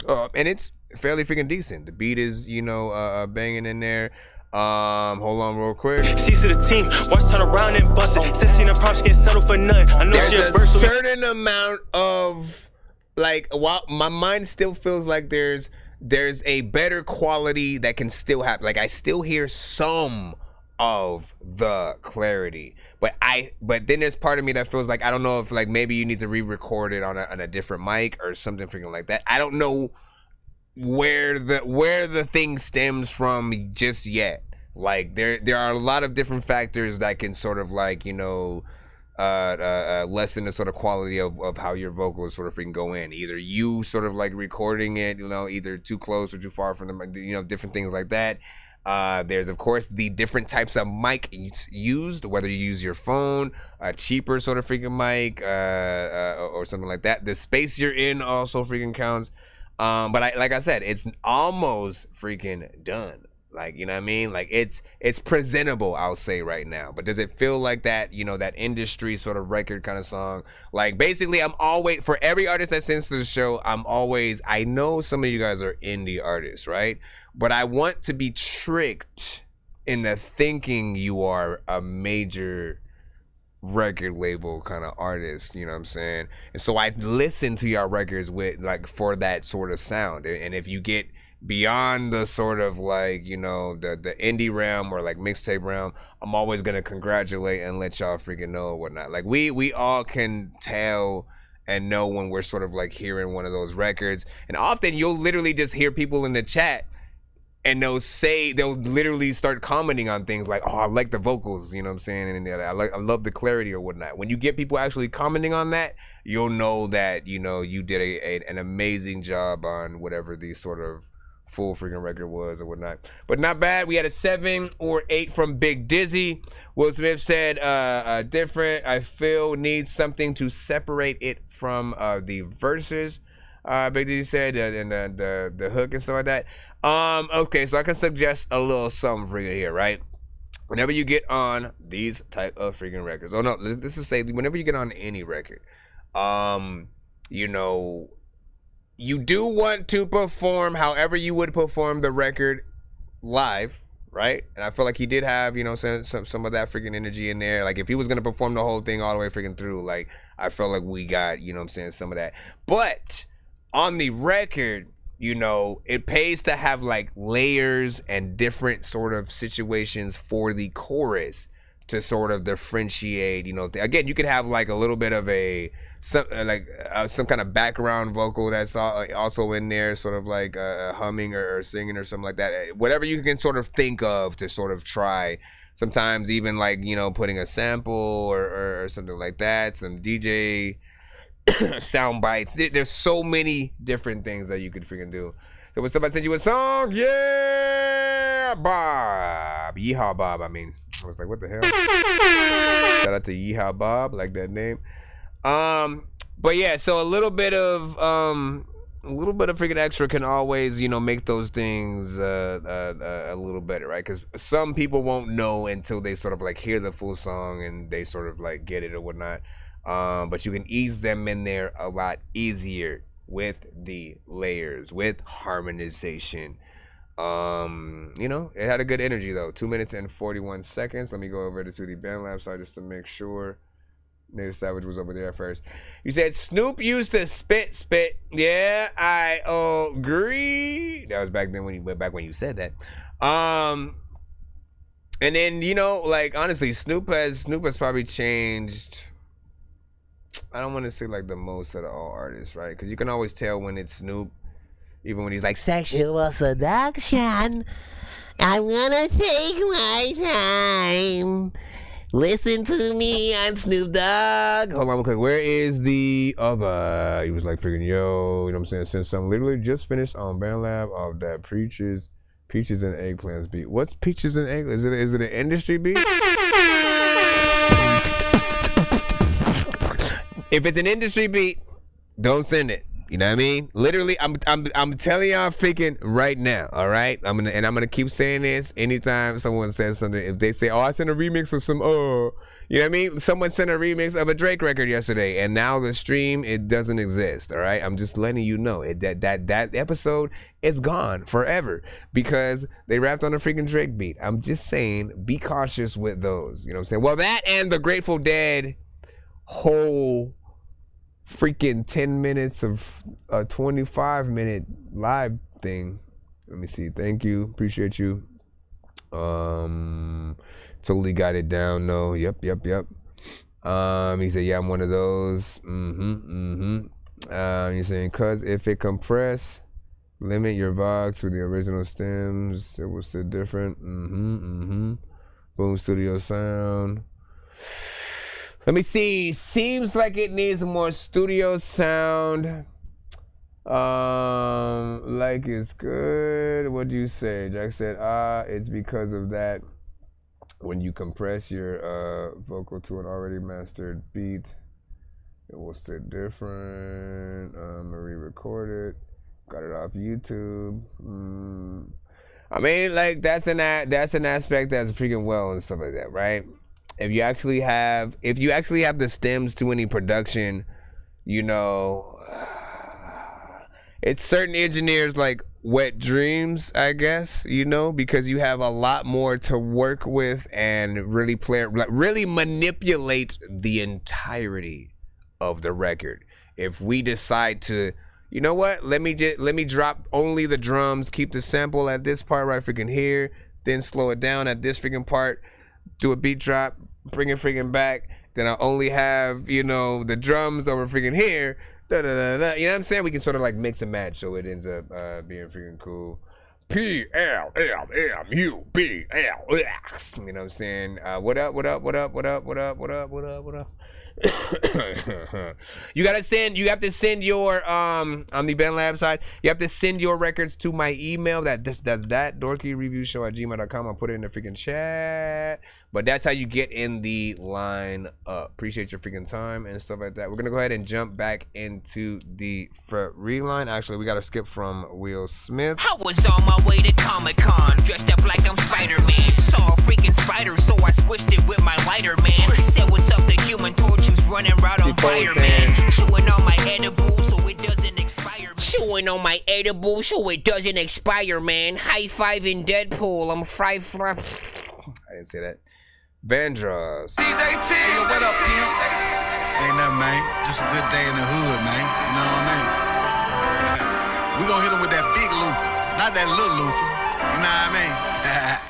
And it's fairly freaking decent. The beat is, you know, banging in there. Hold on real quick. She's to the team, watch turn around and bust it. Says she in a prom, she can't settle for none. I know she a burst. There's a certain amount of, like, while my mind still feels like there's a better quality that can still happen. Like, I still hear some of the clarity, but then there's part of me that feels like, I don't know if like maybe you need to re-record it on a different mic or something freaking like that. I don't know where the thing stems from just yet. Like there are a lot of different factors that can sort of like, you know, lessen the sort of quality of how your vocals sort of freaking go in. Either you sort of like recording it, you know, either too close or too far from them, you know, different things like that. There's of course the different types of mic used, whether you use your phone, a cheaper sort of freaking mic, or something like that. The space you're in also freaking counts. But like I said, it's almost freaking done. Like, you know what I mean? Like it's presentable, I'll say right now. But does it feel like that, you know, that industry sort of record kind of song? Like basically I'm always, for every artist that sends to the show, I know some of you guys are indie artists, right? But I want to be tricked into thinking you are a major record label kind of artist, you know what I'm saying? And so I listen to your records with like for that sort of sound. And if you get beyond the sort of like, you know, the indie realm or like mixtape realm, I'm always gonna congratulate and let y'all freaking know or whatnot. Like we all can tell and know when we're sort of like hearing one of those records. And often you'll literally just hear people in the chat and they'll literally start commenting on things like, oh, I like the vocals, you know what I'm saying? And I love the clarity or whatnot. When you get people actually commenting on that, you'll know that, you know, you did an amazing job on whatever the sort of full freaking record was or whatnot. But not bad. We had a 7 or 8 from Big Dizzy. Will Smith said, different, I feel, needs something to separate it from the verses. Big Dizzy said, and the hook and stuff like that. Okay, so I can suggest a little something for you here, right? Whenever you get on these type of freaking records, let's just say whenever you get on any record, you know, you do want to perform however you would perform the record live, right? And I feel like he did have, you know, some of that freaking energy in there. Like if he was gonna perform the whole thing all the way freaking through, like I felt like we got, you know what I'm saying, some of that. But on the record, you know, it pays to have like layers and different sort of situations for the chorus to sort of differentiate, you know. Again, you could have like a little bit of some kind of background vocal that's also in there, sort of like humming or singing or something like that. Whatever you can sort of think of to sort of try Sometimes even like, putting a sample or something like that, some DJ sound bites. There's so many different things that you could freaking do. So when somebody sends you a song, yeah, Bob. Yeehaw Bob, I mean. I was like, what the hell? Shout out to Yeehaw Bob, like that name. But yeah, so a little bit of freaking extra can always, make those things a little better, right? Because some people won't know until they sort of like hear the full song and they sort of like get it or whatnot. But you can ease them in there a lot easier with the layers, with harmonization. It had a good energy though. 2 minutes and 41 seconds. Let me go over to the BandLab side just to make sure. Native Savage was over there at first. You said Snoop used to spit. Yeah, I agree. That was back then when you said that. And then like honestly, Snoop has probably changed. I don't want to say like the most of all artists, right? Because you can always tell when it's Snoop, even when he's like sexual seduction. I'm gonna take my time. Listen to me, I'm Snoop Dogg. Hold on real quick. Where is the other? He was like freaking yo, you know what I'm saying? Since I'm literally just finished on BandLab of that Peaches and Eggplants beat. What's Peaches and Egg? Is it an industry beat? If it's an industry beat, don't send it. You know what I mean? Literally, I'm telling y'all freaking right now, all right? I'm gonna keep saying this anytime someone says something. If they say, "Oh, I sent a remix of some," you know what I mean? Someone sent a remix of a Drake record yesterday, and now the stream it doesn't exist. All right, I'm just letting you know that episode is gone forever because they rapped on a freaking Drake beat. I'm just saying, be cautious with those. You know what I'm saying? Well, that and the Grateful Dead whole freaking 10 minutes of a 25-minute live thing. Let me see. Thank you. Appreciate you. Totally got it down. No. Yep. He said, yeah, I'm one of those. He's saying, cause if it compress, limit your Vox to the original stems, it will sit different. Boom Studio Sound. Let me see. Seems like it needs more studio sound. Like it's good. What do you say? Jack said, it's because of that. When you compress your vocal to an already mastered beat, it will sit different. Re-record it. Got it off YouTube. I mean, like that's an aspect that's freaking well and stuff like that, right? If you actually have the stems to any production, it's certain engineers like wet dreams, I guess, because you have a lot more to work with and really manipulate the entirety of the record. If we decide to, you know what, let me drop only the drums, keep the sample at this part right freaking here, then slow it down at this freaking part. Do a beat drop, bring it freaking back. Then I only have, the drums over freaking here. You know what I'm saying? We can sort of like mix and match so it ends up being freaking cool. PLMUBLX. You know what I'm saying? What up? You have to send your on the BandLab side, you have to send your records to my email that dorkyreviewshow@gmail.com. I'll put it in the freaking chat. But that's how you get in the line up. Appreciate your freaking time and stuff like that. We're gonna go ahead and jump back into the free line. Actually, we gotta skip from Will Smith. I was on my way to Comic-Con, dressed up like I'm Spider-Man. Saw a freaking spider, so I squished it with my lighter, man. Said what's up, the Human Torch who's running right on fire, man. Chewing on my edible so it doesn't expire, man. Chewing on my edible so it doesn't expire, man. High-fiving Deadpool, I'm I didn't say that. Vandross. DJ T. Hey, yo, what up, Pimp? Ain't nothing, man. Just a good day in the hood, man. You know what I mean? We gonna hit him with that big Luther, not that little Luther. You know what I mean?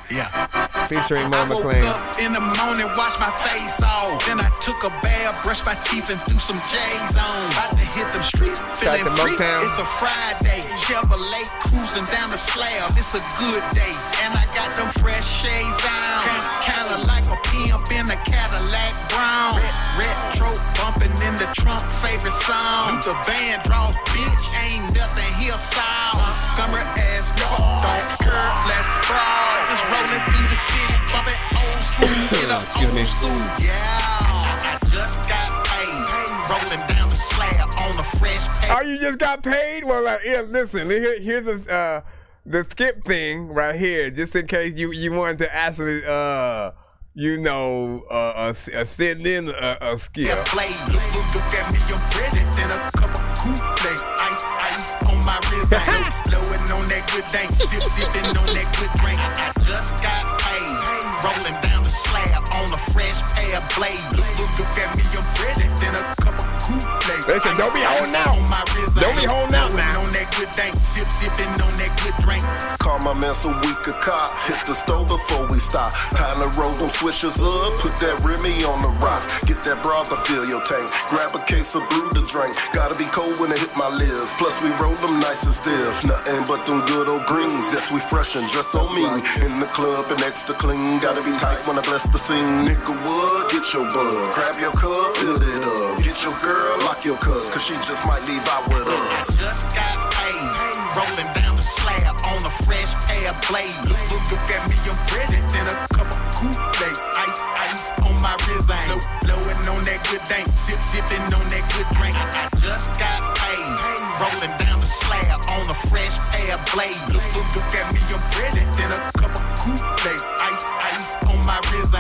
Yeah. Featuring Mo I woke McClain. up in the morning, washed my face off. Then I took a bath, brushed my teeth, and threw some J's on. About to hit them streets, feeling to free. Motown. It's a Friday. Chevrolet cruising down the slab. It's a good day, and I got them fresh shades on. Kinda like a pimp in a Cadillac Brown. Retro bumping in the Trump favorite song. Luther Vandross, bitch, ain't nothing here sound. Montgomery ass nigga, don't care, let's fraud. Just rolling through the city, bumping old school in a old school. Yeah, I just got paid, rolling down the slab on a fresh pay. Oh, you just got paid? Well, yeah, listen, here's the skip thing right here, just in case you wanted to actually, send in a skip. Look at me, I'm present in a cup of Kool-Aid. Ice on my wrist. Blowing on that good thing. Sipping on that good drink. I just got paid. Rolling down the slab on a fresh pair of blades. Look at me, I'm present in a cup of Kool-Aid. Listen, don't be holding out. Don't be holding out now. On that good thing. Sipping on that good drink. Call my man so we could cop. Hit the stove before we stop. Kinda roll them swishers up. Put that Remy on the rocks. Get that broad to fill your tank. Grab a case of brew to drink. Gotta be cold when it hit my lips. Plus we roll them nice and stiff. Nothing but them good old greens. Yes, we fresh and dress so mean. In the club and extra clean. Gotta be tight when I bless the scene. Nigga wood, get your bud. Grab your cup, fill it up. Get your girl, lock your cuz. Cause she just might leave out with us. Just got paid. Rolling down the slab on a fresh pair of blades. Look at me, I'm present in a cup of Kool-Aid. Ice on my wrist. Blowing on that good thing. Sipping on that good drink. I just got paid. Rolling down the slab on a fresh pair of blades. Look at me, I'm present in a cup of Kool-Aid. Ice on my wrist.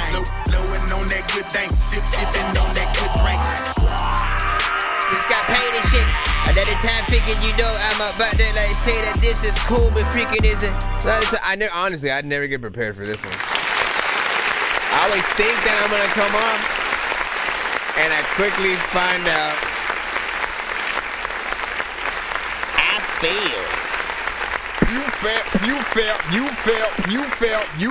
Blowing on that good thing. Sipping on that good drink. Just got paid and shit. Another time figured, I'm about to like say that this is cool, but freaking isn't. Honestly, I'd never get prepared for this one. I always think that I'm gonna come up, and I quickly find out I failed. You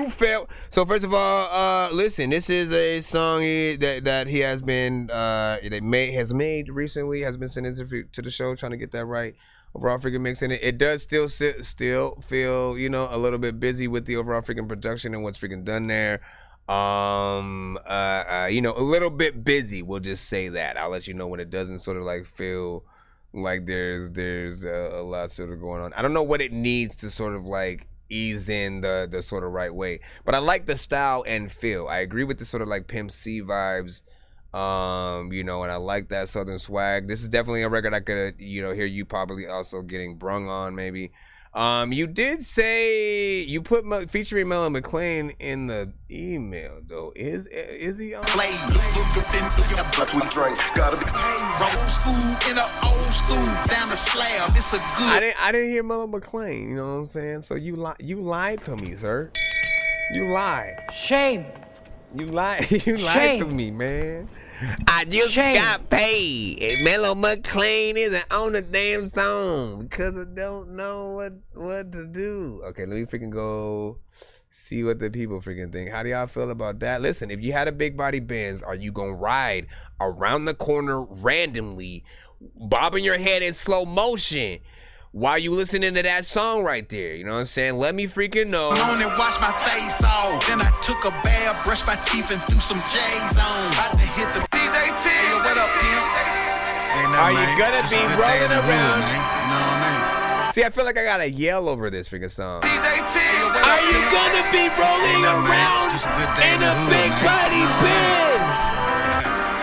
failed. So first of all, listen, this is a song that he has been has made recently, has been sent to the show, trying to get that right. Overall freaking mix in it. It does still feel, a little bit busy with the overall freaking production and what's freaking done there. A little bit busy, we'll just say that. I'll let you know when it doesn't sort of like feel like there's a lot sort of going on. I don't know what it needs to sort of like ease in the sort of right way, but I like the style and feel. I agree with the sort of like Pimp C vibes, and I like that Southern swag. This is definitely a record I could, hear you probably also getting brung on maybe. You did say you put featuring Mel McClain in the email though. Is he on? We drink, gotta be old school in a old school down the slab. It's a good. I didn't hear Mel McClain. You know what I'm saying? So you lied to me, sir. You lied. Shame. You lied to me, man. I just got paid. And Mellow McClain isn't on the damn song because I don't know what to do. Okay, let me freaking go see what the people freaking think. How do y'all feel about that? Listen, if you had a big body Benz, are you gonna ride around the corner randomly, bobbing your head in slow motion while you listening to that song right there? You know what I'm saying? Let me freaking know. On and wash my face off. Then I took a bath, brushed my teeth, and threw some J's on. About to hit the DJ T. Hey, what up, pimp? Are you gonna be rolling around? Man. You know what I mean? See, I feel like I gotta yell over this freaking song. DJ T. Are you gonna be rolling around in a big body Benz?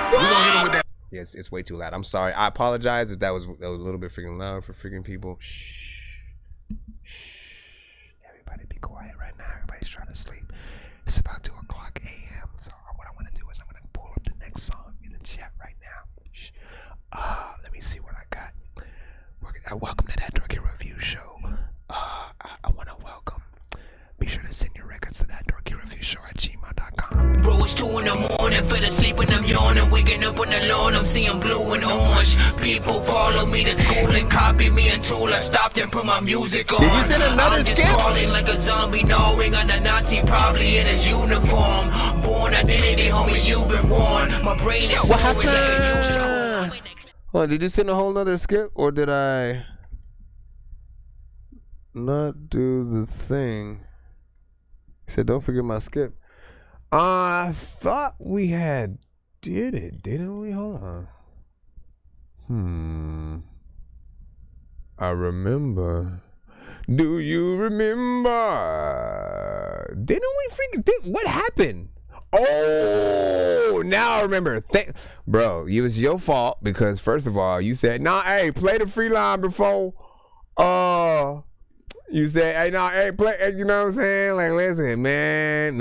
We gonna hit him with that. Yes, it's way too loud. I'm sorry. I apologize if that was a little bit freaking loud for freaking people. Shh. Everybody be quiet right now. Everybody's trying to sleep. It's about 2 o'clock a.m. So what I want to do is I'm going to pull up the next song in the chat right now. Shh. Let me see what I got. Welcome to that Dorky Review Show. I want to welcome. Be sure to send your records to that Dorky Review Show at gmail.com. Bro, almost 2 in the morning. Fell asleep and I'm yawning. Waking up on the lawn, I'm seeing blue and orange. People follow me to school and copy me until I stopped and put my music on. Did you send another I'm just skip? crawling like a zombie, gnawing on a Nazi, probably in his uniform. Born identity, homie, you've been warned. My brain is What so happened? Oh, did you send a whole nother skip, or did I not do the thing? He said, don't forget my skip. I thought we had did it, didn't we? Hold on. I remember. Do you remember? Didn't we freaking what happened? Oh, now I remember. Bro, it was your fault because first of all, you said, nah, hey, play the free line before you said, hey, no, hey, play, you know what I'm saying? Like, listen, man,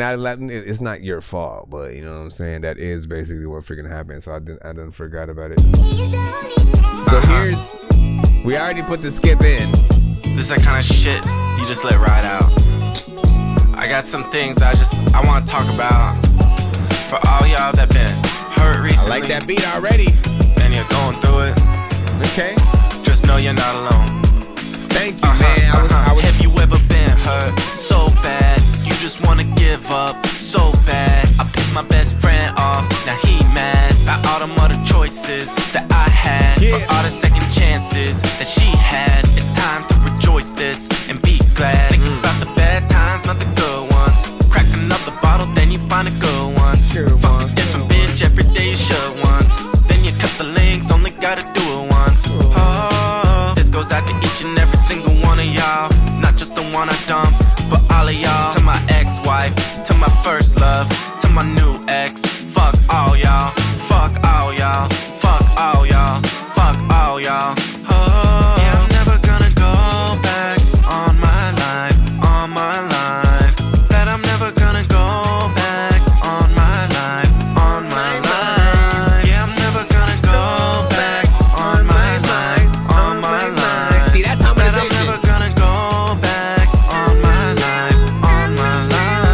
it's not your fault, but you know what I'm saying? That is basically what freaking happened. So I didn't forgot about it. So we already put the skip in. This is that kind of shit you just let ride out. I got some things I want to talk about for all y'all that been hurt recently. I like that beat already. And you're going through it. Okay. Just know you're not alone. Thank you, man. Have you ever been hurt so bad you just wanna give up so bad? I pissed my best friend off, now he mad at all them other choices that I had, for all the second chances that she had. It's time to rejoice this and be glad. Think about the bad times, not the good ones. Crack another bottle, then you find the good ones. Fuck a different bitch every day, you should once. Then you cut the links, only gotta do it once. Oh, this goes out to each and every single one of y'all. Not just the one I dumped, but all of y'all. To my ex-wife, to my first love, to my new ex. Fuck all y'all, fuck all y'all, fuck all y'all, fuck all y'all. Oh, yeah, I'm never gonna go back on my life, on my life. That I'm never gonna go back on my life, on my life. Yeah, I'm never gonna go back on my life, on my life. See, that's how that I'm never gonna go back on my life, on my life.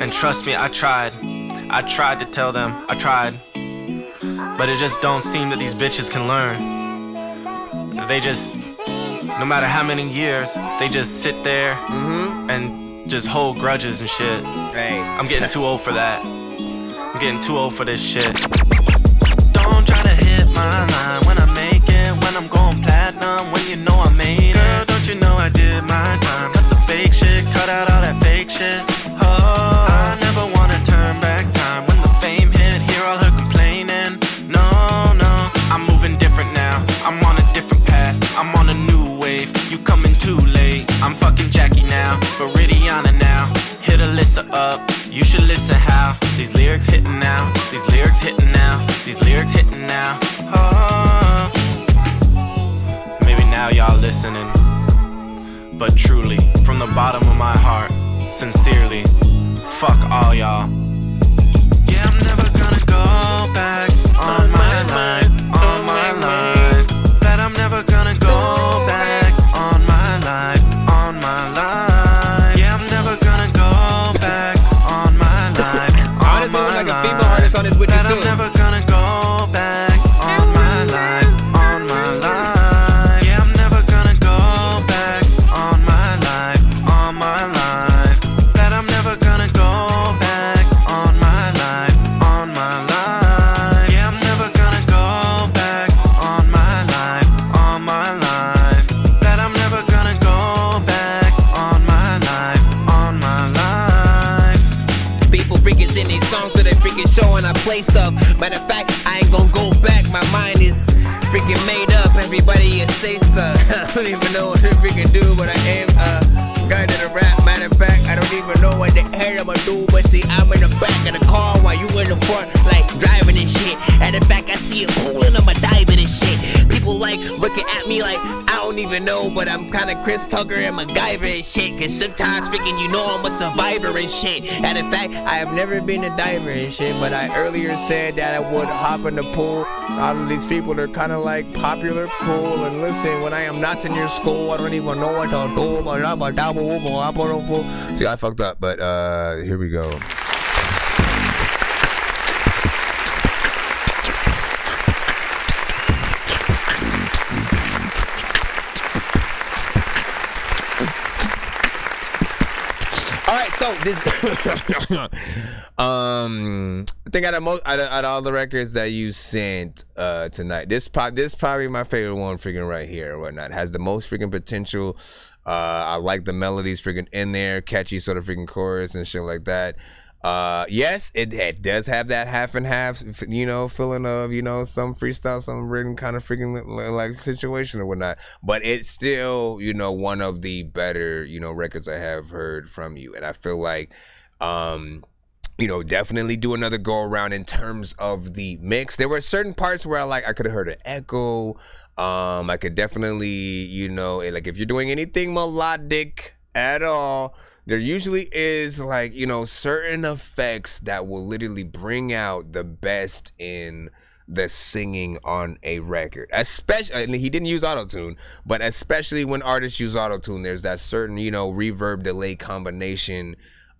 And trust me, I tried to tell them, I tried. But it just don't seem that these bitches can learn. They just, no matter how many years, they just sit there and just hold grudges and shit. Hey, I'm getting too old for that. I'm getting too old for this shit. Don't try to hit my line when I make it, when I'm going platinum, when you know I made it. Girl, don't you know I did my time? Cut the fake shit, cut out all that fake shit. Oh, I never wanna turn back time. When the fame hit, hear all her complaining. No, I'm moving different now. I'm on a different path. I'm on a new wave. You coming too late. I'm fucking Jackie now, Viridiana now. Hit Alyssa up. You should listen how these lyrics hitting now. These lyrics hitting now. These lyrics hitting now. Oh, maybe now y'all listening. But truly, from the bottom of my heart, sincerely, fuck all y'all. Yeah, I'm never gonna go back on my life, on my life. That I'm never gonna go back on my life, on my life. Yeah, I'm never gonna go back on my life, on my life. Like a female artist on his with that I'm never gonna go back on my life, on my life. Yeah, I'm never gonna go back on my life, on my life. That I'm never gonna go back on my life, on my life. Yeah, I'm never gonna go back on my life, on my life. That I'm never gonna go back on my life, on my life. People freaking sing these songs so they freaking show and I play stuff. Matter of fact, I ain't gonna go back. My mind is freaking made up. Everybody is say stuff. I don't even know what to freaking do, but I am guy to the rap. Matter of fact, I don't even know what the hell I'ma do. But see, I'm in the back of the car while you in the front, like driving and shit. Matter of fact, I see it pulling, I'ma diving and shit. People like looking at me like I don't even know, but I'm kind of Chris Tucker and MacGyver and shit. Cause sometimes freaking you know I'm a survivor and shit. And in fact, I have never been a diver and shit, but I earlier said that I would hop in the pool. All of these people are kind of like popular, cool, and listen, when I am not in your school, I don't even know what to do. See, I fucked up, but here we go. So this, I think out of all the records that you sent tonight, this probably my favorite one, freaking right here or whatnot. Has the most freaking potential. I like the melodies freaking in there, catchy sort of freaking chorus and shit like that. Yes, it does have that half and half, you know, feeling of, you know, some freestyle, some written kind of freaking like situation or whatnot. But it's still, you know, one of the better, you know, records I have heard from you. And I feel like, you know, definitely do another go around in terms of the mix. There were certain parts where I could have heard an echo. I could definitely, you know, like if you're doing anything melodic at all, there usually is like, you know, certain effects that will literally bring out the best in the singing on a record. Especially, and he didn't use auto-tune, but especially when artists use auto-tune, there's that certain, you know, reverb delay combination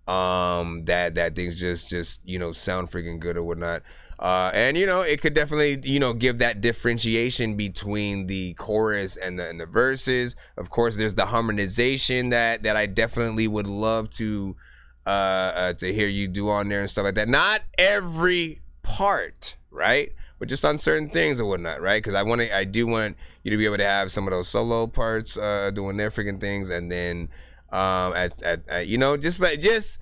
that things just you know sound freaking good or whatnot. And you know, it could definitely, you know, give that differentiation between the chorus and the verses. Of course, there's the harmonization that I definitely would love to hear you do on there and stuff like that. Not every part, right? But just on certain things or whatnot, right? Because I do want you to be able to have some of those solo parts doing their freaking things, and then you know, just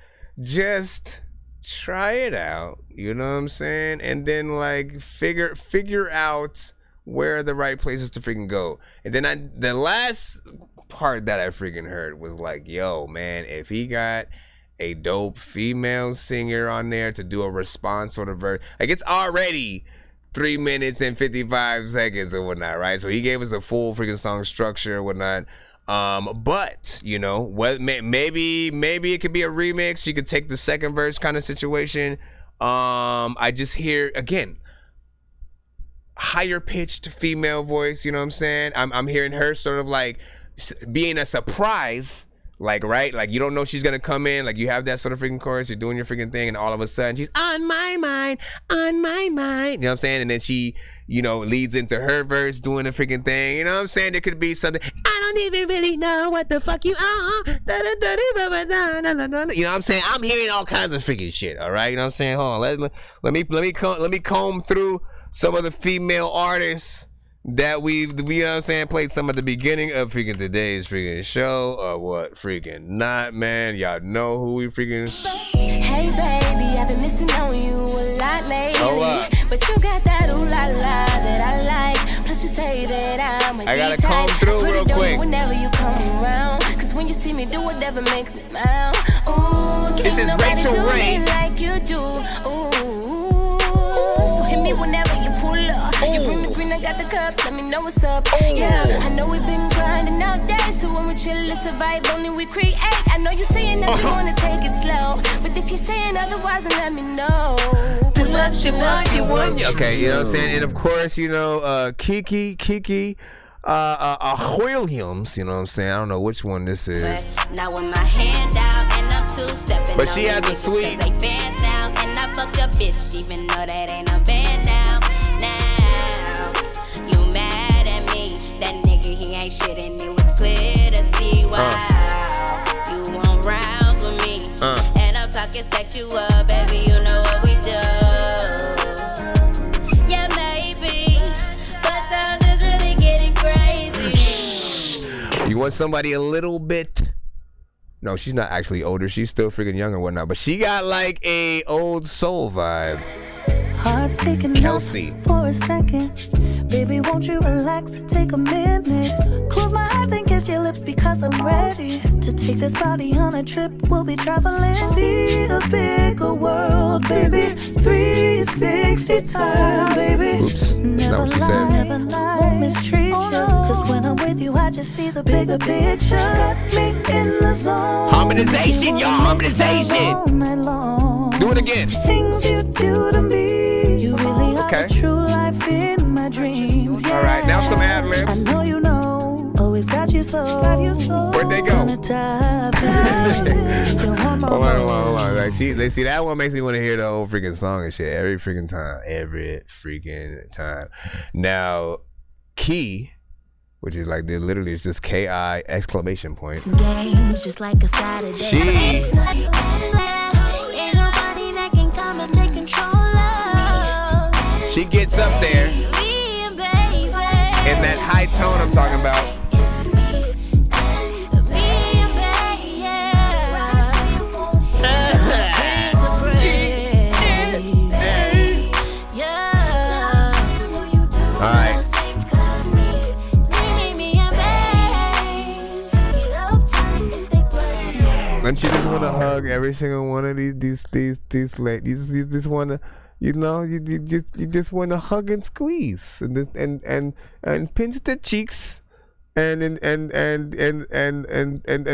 try it out, you know what I'm saying? And then like figure out where the right places to freaking go. And then the last part that I freaking heard was like, yo, man, if he got a dope female singer on there to do a response sort of verse, like it's already 3 minutes and 55 seconds or whatnot, right? So he gave us a full freaking song structure or whatnot. But you know, maybe it could be a remix. You could take the second verse kind of situation. I just hear again higher pitched female voice. You know what I'm saying? I'm hearing her sort of like being a surprise. Like, right? Like, you don't know she's gonna come in. Like, you have that sort of freaking chorus, you're doing your freaking thing, and all of a sudden, she's on my mind. You know what I'm saying? And then she, you know, leads into her verse doing the freaking thing. You know what I'm saying? There could be something, I don't even really know what the fuck you are. You know what I'm saying? I'm hearing all kinds of freaking shit, all right? You know what I'm saying? Hold on, let me comb through some of the female artists that we've, you know what I'm saying, played some at the beginning of freaking today's freaking show, or what freaking not, man. Y'all know who we freaking... Hey baby, I've been missing on you a lot lately. Hold up. But you got that ooh la la that I like. Plus you say that I'm a I gotta comb through real quick. Whenever you come around, cause when you see me do whatever makes me smile. Ooh, this is Rachel Ray. Like you do. Ooh, so hit me whenever you pull up. You bring the green, I got the cups, let me know what's up. Yeah, I know we've been grinding all day, so when we chill, it's a vibe, only we create. I know you're saying that you wanna take it slow, but if you're saying otherwise, then let me know. Okay, you know what I'm saying? And of course, you know, Kiki Williams, you know what I'm saying? I don't know which one this is. Now with my hand out and I'm two-stepping, but she has a sweet. They fans now, and I fuck a bitch, even though that ain't a band now. You mad at me? That nigga, he ain't shit, and it was clear to see why. You want rounds with me, and I'm talking set you up, baby. You know what we do. Yeah, maybe, but times is really getting crazy. You want somebody a little bit? No, she's not actually older. She's still freaking young and whatnot, but she got like a old soul vibe. Heart's taking Kelsey. off for a second. Baby, won't you relax? Take a minute. Close my eyes and kiss your lips because I'm ready to take this body on a trip. We'll be traveling. See a bigger world, baby. 360 time, baby. Oops, that's not what she says. Never lie, won't mistreat you. Cause when I'm with you, I just see the bigger picture. Got me in the zone. Harmonization, y'all, harmonization. All night long. Do it again. Things you do to me. You really are the true life in my dreams. Yeah. All right, now some ad libs. I know you know. Always got you so. Where'd they go? Hold on. Like, they see that one makes me want to hear the whole freaking song and shit every freaking time. Now, Key, which is like literally it's just K-I exclamation point. Games just like a Saturday. She Ain't nobody that can come and take control of. She gets up there in that high tone I'm talking about. Don't you just want to hug every single one of these ladies? You just want to, you just want to hug and squeeze and pinch the cheeks and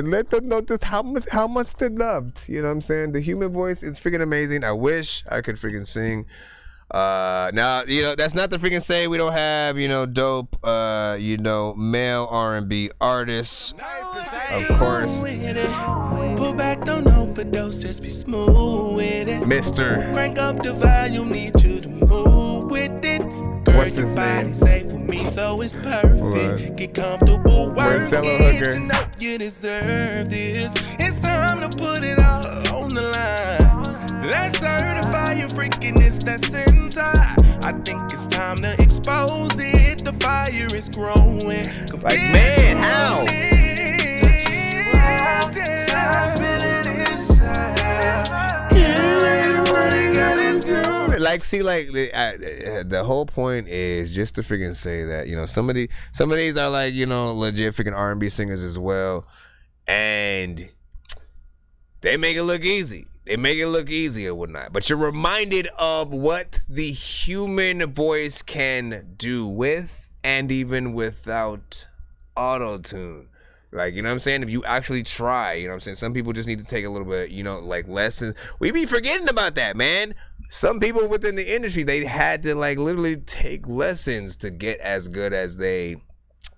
let them know just how much they're loved. You know what I'm saying? The human voice is freaking amazing. I wish I could freaking sing. Now, that's not to freaking say we don't have, dope, male R&B artists, of course. Pull back, don't overdose, just be smooth with it. Mr. Crank up the volume, need you to move with it. Girl, What's his your body name? safe for me, so it's perfect. What? Get comfortable, work Marcelo it, Hooker. you know you deserve this. It's time to put it all on the line. Let's certify your freakiness that's inside. I think it's time to expose it. The fire is growing. Like, man, how? Like, see, like the whole point is just to freaking say that some of these are like legit freaking R&B singers as well, and they make it look easy. They make it look easy or whatnot, but you're reminded of what the human voice can do with and even without auto-tune. Like, you know what I'm saying? If you actually try, you know what I'm saying? Some people just need to take a little bit, like lessons. We be forgetting about that, man. Some people within the industry, they had to like literally take lessons to get as good as they,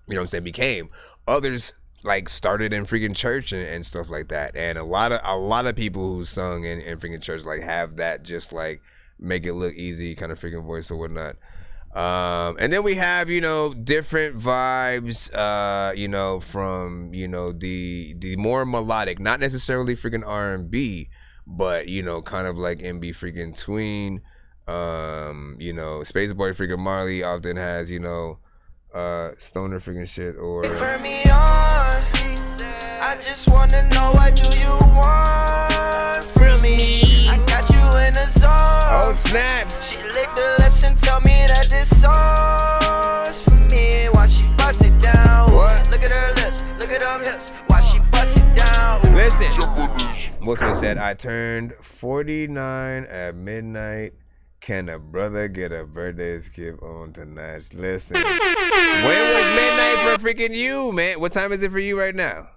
became. Others like started in freaking church and stuff like that. And a lot of people who sung in freaking church like have that just like make it look easy kind of freaking voice or whatnot. And then we have, different vibes, from, the more melodic, not necessarily freaking R&B, but, kind of like in freaking tween. Space Boy freaking Marley often has, stoner freaking shit or... Turn me on. I just wanna know what do you want from me. I got you in the zone. Oh, snaps. She licked the lips and tell me that this song's for me. While she bust it down. What? Look at her lips, look at them hips. While she bust it down. Listen. Wilson said, I turned 49 at midnight. Can a brother get a birthday skip on tonight? Listen. When was midnight for freaking you, man? What time is it for you right now?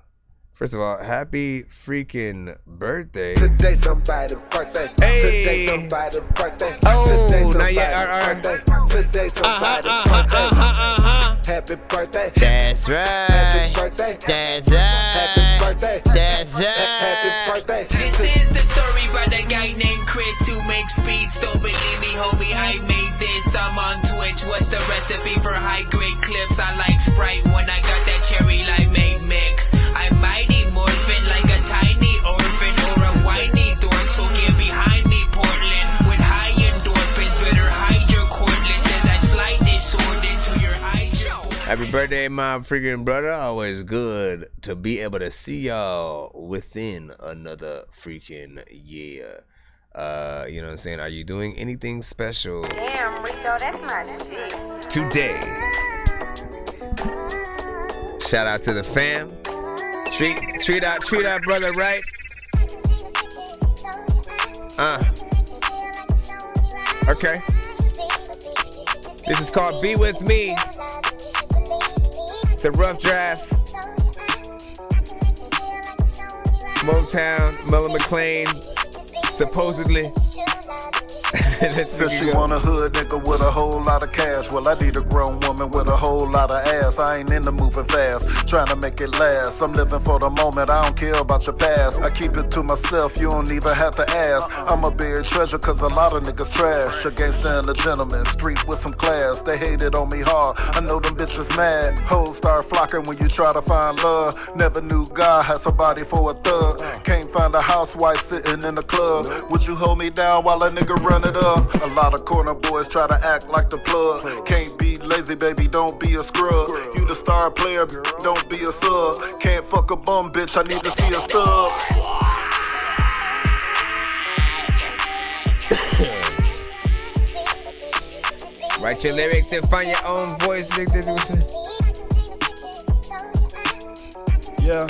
First of all, happy freaking birthday. Today somebody's birthday. Hey. Today somebody's birthday. Oh, today not yet. birthday. Today somebody's birthday. Happy birthday. That's right. Happy birthday. That's right. Happy birthday. That's right. Happy birthday. This is the story about a guy named Chris who makes beats. Don't believe me, homie, I made this. I'm on Twitch. What's the recipe for high-grade clips? I like Sprite when I got that cherry limeade mix. I'm mighty morphin' like a tiny orphan or a whiny dork. So get behind me, Portland, with high endorphins. Better hide your cordless as I slide this sword into your hydro. Happy birthday, my freaking brother. Always good to be able to see y'all within another freaking year. You know what I'm saying? Are you doing anything special? Damn, Rico, that's my shit. Today. Shout out to the fam. Treat our brother right. Okay. This is called Be With Me. It's a rough draft. Motown, Mellow McLean, supposedly. Said she want a hood nigga with a whole lot of cash. Well, I need a grown woman with a whole lot of ass. I ain't into moving fast, trying to make it last. I'm living for the moment, I don't care about your past. I keep it to myself, you don't even have to ask. I'm a buried treasure cause a lot of niggas trash. A gangster and a gentleman, street with some class. They hated on me hard, I know them bitches mad. Hoes start flocking when you try to find love. Never knew God had somebody for a thug. Can't find a housewife sitting in the club. Would you hold me down while a nigga run it up? A lot of corner boys try to act like the plug. Can't be lazy, baby, don't be a scrub. You the star player, don't be a sub. Can't fuck a bum, bitch, I need to see a stub. Write your lyrics and find your own voice, Big Dizzy. Yeah.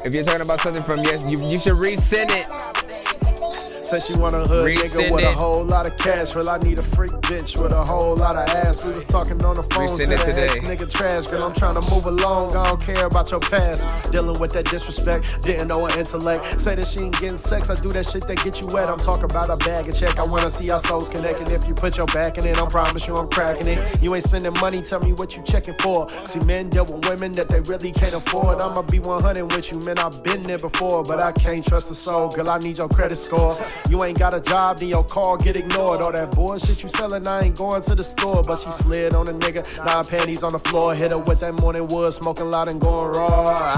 If you're talking about something from yes, you should resend it. Said she want a hood nigga with a whole lot of cash. Well, I need a freak bitch with a whole lot of ass. We was talking on the phone, said that ex-nigga trash. Girl, I'm trying to move along, I don't care about your past. Dealing with that disrespect, didn't know her intellect. Say that she ain't getting sex, I do that shit that get you wet. I'm talking about a bag and check, I wanna see our souls connecting. If you put your back in it, I promise you I'm cracking it. You ain't spending money, tell me what you checking for. See, men deal with women that they really can't afford. I'ma be 100 with you, man, I've been there before. But I can't trust a soul, girl, I need your credit score. You ain't got a job, then your call get ignored. All that bullshit you selling, I ain't going to the store. But she slid on a nigga, 9 panties on the floor. Hit her with that morning wood, smoking loud and going raw.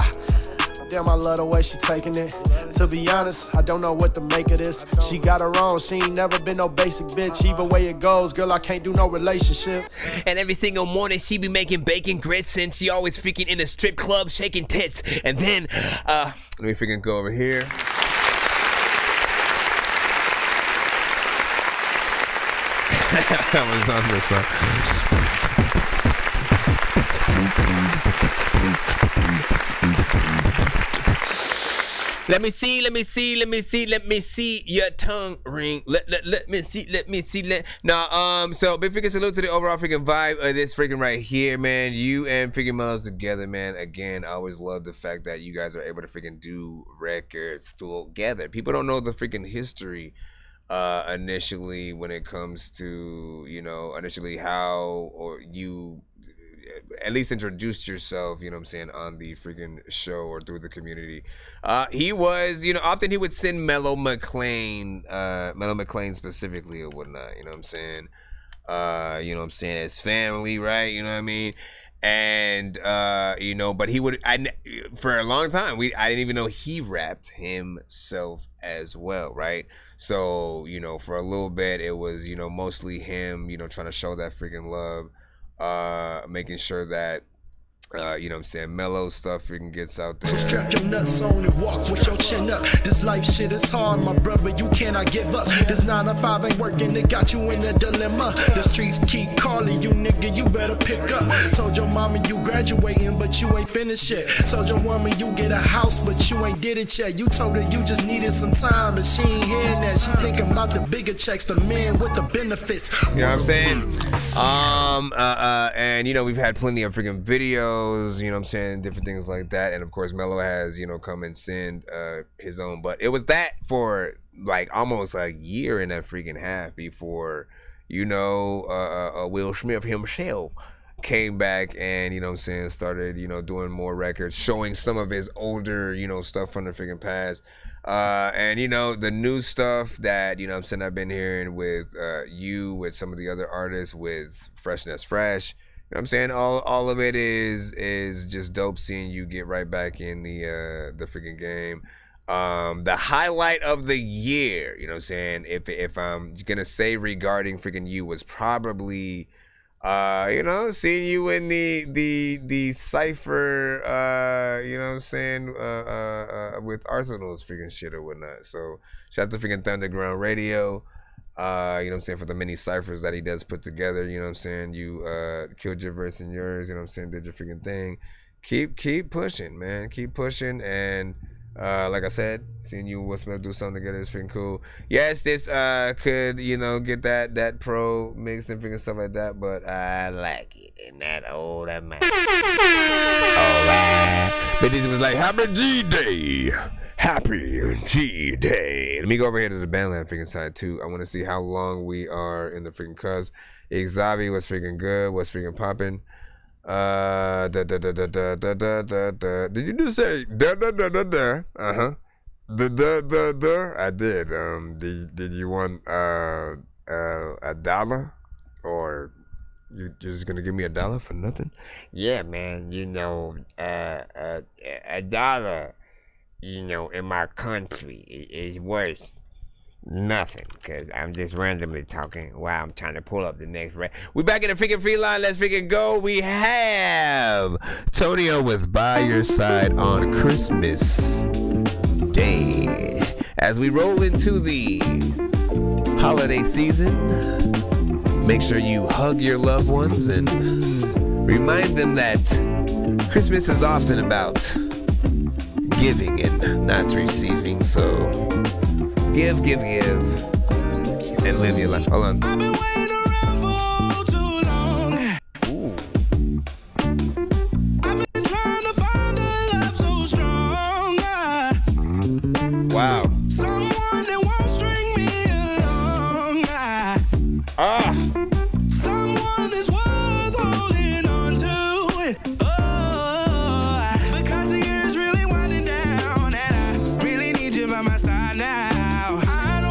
Damn, I love the way she taking it. To be honest, I don't know what to make of this. She got her own, she ain't never been no basic bitch. Either way it goes, girl, I can't do no relationship. And every single morning she be making bacon grits, and she always freaking in a strip club shaking tits. And then, let me freaking go over here. That was on this one. Let me see your tongue ring. Let me see. Now, so big freaking salute to the overall freaking vibe of this freaking right here, man. You and freaking Mellows together, man. Again, I always love the fact that you guys are able to freaking do records together. People don't know the freaking history initially when it comes to, you know, initially how or you at least introduced yourself, you know what I'm saying, on the freaking show or through the community. He was, you know, often he would send Mellow McLean specifically or whatnot, you know what I'm saying? You know what I'm saying, his family, right? You know what I mean? And you know, but he would, for a long time, I didn't even know he rapped himself as well, right? So, you know, for a little bit it was, you know, mostly him, you know, trying to show that freaking love, making sure that you know what I'm saying, Mellow stuff freaking gets out there. So strap your nuts on and walk with your chin up. This life shit is hard, my brother, you cannot give up. This 9 to 5 ain't working, it got you in a dilemma. The streets keep calling you, nigga, you better pick up. Told your mama you graduating, but you ain't finished yet. Told your woman you get a house, but you ain't did it yet. You told her you just needed some time, but she ain't hearing that. She thinking about the bigger checks, the men with the benefits. You know what I'm saying? And you know, we've had plenty of freaking videos, you know what I'm saying, different things like that. And of course Mellow has, you know, come and send his own, but it was that for like almost a year and a freaking half before, you know, Will Smith himself came back and, you know what I'm saying, started, you know, doing more records, showing some of his older, you know, stuff from the freaking past. And you know, the new stuff that, you know what I'm saying, I've been hearing with you, with some of the other artists, with Freshness Fresh. You know what I'm saying? All of it is just dope seeing you get right back in the freaking game. The highlight of the year, you know what I'm saying, if I'm gonna say regarding freaking you, was probably you know, seeing you in the cypher, you know what I'm saying, with Arsenal's freaking shit or whatnot. So shout out to freaking Thunderground Radio. You know what I'm saying, for the many ciphers that he does put together, you know what I'm saying, you killed your verse and yours, you know what I'm saying, did your freaking thing. Keep pushing, man, keep pushing, and Like I said, seeing you and Will Smith do something together is freaking cool. Yes, this could, you know, get that pro mix and freaking stuff like that, but I like it. And that man. Alright. But this was like, Happy G-Day. Happy G-Day. Let me go over here to the Bandland freaking side too. I want to see how long we are in the freaking cuz. Xavi was freaking good, was freaking popping. Did you just say da? Uh-huh. I did. Did you want $1? Or you're just gonna give me $1 for nothing? Yeah, man, you know, $1, you know, in my country is worth nothing, because I'm just randomly talking while I'm trying to pull up the next We back in the freaking free line. Let's freaking go. We have Tonio with By Your Side on Christmas Day. As we roll into the holiday season, make sure you hug your loved ones and remind them that Christmas is often about giving and not receiving. So give, and live your life. Hold on. I've been waiting around for too long. Ooh. I've been trying to find a love so strong. Wow. Someone that won't string me along. Someone that's worth holding on to. Oh, because the year's really winding down, and I really need you by my side now.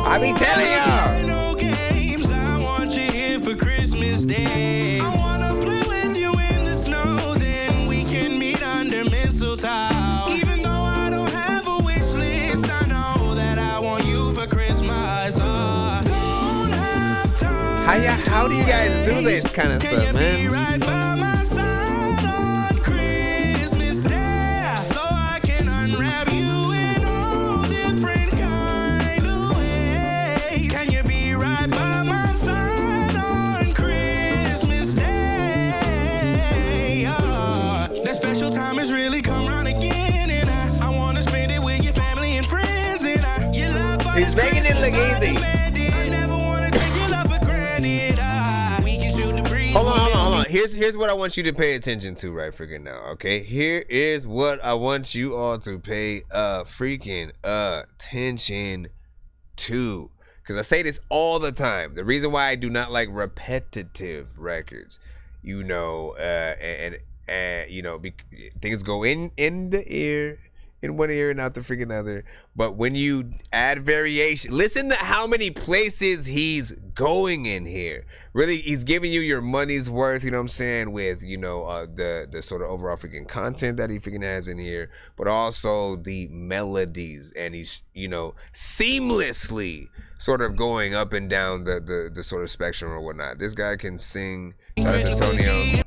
I be telling y'all. No games, I want you here for Christmas Day. I wanna play with you in the snow, then we can meet under mistletoe. Even though I don't have a wish list, I know that I want you for Christmas. Don't have time. How do you guys do this kind of stuff, man? Right by my side on Christmas Day, so I can unwrap you in all different kind of ways. Can you be right by my side on Christmas Day? That special time has really come round again, and I want to spend it with your family and friends, and your love for He's making it look easy. I never want to take your love for granted. We can shoot the breeze. Hold on. Here's what I want you to pay attention to right freaking now, okay? Here is what I want you all to pay freaking attention to. Because I say this all the time. The reason why I do not like repetitive records, you know, and you know, things go in the ear, in one ear and out the freaking other. But when you add variation, listen to how many places he's going in here. Really, he's giving you your money's worth, you know what I'm saying, with, you know, the sort of overall freaking content that he freaking has in here, but also the melodies, and he's, you know, seamlessly sort of going up and down the sort of spectrum or whatnot. This guy can sing. Shout out to Antonio.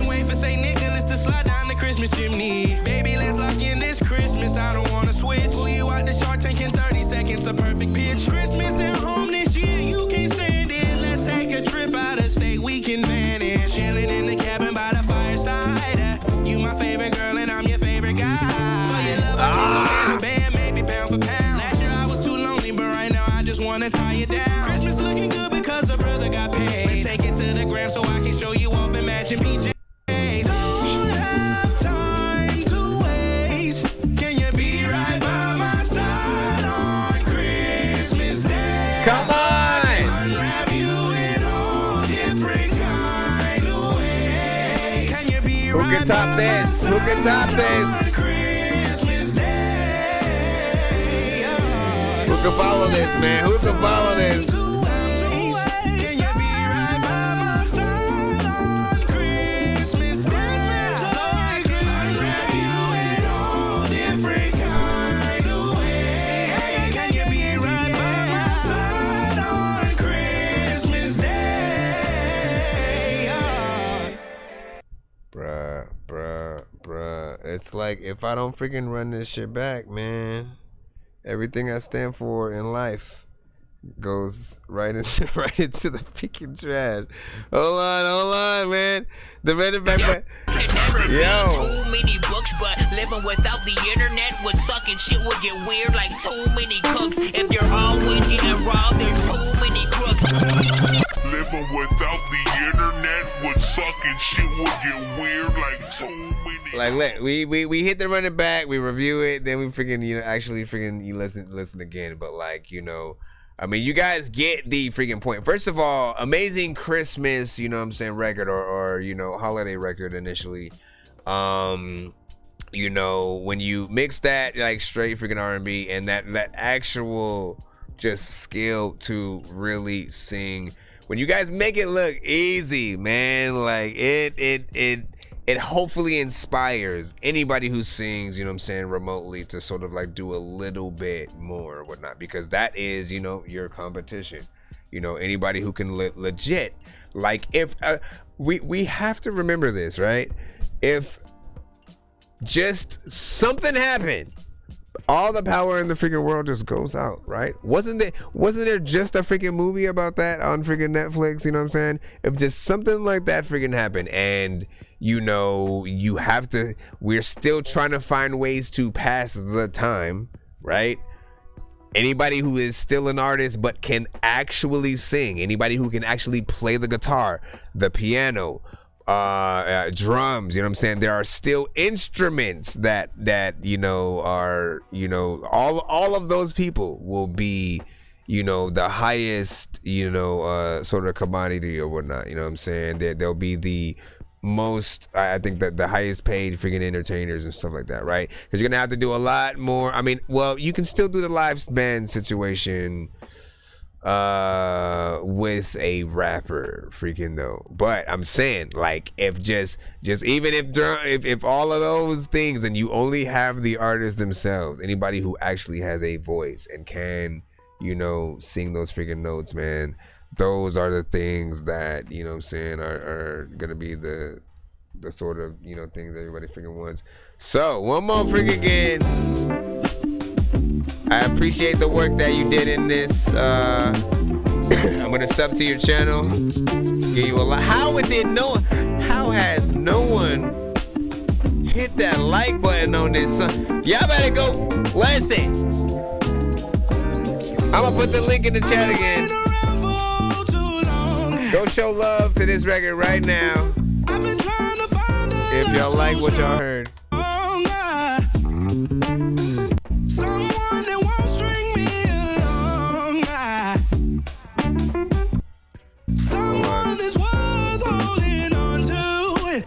Wait for St. Nicholas to slide down the Christmas chimney. Baby, let's lock in this Christmas. I don't wanna switch. Pull you out the Shark Tank in 30 seconds, a perfect pitch. Christmas at home this year, you can't stand it. Let's take a trip out of state, we can vanish. Chilling in the cabin by the fireside. You my favorite girl and I'm your favorite guy. For your love, I can go band for band, maybe pound for pound. Last year I was too lonely, but right now I just wanna tie you down. Christmas looking good because a brother got paid. Let's take it to the gram so I can show you off and matching PJ. Don't have time to waste. Can you be right by my side on Christmas Day? Come on! Unwrap you in all different kind of ways. Can you be Who right can top this? Who can top this? on Christmas Day? Who can follow this, man? Who can follow this? Can you be right by my side on Christmas Day? So I can unwrap you in all different kind of ways. Can you be right by my side on Christmas Day? Bruh. It's like, if I don't freaking run this shit back, man, everything I stand for in life goes right into the freaking trash. Hold on, man. The running back. Too many books, but living without the internet would suck and shit would get weird like too many cooks. If you're always getting robbed, there's too many crooks. Living without the internet would suck and shit would get weird like too many. Like, look, we hit the running back, we review it, then we freaking, actually freaking you listen again. But like, I mean, you guys get the freaking point. First of all, amazing Christmas, record or holiday record initially. When you mix that like straight freaking R&B and that actual just skill to really sing, when you guys make it look easy, man, like it hopefully inspires anybody who sings, remotely to sort of like do a little bit more or whatnot, because that is, your competition. Anybody who can legit, like if we have to remember this, right? If just something happened, all the power in the freaking world just goes out, right? Wasn't there just a freaking movie about that on freaking Netflix? You know what I'm saying? If just something like that freaking happened, and you have to, we're still trying to find ways to pass the time, right? Anybody who is still an artist but can actually sing, anybody who can actually play the guitar, the piano, drums, you know what I'm saying? There are still instruments that are, all of those people will be, the highest, sort of commodity or whatnot, you know what I'm saying? They'll be the most, I think that the highest paid freaking entertainers and stuff like that, right? Because you're gonna have to do a lot more. I mean, well, you can still do the live band situation with a rapper freaking though, but I'm saying, like, if just even if all of those things, and you only have the artists themselves, anybody who actually has a voice and can sing those freaking notes, man, those are the things that what I'm saying are gonna be the sort of things that everybody freaking wants. So one more freaking again, I appreciate the work that you did in this. I'm gonna sub to your channel, give you a lot. How has no one hit that like button on this? Y'all better go listen. I'm gonna put the link in the chat again. Go show love to this record right now if y'all like what y'all heard. Someone that won't string me along. Someone that's worth holding on to.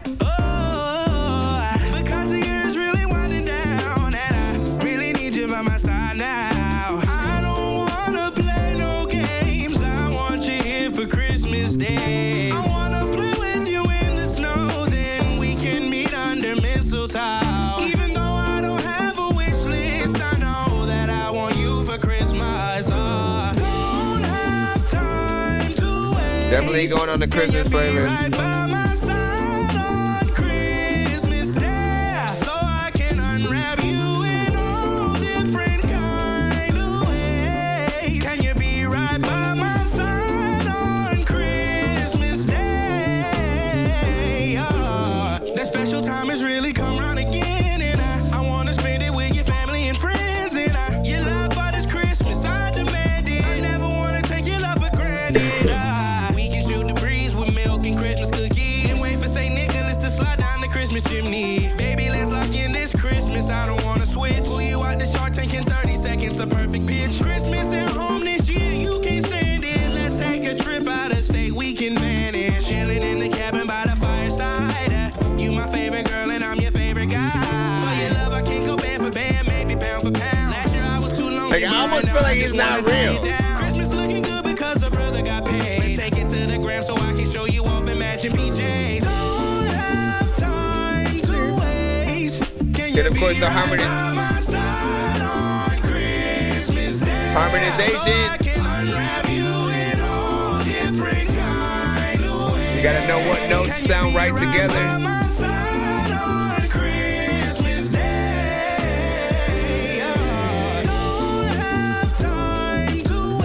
Because the year's really winding down, and I really need you by my side now. I don't wanna play no games. I want you here for Christmas Day. I wanna play with you in the snow, then we can meet under mistletoe. Even though I don't have a wish list, I know that I want you for Christmas. Don't have time to wait. Definitely going on the Christmas playlist. Right by my side on Christmas Day, so I can unwrap you in all different kind of ways. Can you be right by my side on Christmas Day? That special time has really come round again, and I wanna spend it with your family and friends, and your love for this Christmas, I demand it. I never wanna take your love for granted. We can shoot the breeze with milk and Christmas cookies, and wait for St. Nicholas to slide down the Christmas chimney. Baby, let's lock in this Christmas, I don't wanna switch. Pull you out the Shark Tank in 30 seconds, a perfect pitch. Christmas at home this year, you can't stand it. Let's take a trip out of state, we can vanish. Chilling in the cabin by the fireside. You my favorite girl and I'm your favorite guy. For your love, I can go band for band, maybe pound for pound. Last year I was too lonely. Like, I almost feel like it's not real. Christmas looking good because a brother got paid. Let's take it to the gram so I can show you off in matching PJs. Don't have time to waste. Can you And of course, the be right by my side on Christmas Day? harmonization. So I can unwrap you in all different kind of ways. You gotta know what notes sound right together. By my side on Christmas Day. Don't have time to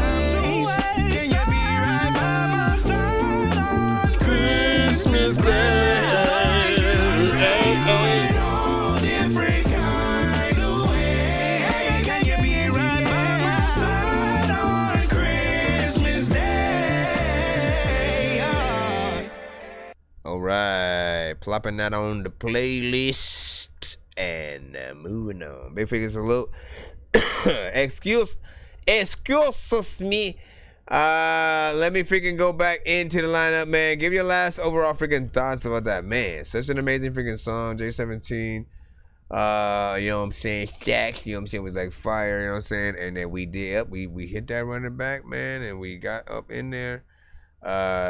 All right, plopping that on the playlist and moving on. Big Figure Salute. Excuse me. Let me freaking go back into the lineup, man. Give your last overall freaking thoughts about that, man. Such an amazing freaking song. J17, you know what I'm saying? Stacks, you know what I'm saying? Was like fire, you know what I'm saying? And then we hit that running back, man, and we got up in there.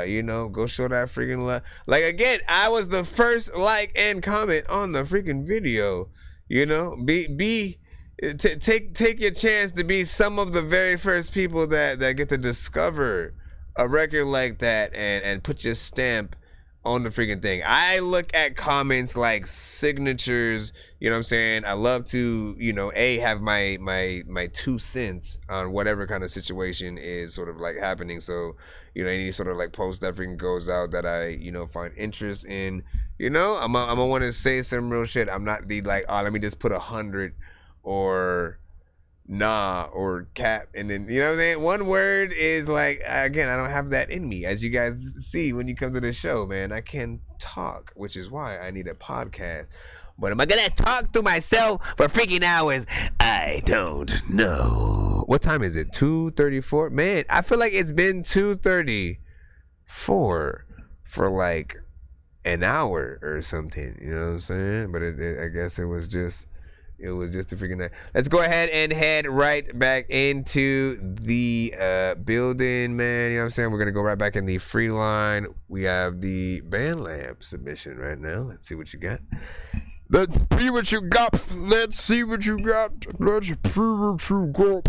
You know, go show that freaking love. Like again, I was the first like and comment on the freaking video. You know, take your chance to be some of the very first people that get to discover a record like that and put your stamp on the freaking thing. I look at comments like signatures, you know what I'm saying? I love to, you know, have my 2 cents on whatever kind of situation is sort of like happening. So, you know, any sort of like post that freaking goes out that I, you know, find interest in, you know, I'm gonna want to say some real shit. I'm not the like, oh, let me just put 100 or nah or cap, and then, you know what I'm saying, one word is like, again, I don't have that in me, as you guys see when you come to the show, man. I can talk, which is why I need a podcast. But am I gonna talk to myself for freaking hours? I don't know. What time is it? 2:34? Man, I feel like it's been 2:34 for like an hour or something, you know what I'm saying? But I guess it was just a freaking night. Let's go ahead and head right back into the building, man. You know what I'm saying? We're going to go right back in the free line. We have the Band Lamp submission right now. Let's see what you got. Let's see what you got. Let's see what you got. Let's see what you got.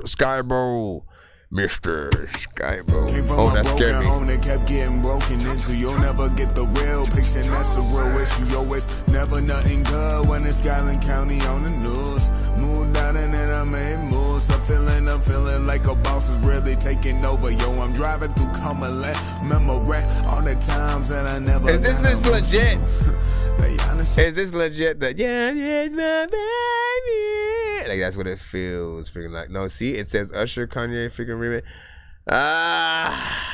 Skybo. Mr. Skybo. Oh, that scared me. Home that kept getting broken into. You'll never get the real picture, and that's the real issue. Always never nothing good when it's Skyland County on the news. Moved out and then I made moves. I'm feeling like a boss is really taking over. Yo, I'm driving through Cumberland. Remember all the times that I never. Is this legit? Is this legit? That yeah, my baby. Like that's what it feels. Freaking like no. See, it says Usher, Kanye, freaking remix.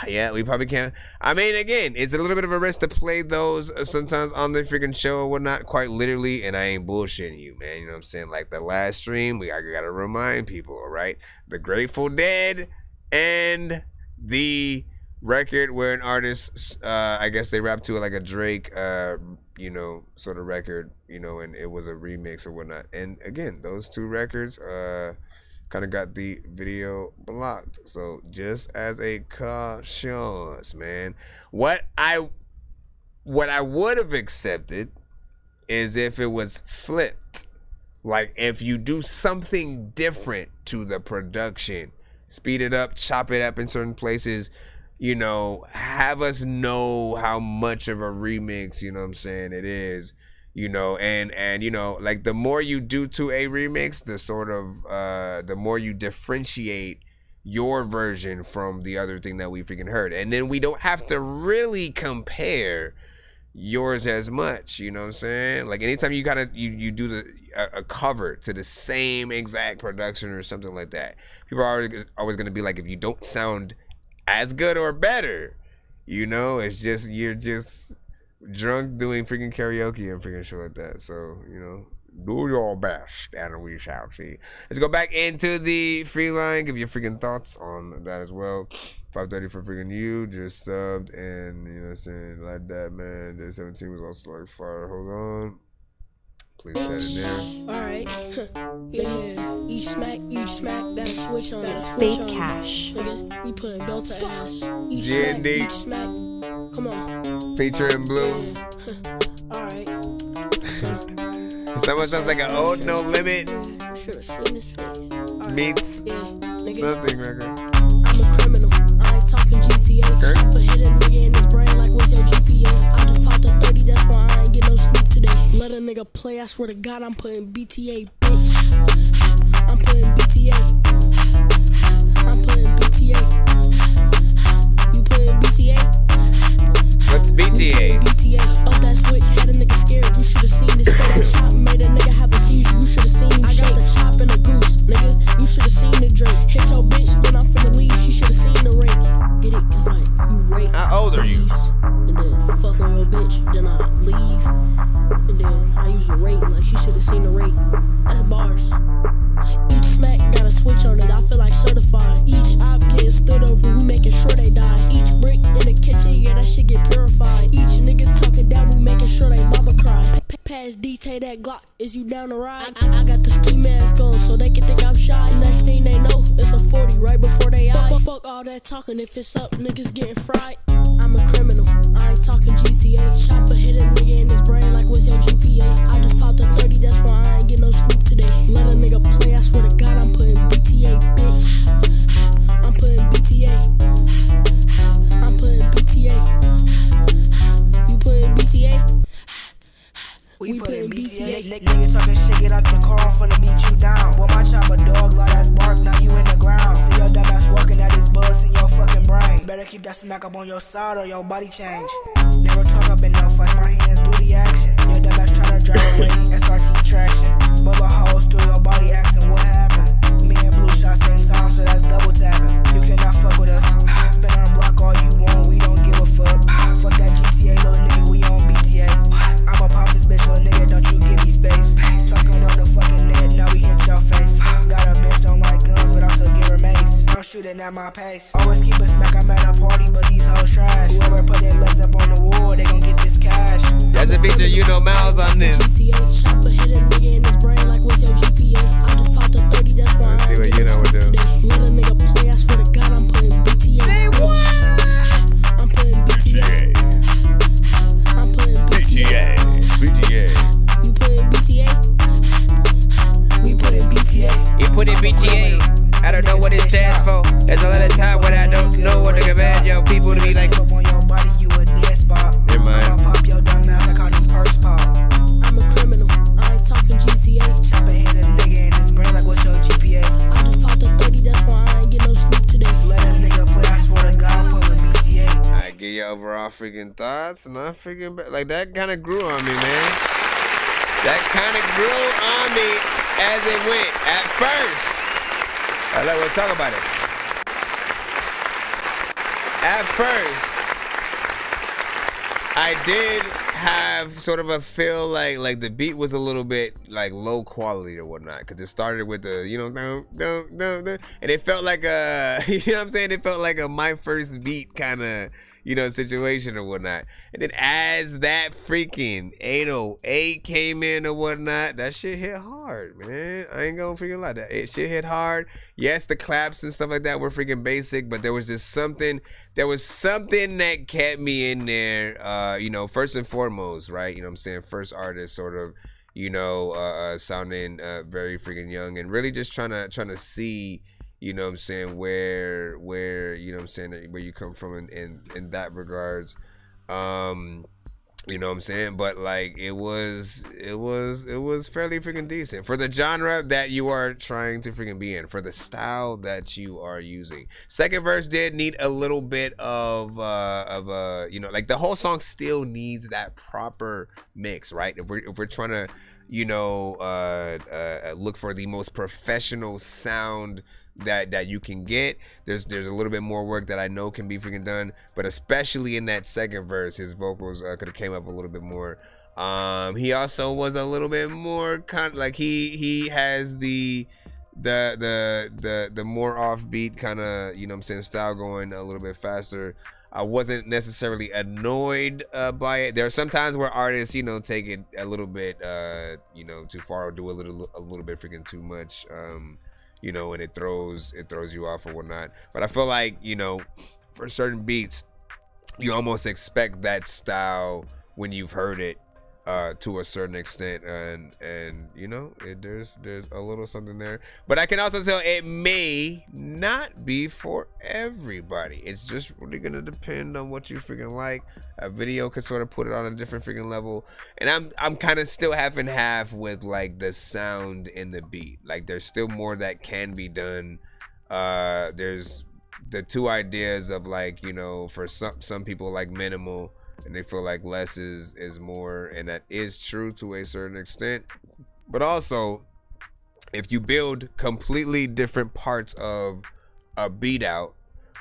Yeah, we probably can't. I mean, again, it's a little bit of a risk to play those sometimes on the freaking show or whatnot, quite literally, and I ain't bullshitting you, man. You know what I'm saying? Like the last stream, I gotta remind people, all right? The Grateful Dead and the record where an artist, I guess they rap to it like a Drake, you know, sort of record, you know, and it was a remix or whatnot. And again, those two records, kind of got the video blocked. So just as a caution, man, what I would have accepted is if it was flipped. Like if you do something different to the production, speed it up, chop it up in certain places, you know, have us know how much of a remix, you know what I'm saying, it is. You know, and you know, like the more you do to a remix, the sort of the more you differentiate your version from the other thing that we freaking heard, and then we don't have to really compare yours as much. You know what I'm saying? Like anytime you gotta you do a cover to the same exact production or something like that, people are always gonna be like, if you don't sound as good or better, you know, it's just you're just drunk doing freaking karaoke and freaking shit like that. So, you know, do your best and we shall see. Let's go back into the free line. Give your freaking thoughts on that as well. 530 for freaking you. Just subbed and, you know what I'm saying, like that, man. J17 was also like fire. Hold on. Please set it there. Alright. Yeah. Each smack, that'll switch on. Fake cash. Nigga, we putting belt to ass. G&D. Each smack. Come on. Featuring Blue. Alright. Someone sounds like an old No Limit Should've seen his face. meets something record. I'm a criminal. I ain't talking GTA. Chopper hit a nigga in his brain like what's your GPA? I just popped a 30, that's why I ain't get no sleep today. Let a nigga play, I swear to God I'm putting BTA, bitch. I'm putting BTA. I'm putting BTA. You putting BTA? What's BTA? BTA. Up that switch, had a nigga scared. You should've seen this face. Chop made a nigga have a seizure. You should've seen me. I got the chop and a goose, nigga. You should've seen the drink. Hit your bitch, then I'm finna leave. She should've seen the rape. Get it? Cause like you rape. How old are you? And then fuck on your bitch, then I leave. And then I use a rate, like she should've seen the rate. That's bars. Each smack got a switch on it, I feel like certified. Each op getting stood over, we making sure they die. Each brick in the kitchen, yeah, that shit get purified. Each nigga talking down, we making sure they mama cry. Pass detail that Glock, is you down to ride? I got the ski mask on, so they can think I'm shy. Next thing they know, it's a 40 right before they eyes. Fuck all that talking, if it's up, niggas getting fried. I'm a criminal, I ain't talking GTA. Chopper hit a nigga in his brain like what's your GPA? I just popped a 30, that's why I ain't get no sleep today. Let a nigga play, I swear to God I'm putting BTA, bitch. I'm putting BTA. I'm putting BTA. You putting BTA? We putting BTA. Nigga talking shit, get out the car, I'm finna beat you down. Boy, my chopper dog, like that's bark, now you in the ground. See your dumb ass walking at this buzz in your fucking brain. Better keep that smack up on your side or your body change. Never talk up in no fight, my hands do the action. Your dumb ass tryna drive away, SRT traction. Bullet holes through your body asking what happened. Me and Blue shot same time, so that's double tapping. You cannot fuck with us. Spin on the block all you want, we don't give a fuck. Fuck that GTA, little nigga, we on BTA. I'ma pop this bitch, little nigga, don't you give me space. Talking on the fucking net, now we hit your face. Got a bitch, don't like guns, but I still give her mace. I'm shooting at my pace. Always keep a smack, I'm at a party, but these hoes trash. Whoever put their legs up on the wall, they gon' get this cash. That's a picture, you know, Miles on this. Chopper hit a nigga in his brain like what's your GPA? I just popped a 30, that's why I ain't get no sleep today. Let a nigga play, I swear to God I'm putting BTA. Say what? I'm putting BTA. I'm putting BTA. BTA. You putting BTA? We putting BTA. You put in BTA. I don't know what it stands for. There's a lot of time when I don't know what to command yo people to be like. Up on your body, you a dead spot. Never mind. I'ma pop your dumb ass, I call them purse pop. I'm a criminal, I ain't talking GTA. Chopper hit a nigga in his brain like what's your GPA? I just popped a 30, that's why I ain't get no sleep today. Let a nigga play, I swear to God, I'm pulling BTA. I get your overall freaking thoughts, and I freaking like that kind of grew on me, man. That kind of grew on me as it went at first. We'll talk about it. At first, I did have sort of a feel like the beat was a little bit like low quality or whatnot, because it started with the and it felt like a you know what I'm saying, it felt like a my first beat kind of situation or whatnot. And then as that freaking 808 came in or whatnot, that shit hit hard, man. I ain't gonna freaking lie, that shit hit hard. Yes, the claps and stuff like that were freaking basic, but there was just something that kept me in there, first and foremost, right? You know what I'm saying? First artist sort of, sounding very freaking young and really just trying to see, you know what I'm saying, where you know what I'm saying, where you come from in that regards. You know what I'm saying? But like it was fairly freaking decent for the genre that you are trying to freaking be in, for the style that you are using. Second verse did need a little bit of like the whole song still needs that proper mix, right? If we're trying to look for the most professional sound that you can get, there's a little bit more work that I know can be freaking done, but especially in that second verse, his vocals could have came up a little bit more. He also was a little bit more kind of like he has the more offbeat kind of, you know what I'm saying, style going a little bit faster. I wasn't necessarily annoyed by it. There are some times where artists, take it a little bit too far, or do a little bit freaking too much. And it throws you off or whatnot. But I feel like, for certain beats, you almost expect that style when you've heard it to a certain extent, and there's a little something there. But I can also tell it may not be for everybody. It's just really gonna depend on what you freaking like. A video could sort of put it on a different freaking level, and I'm kind of still half and half with like the sound and the beat. Like there's still more that can be done. There's the two ideas of like, for some people like minimal, and they feel like less is more, and that is true to a certain extent. But also, if you build completely different parts of a beat out,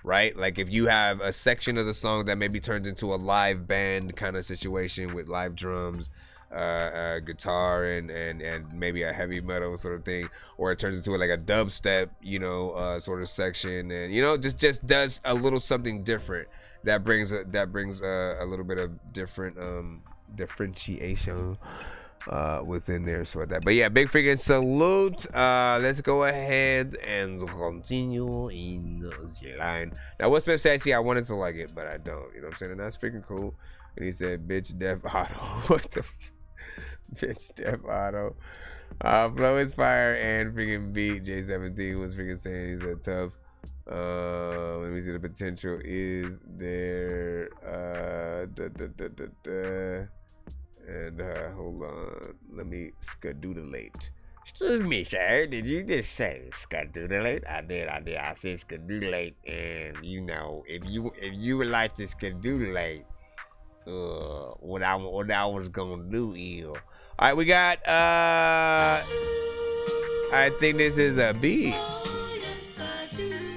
right? Like if you have a section of the song that maybe turns into a live band kind of situation with live drums, guitar and maybe a heavy metal sort of thing, or it turns into like a dubstep, sort of section, and just does a little something different that brings a little bit of different differentiation within there, sort of that. But yeah, big freaking salute. Let's go ahead and continue in the line. Now, what Smith said, see, I wanted to like it, but I don't. You know what I'm saying? And that's freaking cool. And he said, "Bitch, Def Auto." What the? Bitch, Def Auto. Flow is fire and freaking beat. J17 was freaking saying he said tough. Let me see, the potential is there. And hold on, let me skadoodlate. Excuse me, sir. Did you just say skadoodlate? I did. I said skadoodlate, and if you would like to skadoodlate, what I was gonna do is, all right, we got I think this is a beat.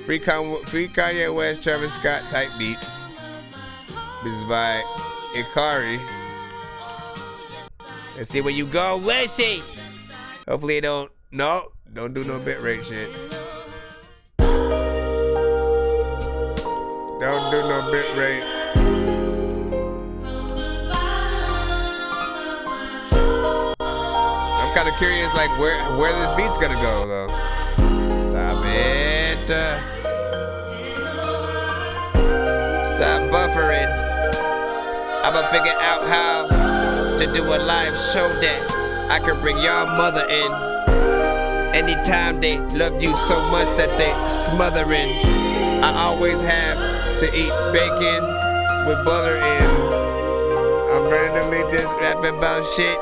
Free Kanye West, Travis Scott type beat. This is by Ikari. Let's see where you go. Let's see. Hopefully it don't do no bitrate shit. Don't do no bitrate. I'm kind of curious, like where this beat's gonna go though. Stop it. Stop buffering. I'ma figure out how to do a live show that I can bring y'all mother in. Anytime they love you so much that they smothering. I always have to eat bacon with butter in. I'm randomly just rapping about shit.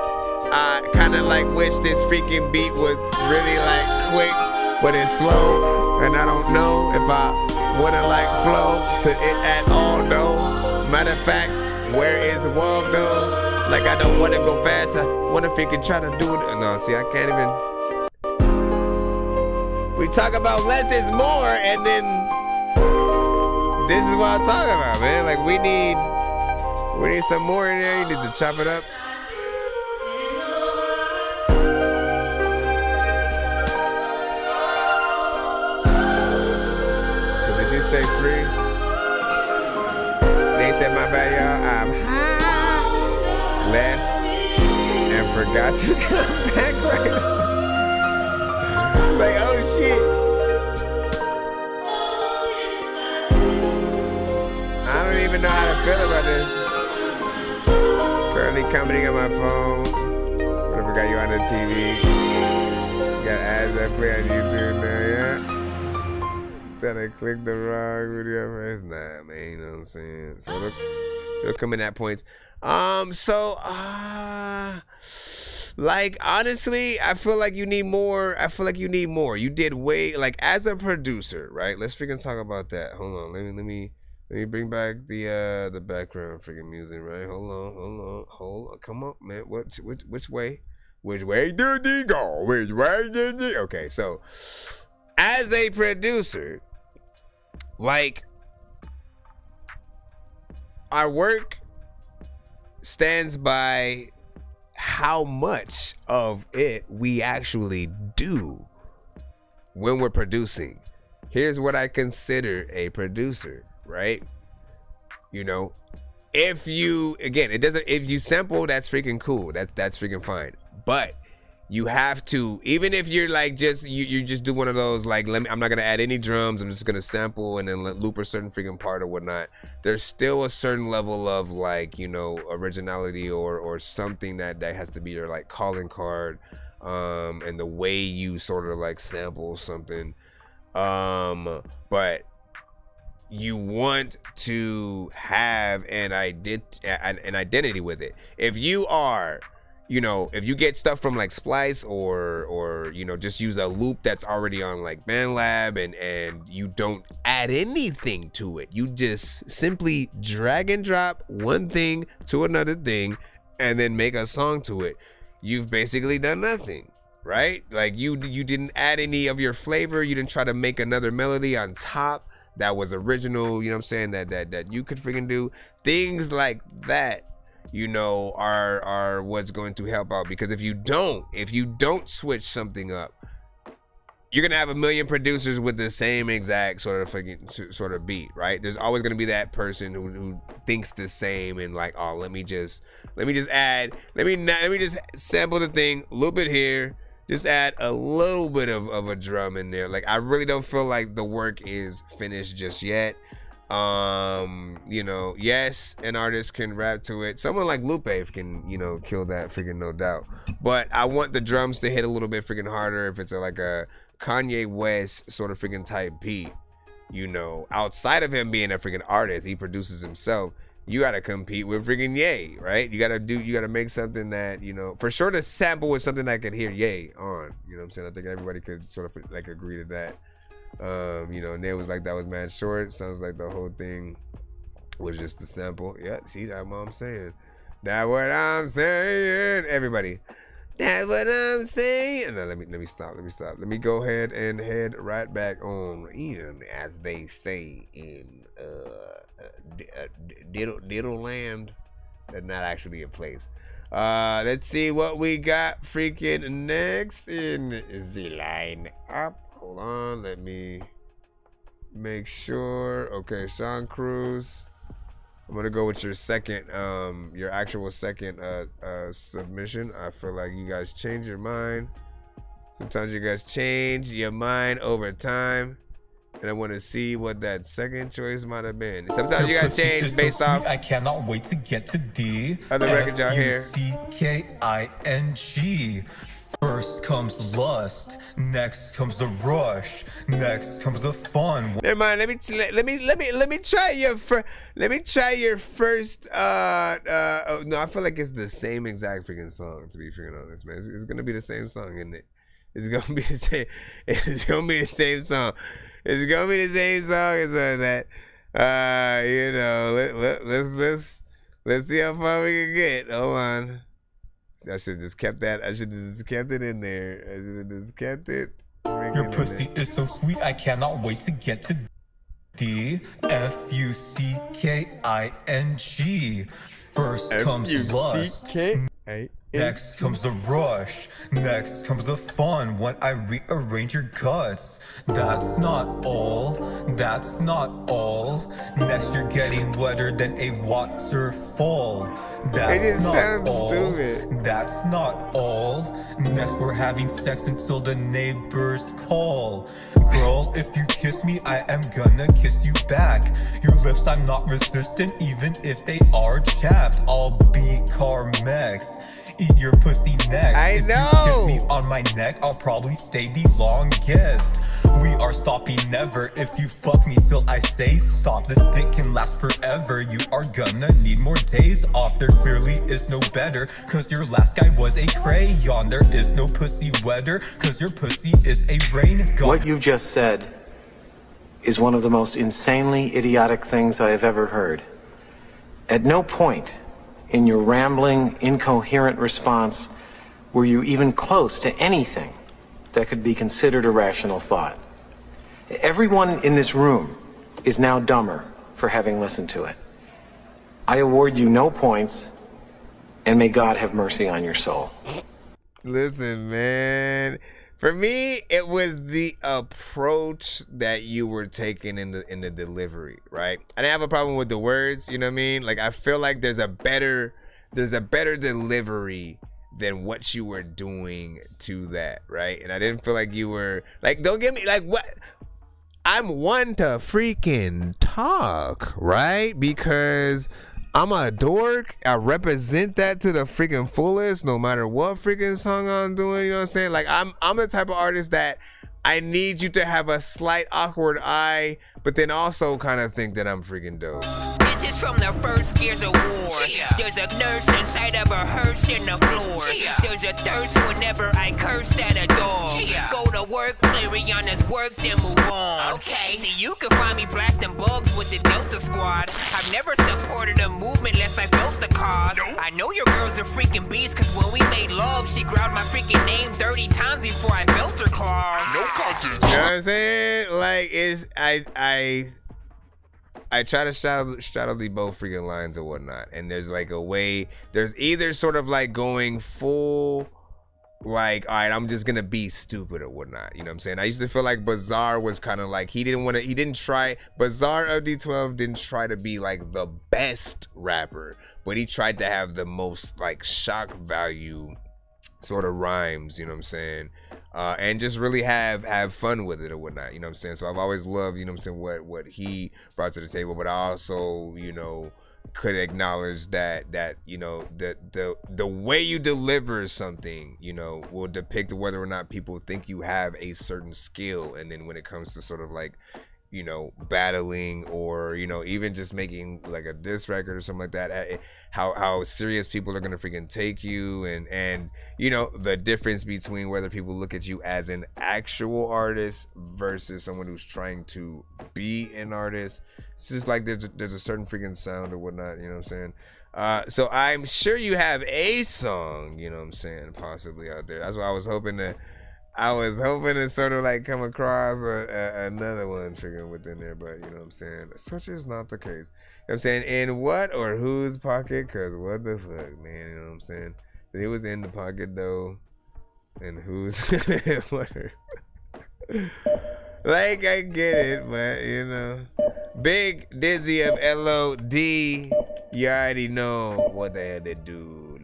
I kinda like wish this freaking beat was really like quick, but it's slow. And I don't know if I wanna like flow to it at all though. Matter of fact, where is Waldo? Like I don't wanna go fast. I wonder if he could try to do it. No, see, I can't even. We talk about less is more, and then this is what I'm talking about, man. Like we need some more in there. You need to chop it up. So did you say free? They said my bad, y'all. I'm high. Left and forgot to come back right now. Like, oh shit. I don't even know how to feel about this. Currently commenting on my phone. But I forgot you on the TV. Got ads that play on YouTube now, yeah? Then I clicked the wrong video first. Nah, man, you know what I'm saying? So they'll come in at points. Like honestly, I feel like you need more. You did way, like as a producer, right? Let's freaking talk about that. Hold on, let me bring back the background freaking music, right? Hold on. Come on, man. Which way? Which way did he go? Which way did he? Okay, so as a producer, like our work stands by how much of it we actually do when we're producing. Here's what I consider a producer, right? If you sample, that's freaking cool. That's freaking fine. But you have to, even if you're like you just do one of those like I'm not gonna add any drums, I'm just gonna sample and then loop a certain freaking part or whatnot. There's still a certain level of like originality or something that has to be your like calling card, and the way you sort of like sample something, but you want to have an identity with it. If you are, if you get stuff from like Splice or just use a loop that's already on like BandLab and you don't add anything to it, you just simply drag and drop one thing to another thing and then make a song to it, you've basically done nothing, right? Like you didn't add any of your flavor, you didn't try to make another melody on top that was original, you know what I'm saying, that you could freaking do. Things like that, you know, are what's going to help out. Because if you don't switch something up, you're gonna have a million producers with the same exact sort of beat, right? There's always gonna be that person who thinks the same and like, oh, let me just sample the thing a little bit here, just add a little bit of a drum in there. Like, I really don't feel like the work is finished just yet. You know, yes, an artist can rap to it. Someone like Lupe can, you know, kill that freaking, no doubt. But I want the drums to hit a little bit freaking harder if it's like a Kanye West sort of freaking type beat, you know. Outside of him being a freaking artist, he produces himself. You gotta compete with freaking Ye, right? You gotta make something that, you know, for sure the sample was something I could hear Ye on. You know what I'm saying? I think everybody could sort of like agree to that. You know, Nate was like, that was mad short. Sounds like the whole thing was just a sample. Yeah, see, that's what I'm saying. That's what I'm saying, everybody. That's what I'm saying. No, let me stop. Let me go ahead and head right back on in, as they say in Diddle Land. That's not actually a place. Let's see what we got freaking next in the line up. Hold on, let me make sure. Okay, Sean Cruz, I'm gonna go with your second, your actual second submission. I feel like you guys change your mind. Sometimes you guys change your mind over time, and I want to see what that second choice might have been. Sometimes you guys change based off. I cannot wait to get to D. Other records out here. F-U-C-K-I-N-G. First comes lust, next comes the rush, next comes the fun. Never mind. Let me try your first. No, I feel like it's the same exact freaking song. To be freaking honest, man, it's gonna be the same song, isn't it? It's gonna be the same. It's gonna be the same song. It's gonna be the same song as that. You know, let's see how far we can get. Hold on. I should have just kept that. I should have just kept it in there. I should have just kept it. Your pussy is so sweet, I cannot wait to get to D. F-U-C-K-I-N-G. First comes lust. Next comes the rush. Next comes the fun when I rearrange your guts. That's not all. That's not all. Next you're getting wetter than a waterfall. That's not all. Stupid. That's not all. Next we're having sex until the neighbors call. Girl, if you kiss me, I am gonna kiss you back. Your lips, I'm not resistant, even if they are chapped. I'll be Carmex. Eat your pussy next. If you kiss me on my neck, I'll probably stay the longest. We are stopping never. If you fuck me till I say stop, this dick can last forever. You are gonna need more days off. There clearly is no better, cause your last guy was a crayon. There is no pussy wetter, cause your pussy is a rain god. What you just said is one of the most insanely idiotic things I have ever heard. At no point in your rambling, incoherent response were you even close to anything that could be considered a rational thought. Everyone in this room is now dumber for having listened to it. I award you no points, and may God have mercy on your soul. Listen, man. For me, it was the approach that you were taking in the delivery, right? I didn't have a problem with the words, you know what I mean? Like, I feel like there's a better delivery than what you were doing to that, right? And I didn't feel like you were like, don't get me like what. I'm one to freaking talk, right? Because I'm a dork. I represent that to the freaking fullest, no matter what freaking song I'm doing. You know what I'm saying? Like, I'm the type of artist that I need you to have a slight awkward eye, but then also kind of think that I'm freaking dope. This is from the first Gears of War. There's a nurse inside of a hearse in the floor. There's a thirst whenever I curse at a dog. Go to work, play Rihanna's work, then move on. Okay. See, you can find me blasting bugs with the Delta Squad. I've never supported a movement unless I felt the cause. I know your girl's a freaking beast, cause when we made love, she growled my freaking name 30 times before I felt her claws. You know what I'm saying? Like, try to straddle the both freaking lines or whatnot, and there's like a way. There's either sort of like going full, like, all right, I'm just gonna be stupid or whatnot. You know what I'm saying? I used to feel like Bazaar was kind of like Bazaar of D12 didn't try to be like the best rapper, but he tried to have the most like shock value sort of rhymes, you know what I'm saying? And just really have fun with it or whatnot, you know what I'm saying? So I've always loved, you know what I'm saying, what he brought to the table, but I also, you know, could acknowledge that you know, the way you deliver something, you know, will depict whether or not people think you have a certain skill. And then when it comes to sort of like, you know, battling or, you know, even just making like a diss record or something like that, how serious people are gonna freaking take you, and you know, the difference between whether people look at you as an actual artist versus someone who's trying to be an artist. It's just like there's a certain freaking sound or whatnot, you know what I'm saying? So I'm sure you have a song, you know what I'm saying, possibly out there. That's what I was hoping to sort of like come across another one freaking within there, but you know what I'm saying, such is not the case. You know what I'm saying? In what or whose pocket? Cause what the fuck, man, you know what I'm saying? That he was in the pocket though, and who's what? Like, I get it, but you know, Big Dizzy of LOD, you already know what the hell they do.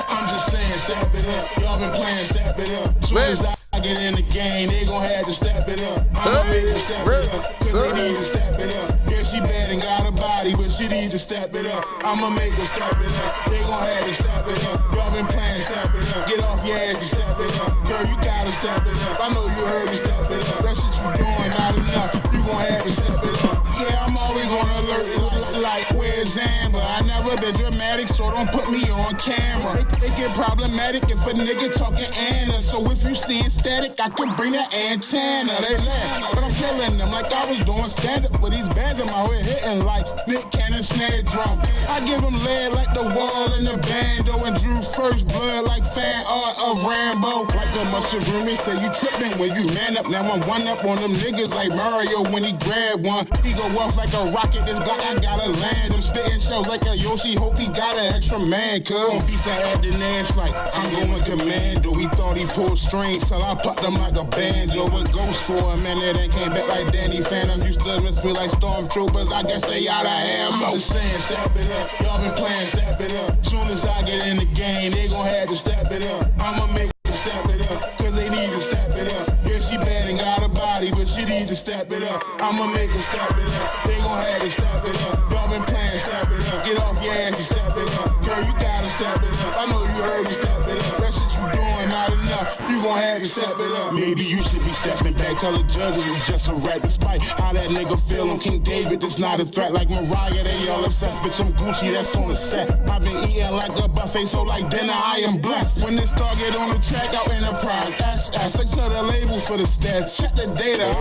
I'm just saying, step it up. Y'all been playing, step it up. Soon as I get in the game, they gon' have to step it up. I'ma make them step it up, cause they need to step it up. Yeah, she bad and got a body, but she need to step it up. I'ma make them step it up. They gon' have to step it up. Y'all been playing, step it up. Get off your ass and step it up. Girl, you gotta step it up. I know you heard me, step it up. That shit you doing not enough. You gon' have to step it up. Yeah, I'm always on alert, like where's Amber? I never been dramatic, so don't put me on camera. It get problematic if a nigga talking Anna. So if you seeing static, I can bring the antenna. They laugh, but I'm killing them like I was doing stand-up. But these bands in my way hitting like Nick Cannon snare drum. I give them lead like the wall in the bando, and drew first blood like fan art of Rambo. Like a mushroom, they say you tripping when you man up. Now I'm one up on them niggas like Mario when he grabbed one. He go off like a rocket, this block I gotta land. I'm spitting shells like a Yoshi, hope he got an extra man, cuz. Piece I had the Nash like I'm going commando. He thought he pulled strings, so I popped him like a banjo. With ghost for a minute and came back like Danny Phantom. Used to miss me like stormtroopers, I guess they out of ammo. I'm just saying, step it up. Y'all been playing, step it up. Soon as I get in the game, they gon' have to step it up. I'ma make them step it up, cause they need to step it up. Yeah, she bad and got a body, but she need to step it up. I'ma make them step it up. They gon' have to step it up. Y'all been playing, step it up. Get off your ass and step it up. Girl, you gotta step it up. I know you heard me, step it up. That shit you doing not enough. You gon' have to step it up. Maybe you should be stepping back. Tell the judges it's just a rat. Despite how that nigga feel on King David, that's not a threat. Like Mariah, they all obsessed. Bitch, I'm Gucci, that's on the set. I've been eating like a buffet, so like dinner, I am blessed. When this dog get on the track, out Enterprise. SS, look to the label for the stats. Check the data.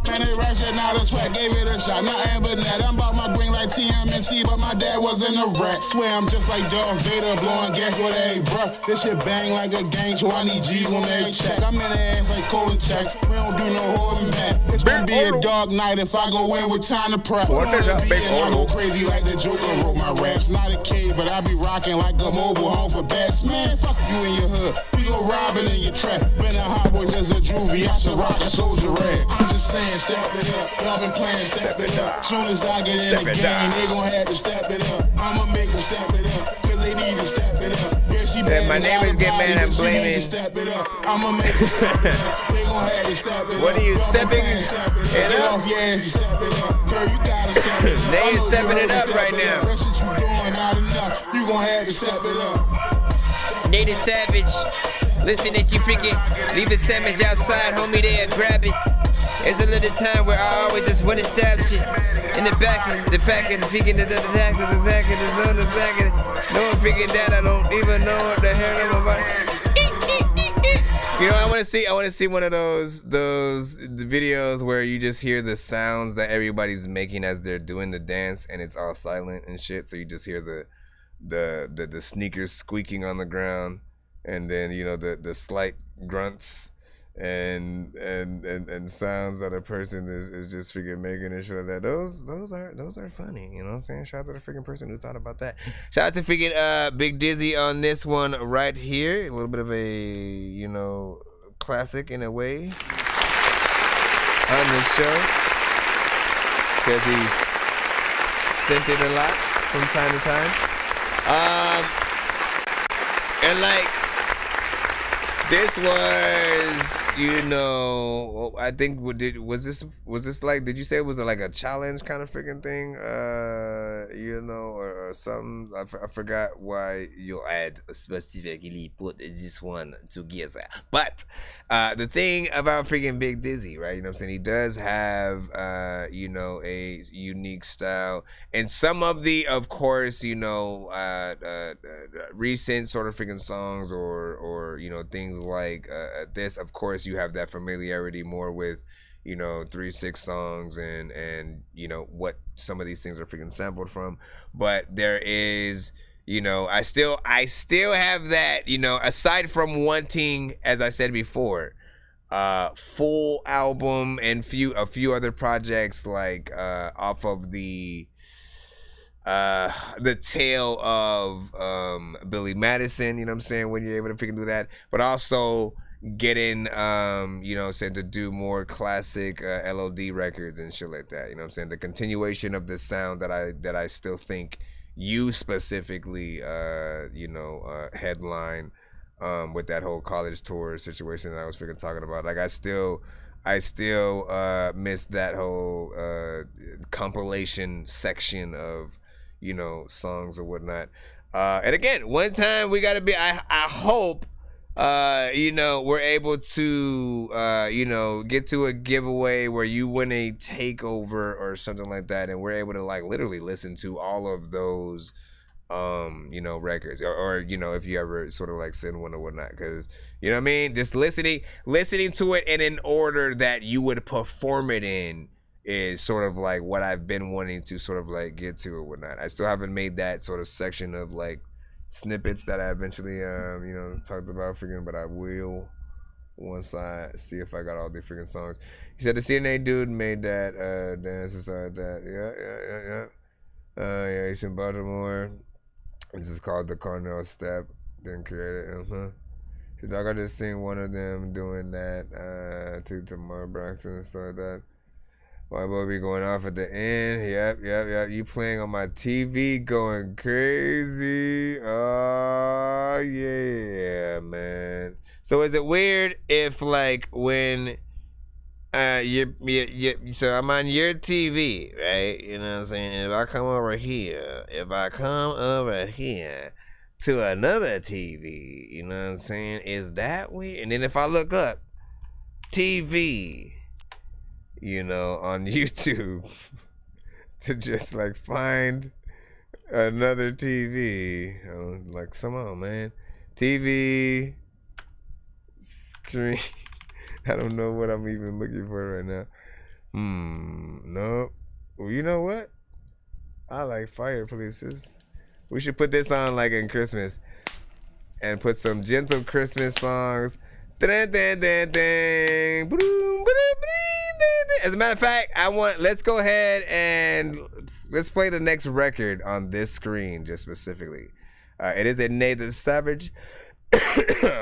Man, they ratchet, now the swag gave it a shot. Nothing but net. I'm about my green like TMNT, but my dad wasn't a rat. Swear I'm just like Darth Vader, blowing gas with a bruh. This shit bang like a gang, so I need G's on every check. I'm in the ass like Colin checks. We don't do no holding back. It's gonna be a dark night if I go in with time to prep. I go crazy like the Joker wrote my raps. Not a kid, but I be rocking like a mobile home for bats. Man, fuck you in your hood. We go robbing in your trap. Been a hot boy as a juvie, I should rock a soldier rag. I'm just saying, step it up. Y'all been playing, step it up. Soon as I get in the game, they gon' have to step it up. I'ma make them step it up, cause they need to step it up. Yeah, she bad, my name is Get Man, I'm blaming. Step it up. I'ma make them step it up. They gon' have to step it up. What are you stepping it Get up? off your ass and step it up. Girl, you gotta step it up. They ain't stepping it up right now. That shit you doing not enough. You gon' have to step it up. Native Savage, listen if you freaking leave a sandwich outside, homie, there, grab it. There's a little time where I always just want to stab shit in the back of the freaking the back of the no one freaking that, I don't even know what the hell I'm about. You know, I want to see one of those the videos where you just hear the sounds that everybody's making as they're doing the dance, and it's all silent and shit. So you just hear the sneakers squeaking on the ground, and then you know the slight grunts and sounds that a person is just freaking making and shit like that. Those are funny. You know what I'm saying? Shout out to the freaking person who thought about that. Shout out to freaking Big Dizzy on this one right here. A little bit of a classic in a way on the show because he's sent it a lot from time to time. And like this was, I think was this like, did you say it was like a challenge kind of freaking thing, or something? I forgot why you had specifically put this one together. But the thing about freaking Big Dizzy, right? You know what I'm saying? He does have, a unique style, and some of the, of course, recent sort of freaking songs or things like this. Of course, you have that familiarity more with 3-6 songs and what some of these things are freaking sampled from. But there is, I still have that, aside from wanting, as I said before, full album and a few other projects like off of the tail of Billy Madison, you know what I'm saying, when you're able to freaking do that, but also getting saying to do more classic LOD records and shit like that, you know what I'm saying, the continuation of the sound that I still think you specifically headline with that whole college tour situation that I was freaking talking about. Like I still miss that whole compilation section of songs or whatnot. And again, one time we gotta be, I hope we're able to get to a giveaway where you win a takeover or something like that, and we're able to like literally listen to all of those records, or if you ever sort of like send one or whatnot, because you know what I mean, just listening to it and in order that you would perform it in is sort of like what I've been wanting to sort of like get to or whatnot. I still haven't made that sort of section of like snippets that I eventually talked about freaking, but I will once I see if I got all the freaking songs. He said the CNA dude made that dance inside that. Yeah, he's in Baltimore. This is called the Cornell Step. Didn't create it. So dog, I just seen one of them doing that to Tamar Braxton and stuff like that. White boy be going off at the end. Yep. You playing on my TV, going crazy. Oh yeah, man. So is it weird if like when so I'm on your TV, right? You know what I'm saying? If I come over here to another TV, you know what I'm saying? Is that weird? And then if I look up TV, on YouTube to just like find another TV. Like, come on, man. TV screen. I don't know what I'm even looking for right now. No. Well, you know what? I like fireplaces. We should put this on like in Christmas and put some gentle Christmas songs. As a matter of fact, let's go ahead and let's play the next record on this screen just specifically. It is a Nathan Savage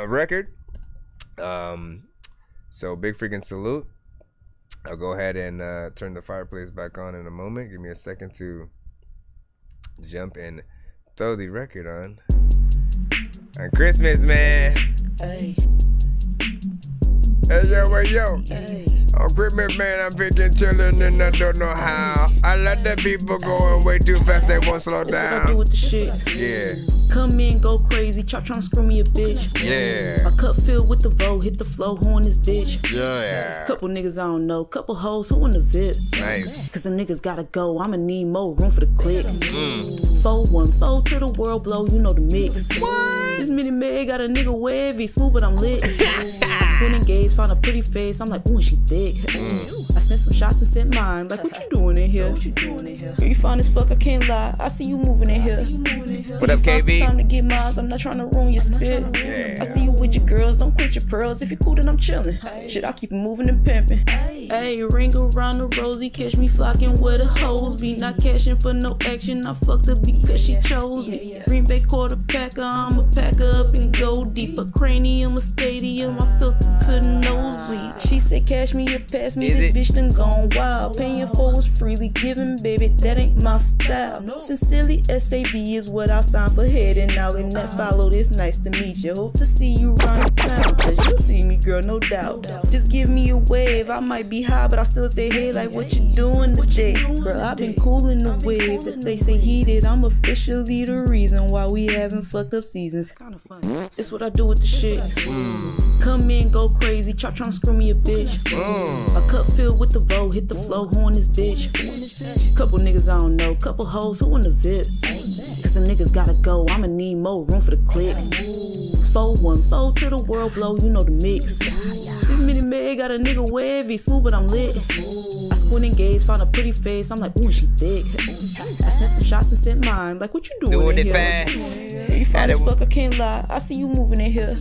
record. So big freaking salute. I'll go ahead and turn the fireplace back on in a moment. Give me a second to jump and throw the record on Christmas, man. Hey. Hey yo, on Christmas, man, I'm freaking chillin' and I don't know how. I let the people going way too fast, they won't slow down. That's what I do with the shits. Yeah. Come in, go crazy, tryna screw me a bitch. Yeah. A cup filled with the vote, hit the flow, horn this bitch. Yeah. Couple niggas I don't know, couple hoes, who in the VIP? Nice. Cause the niggas gotta go, I'ma need more room for the click. 4-1-4 to the world blow, you know the mix. What? This mini Meg got a nigga wavy, smooth but I'm lit. squint and gaze, found a pretty face. I'm like, ooh, she thick. I sent some shots and sent mine. Like, what you doing in here? Girl, you fine as fuck, I can't lie. I see you moving in here. What up, Find KB? some time to get mine. I'm not trying to ruin your spit. I see you with your girls, don't quit your pearls. If you cool, then I'm chillin'. Shit, I keep it moving and pimpin'. Hey, ring around the rosy, catch me flocking where the hoes be. Not cashing for no action. I fucked her because she chose me. Green Bay quarter packer, I'ma pack her up and go deep. A cranium, a stadium, I filter to the nosebleed. She said, cash me or pass me, this bitch done gone wild. Paying for was freely given, baby, that ain't my style. Sincerely, SAB is what I sign for heading out. And that follow this, nice to meet you. Hope to see you round town, cause you'll see me, girl, no doubt. Just give me a wave, I might be high, but I still say, hey, like what you doing today? Girl, I've been cooling the wave that they say heated. I'm officially the reason why we having fucked up seasons. It's what I do with the shits. Come in, go crazy, tryna screw me a bitch. A cup filled with the vote, hit the flow, horn this bitch. Couple niggas I don't know, couple hoes, who in the VIP? Cause the niggas gotta go, I'ma need more room for the click. 414 to the world blow, you know the mix. This mini Meg got a nigga wavy, smooth but I'm lit. I squint and gaze, found a pretty face, I'm like, ooh, she thick. I sent some shots and sent mine, like what you doing in it here? fast. You fine as fuck, I can't lie, I see you moving in here.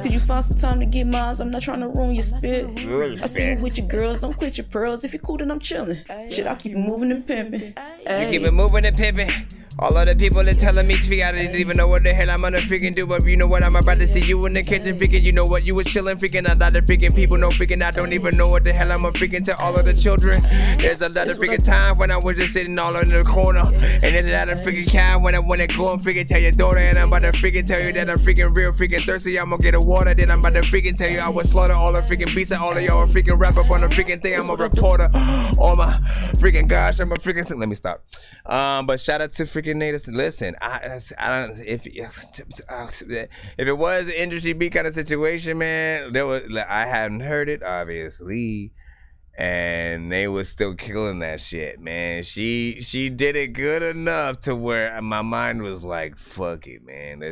Could you find some time to get mine? I'm not trying to ruin your spit. I see you with your girls, don't quit your pearls. If you cool, then I'm chillin'. Shit, I keep it moving and pimpin'. You keep it moving and pimping. All of the people that telling me to I didn't even know what the hell I'm gonna freaking do. But you know what, I'm about to see you in the kitchen freaking. You know what, you was chilling freaking. A lot of freaking people know freaking. I don't even know what the hell I'm gonna freaking tell all of the children. There's a lot of freaking time when I was just sitting all in the corner. And there's a lot of freaking time when I wanna go and freaking tell your daughter. And I'm about to freaking tell you that I'm freaking real freaking thirsty. I'm gonna get a water. Then I'm about to freaking tell you I would slaughter all the freaking beats. And all of y'all are freaking rap up on the freaking thing. I'm a reporter. Oh my freaking gosh, I'm a freaking. Let me stop. But shout out to freaking Nate. Listen, I don't if it was an industry beat kind of situation, man, there was I hadn't heard it obviously, and they was still killing that shit, man. She did it good enough to where my mind was like, fuck it, man.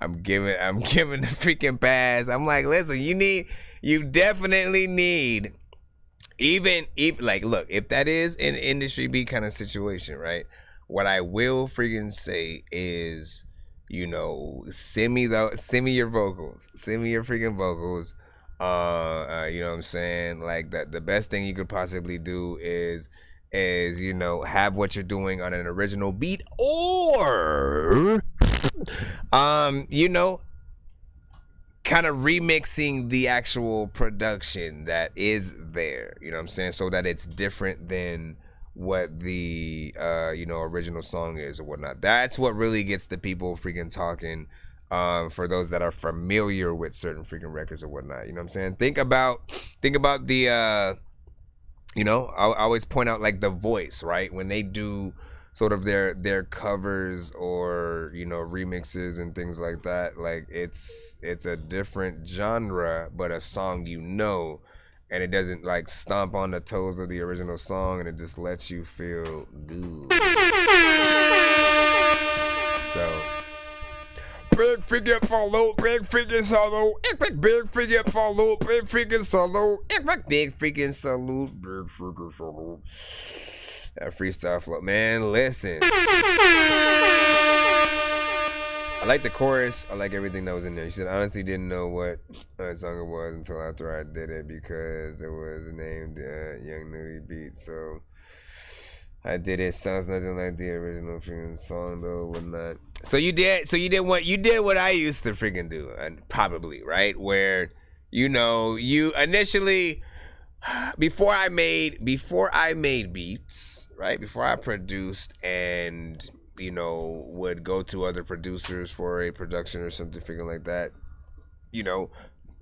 I'm giving the freaking pass. I'm like, listen, you definitely need. Even like, look, if that is an industry beat kind of situation, right? What I will freaking say is, you know, send me your vocals. Send me your freaking vocals. You know what I'm saying? Like the best thing you could possibly do is, you know, have what you're doing on an original beat or, you know, kind of remixing the actual production that is there. You know what I'm saying? So that it's different than what the you know, original song is or whatnot. That's what really gets the people freaking talking, for those that are familiar with certain freaking records or whatnot. You know what I'm saying? Think about the you know, I always point out like The Voice, right? When they do sort of their covers or, you know, remixes and things like that, like it's a different genre, but a song, you know. And it doesn't like stomp on the toes of the original song, and it just lets you feel good. So, big figure follow, big figure solo, big figure follow, big figure solo, big freaking salute, big figure solo. That freestyle flow, man. Listen. I like the chorus. I like everything that was in there. She said, I honestly didn't know what song it was until after I did it because it was named Young Nudie Beat. So I did it. Sounds nothing like the original freaking song though, whatnot. So you did what I used to freaking do, and probably, right? Where, you know, you initially, before I made beats, right? Before I produced and, you know, would go to other producers for a production or something freaking like that, you know,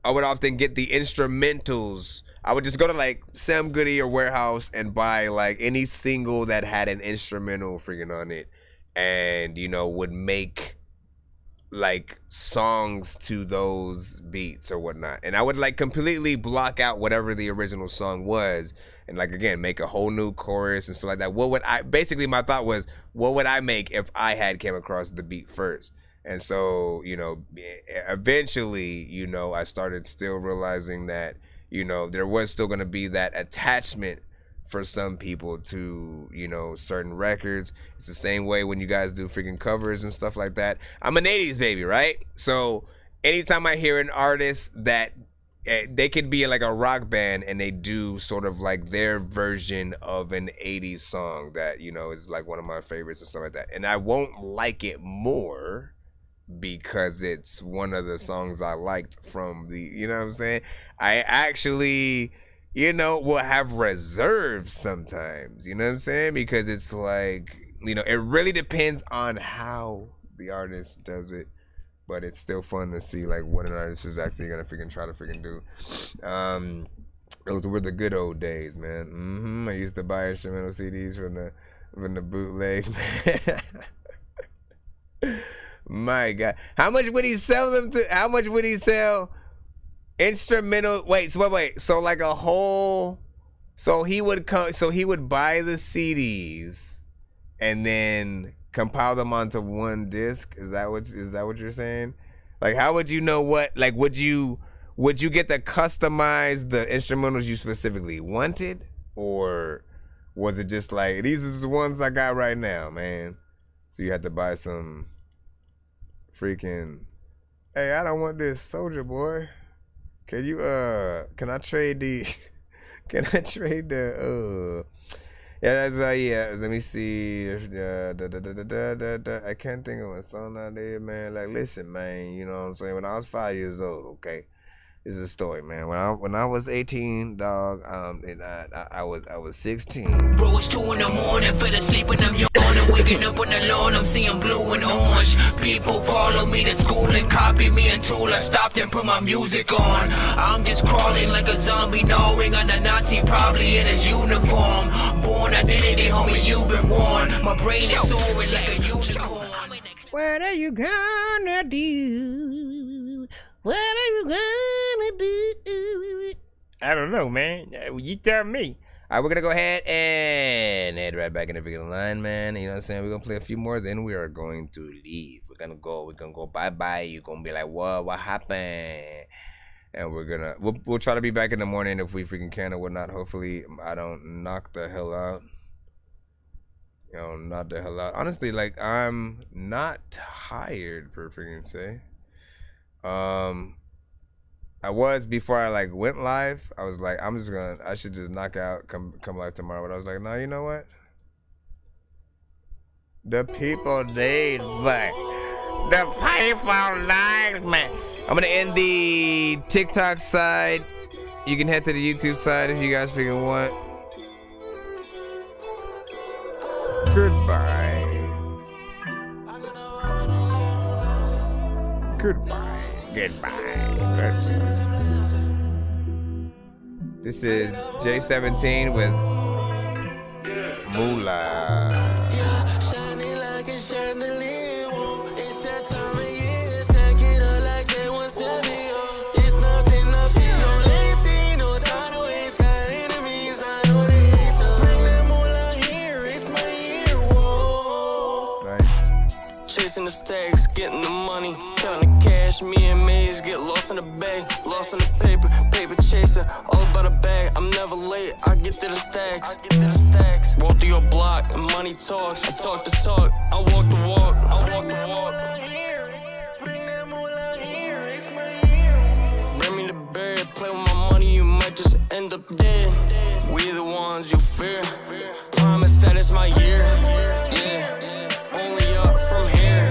I would often get the instrumentals. I would just go to like Sam Goody or Warehouse and buy like any single that had an instrumental freaking on it, and, you know, would make like songs to those beats or whatnot. And I would like completely block out whatever the original song was, and like, again, make a whole new chorus and stuff like that. Basically my thought was, what would I make if I had came across the beat first? And so, you know, eventually, you know, I started still realizing that, you know, there was still going to be that attachment for some people to, you know, certain records. It's the same way when you guys do freaking covers and stuff like that. I'm an 80s baby, right? So anytime I hear an artist that they could be like a rock band and they do sort of like their version of an 80s song that, you know, is like one of my favorites and stuff like that. And I won't like it more because it's one of the songs I liked from the, you know what I'm saying? I actually, you know, will have reserves sometimes, you know what I'm saying? Because it's like, you know, it really depends on how the artist does it. But it's still fun to see like what an artist is actually gonna freaking try to freaking do. Those were the good old days, man. I used to buy instrumental CDs from the bootleg, man. My God, how much would he sell them to? How much would he sell instrumental? Wait. So like a whole. So he would come. So he would buy the CDs, and then compile them onto one disc. Is that what you're saying? Like, how would you know what? Like, would you get to customize the instrumentals you specifically wanted, or was it just like these are the ones I got right now, man? So you had to buy some freaking. Hey, I don't want this Soldier Boy. Can you Can I trade the? Can I trade the Yeah, that's yeah. Let me see. I can't think of a song out there, man. Like, listen, man. You know what I'm saying? When I was 5 years old, okay, this is a story, man. When I was 18, dog, and I was 16. Bro, it's 2 in the morning, fell asleep and I'm yawning, waking up on the lawn, I'm seeing blue and orange. People follow me to school and copy me until I stopped and put my music on. I'm just crawling like a zombie, gnawing on a Nazi, probably in his uniform. Born identity, homie, you've been warned. My brain is soaring like a unicorn. What are you gonna do? What are you gonna do? I don't know, man. You tell me. All right, we're gonna go ahead and head right back in the freaking line, man. You know what I'm saying? We're gonna play a few more, then we are going to leave. We're gonna go bye-bye. You're gonna be like, what happened? And we'll try to be back in the morning if we freaking can or whatnot. Hopefully I don't knock the hell out. You know, not the hell out. Honestly, like, I'm not tired, per freaking say. I was before I like went live. I was like, I should just knock out, come live tomorrow. But I was like, no, you know what? The people need me. The people need me. I'm gonna end the TikTok side. You can head to the YouTube side if you guys freaking want. Goodbye. This is J17 with Moolah. Shining like a chandelier. It's that time of year. Stack it up like J17. It's nothing I feel. No lazy, no time to waste. Got enemies, I know they hate to bring them all out here. It's my year. Whoa. Nice. Chasing the stacks, getting the money, counting the cash. Me and Maze get lost in the bag, lost in the paper chaser. All about a bag, I'm never late. I get to the stacks. Walk through your block, and money talks. I talk the talk, I walk the walk. Bring me the bed, play with my money, you might just end up dead. We the ones you fear. Promise that it's my year. Yeah, only up from here.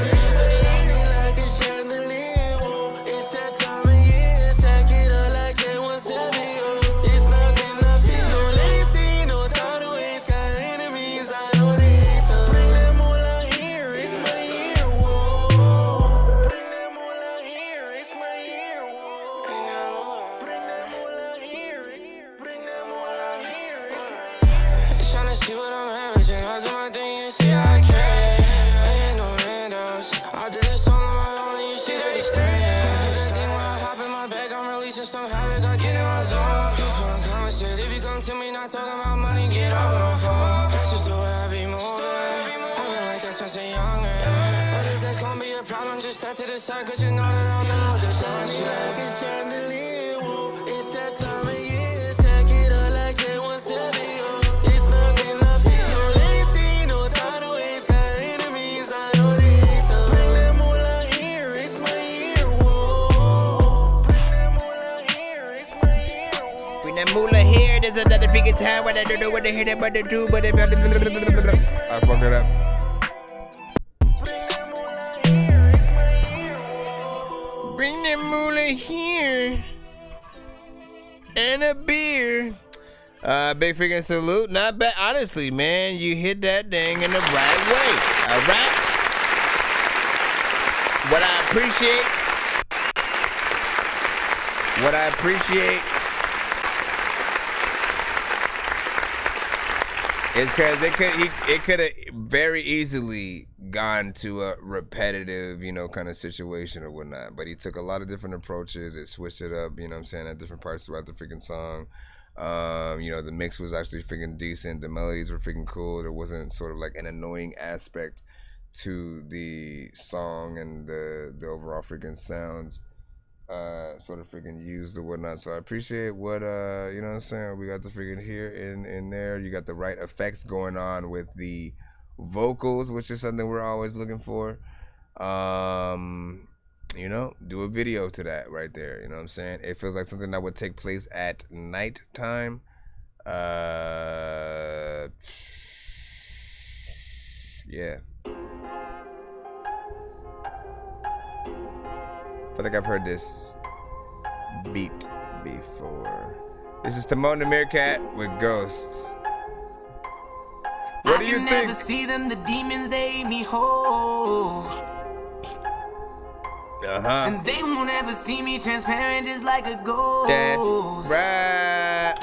Since a young man, But if that's gonna be a problem, just step to the side, cause you know that I'm not just Shiny like a chandelier, whoa. It's that time of year, stack it up like J170, oh. It's nothing I feel, ain't seen no time to waste, got enemies, I know they hate to bring them all out here, it's my year, whoa. Bring that moolah here, there's another freaking time when I don't know what they hear that but they do, but if I fucked it up. Bring that moolah here and a beer. Big freaking salute. Not bad. Honestly, man, you hit that thing in the right way. All right. What I appreciate is because it could have very easily gone to a repetitive, you know, kind of situation or whatnot. But he took a lot of different approaches. It switched it up, you know what I'm saying, at different parts throughout the freaking song. You know, the mix was actually freaking decent. The melodies were freaking cool. There wasn't sort of like an annoying aspect to the song, and the overall freaking sounds sort of freaking used or whatnot. So I appreciate what you know what I'm saying, we got to freaking hear in there. You got the right effects going on with the vocals, which is something we're always looking for. You know, do a video to that right there. You know what I'm saying? It feels like something that would take place at nighttime. Yeah. I feel like I've heard this beat before. This is Timon the Meerkat with Ghosts. What do you think? I can never see them, the demons, they me whole. And they won't ever see me transparent just like a ghost. That's right.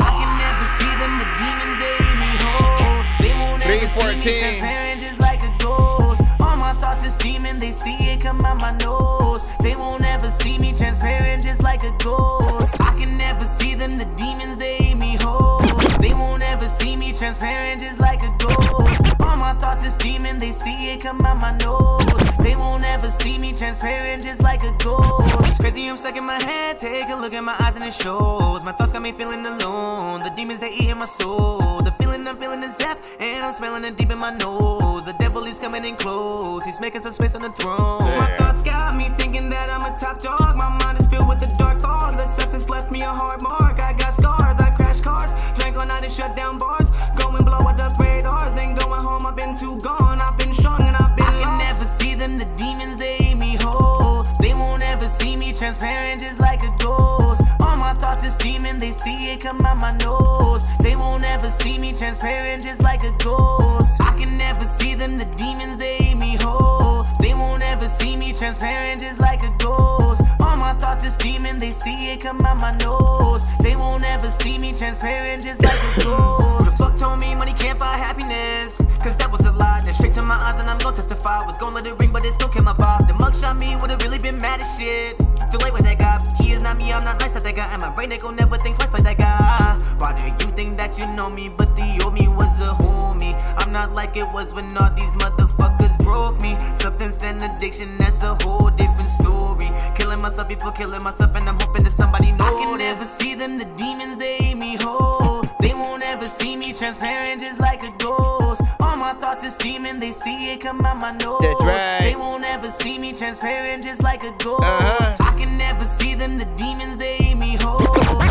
I can never see them, the demons, they me whole. They won't ever see me transparent just like a ghost. All my thoughts is steaming, they see it come out my nose. They won't ever see me transparent just like a ghost. I can never see them, the demons, they me whole. They won't ever see me transparent just like a ghost. All my thoughts is steaming, they see it come out my nose. They won't ever see me transparent just like a ghost. It's crazy, I'm stuck in my head, take a look at my eyes and it shows. My thoughts got me feeling alone, the demons they eat in my soul. The feeling I'm feeling is death, and I'm smelling it deep in my nose. The devil is coming in close, he's making some space on the throne. My thoughts got me thinking that I'm a top dog. My mind is filled with the dark fog, the substance left me a hard mark. I got scars, I crashed cars, drank all night and shut down bars. Going blow up the radars, ain't going home, I've been too gone. I've been strong and I've been lost. I can never see them, the demons, they me whole. They won't ever see me transparent just like a ghost. All my thoughts is steaming, they see it come out my nose. They won't ever see me transparent just like a ghost. I can never see them, the demons, they me whole. They won't ever see me transparent just like a ghost. All my thoughts is steaming, they see it come out my nose. They won't ever see me transparent just like a ghost. Who the fuck told me money can't buy happiness? Cause that was a lie, then straight to my eyes and I'm gon' testify. Was gon' let it ring but it's gon' kill my vibe. The mug shot me would've really been mad as shit. Too late with that guy, he is not me, I'm not nice like that guy. And my brain ain't gon' never think twice like that guy. Why do you think that you know me, but the old me was a homie? I'm not like it was when all these motherfuckers broke me. Substance and addiction, that's a whole different story. Killing myself before killing myself, and I'm hoping that somebody knows. I can never see them, the demons, they me whole. They won't ever see me transparent just like a ghost. All my thoughts is steaming, they see it come out my nose. That's right. They won't ever see me transparent just like a ghost. I can never see them, the demons, they me whole.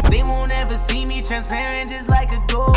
They won't ever see me transparent just like a ghost.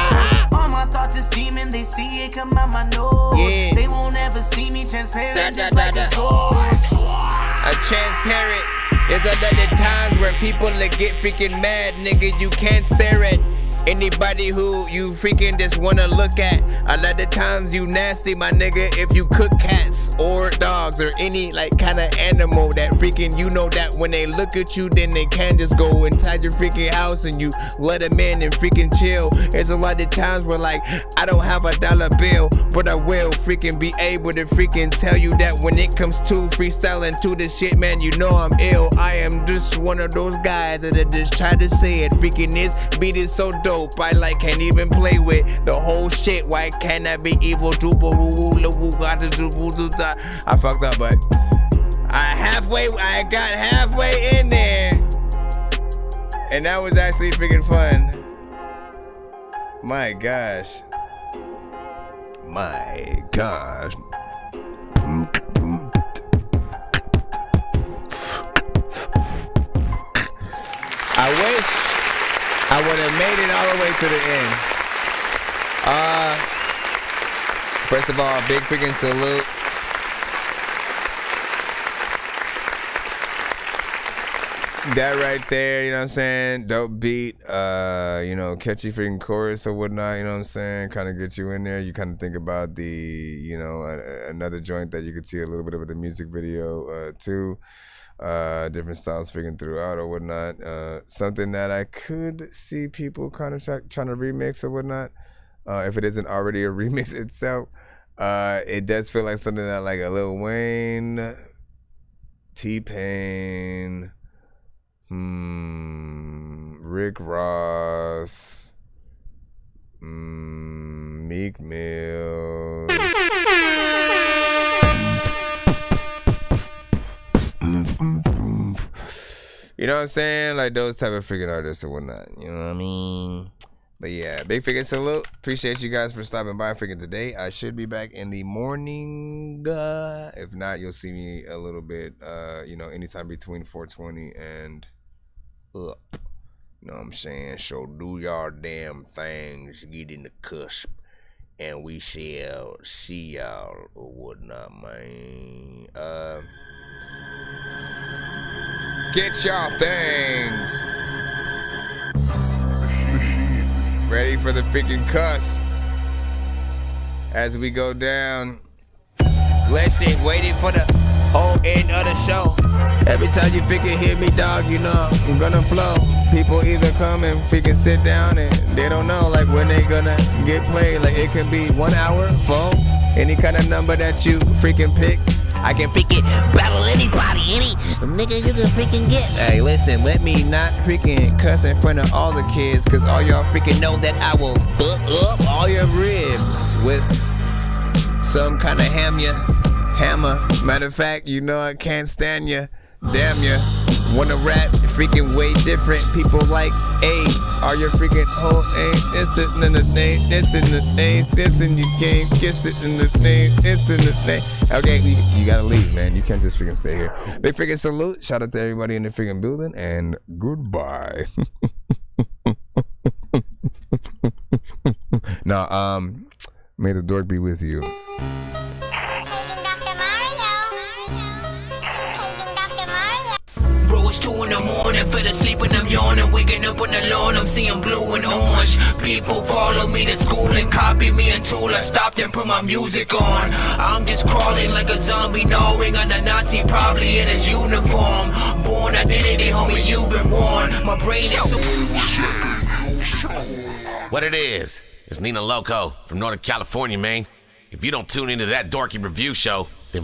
All my thoughts is steaming, they see it come out my nose. Yeah. They won't ever see me transparent just like a ghost. A transparent is another times where people that get freaking mad, nigga. You can't stare at anybody who you freaking just wanna look at. A lot of times you nasty, my nigga, if you cook cats or dogs or any like kind of animal that freaking, you know that when they look at you, then they can just go inside your freaking house and you let them in and freaking chill. There's a lot of times where like, I don't have a dollar bill, but I will freaking be able to freaking tell you that when it comes to freestyling to this shit, man, you know I'm ill. I am just one of those guys that just try to say it. Freaking this beat is so dope. dope. I like can't even play with the whole shit. Why can't I be evil? I fucked up, but I got halfway in there, and that was actually freaking fun. My gosh. My gosh. I wish I would have made it all the way to the end. First of all, big freaking salute. That right there, you know what I'm saying? Dope beat, you know, catchy freaking chorus or whatnot, you know what I'm saying? Kind of get you in there. You kind of think about the, you know, another joint that you could see a little bit of the music video too. Different styles freaking throughout or whatnot. Something that I could see people kind of trying to remix or whatnot. If it isn't already a remix itself. It does feel like something that like a Lil Wayne, T-Pain, Rick Ross, Meek Mill. You know what I'm saying? Like those type of freaking artists or whatnot. You know what I mean? But yeah, big freaking salute. Appreciate you guys for stopping by freaking today. I should be back in the morning. If not, you'll see me a little bit, you know, anytime between 4:20 and up. You know what I'm saying? So do y'all damn things. Get in the cusp. And we shall see y'all or whatnot, man. Get y'all things. Ready for the freaking cusp. As we go down. Listen, waiting for the whole end of the show. Every time you freaking hear me, dog, you know I'm gonna flow. People either come and freaking sit down and they don't know like when they gonna get played. Like it can be 1 hour, 4, any kind of number that you freaking pick. I can freaking battle anybody, any nigga you can freaking get. Hey, listen, let me not freaking cuss in front of all the kids, cause all y'all freaking know that I will fuck up all your ribs with some kind of hammer. Matter of fact, you know I can't stand ya. Damn ya. Wanna rap freaking way different. People like, hey, are your freaking whole ain't it's in the name, it's in the name, it's in your game, it's in the name, it's in the name. Okay, you gotta leave, man. You can't just freaking stay here. Big freaking salute. Shout out to everybody in the freaking building and goodbye. Now, may the dork be with you. Bro, it's 2 in the morning, fell asleep when I'm yawning, waking up on the lawn, I'm seeing blue and orange. People follow me to school and copy me until I stopped and put my music on. I'm just crawling like a zombie, gnawing on a Nazi, probably in his uniform. Born identity, homie, you've been warned. My brain is What it is, it's Nina Loco from Northern California, man. If you don't tune into that Dorky review show,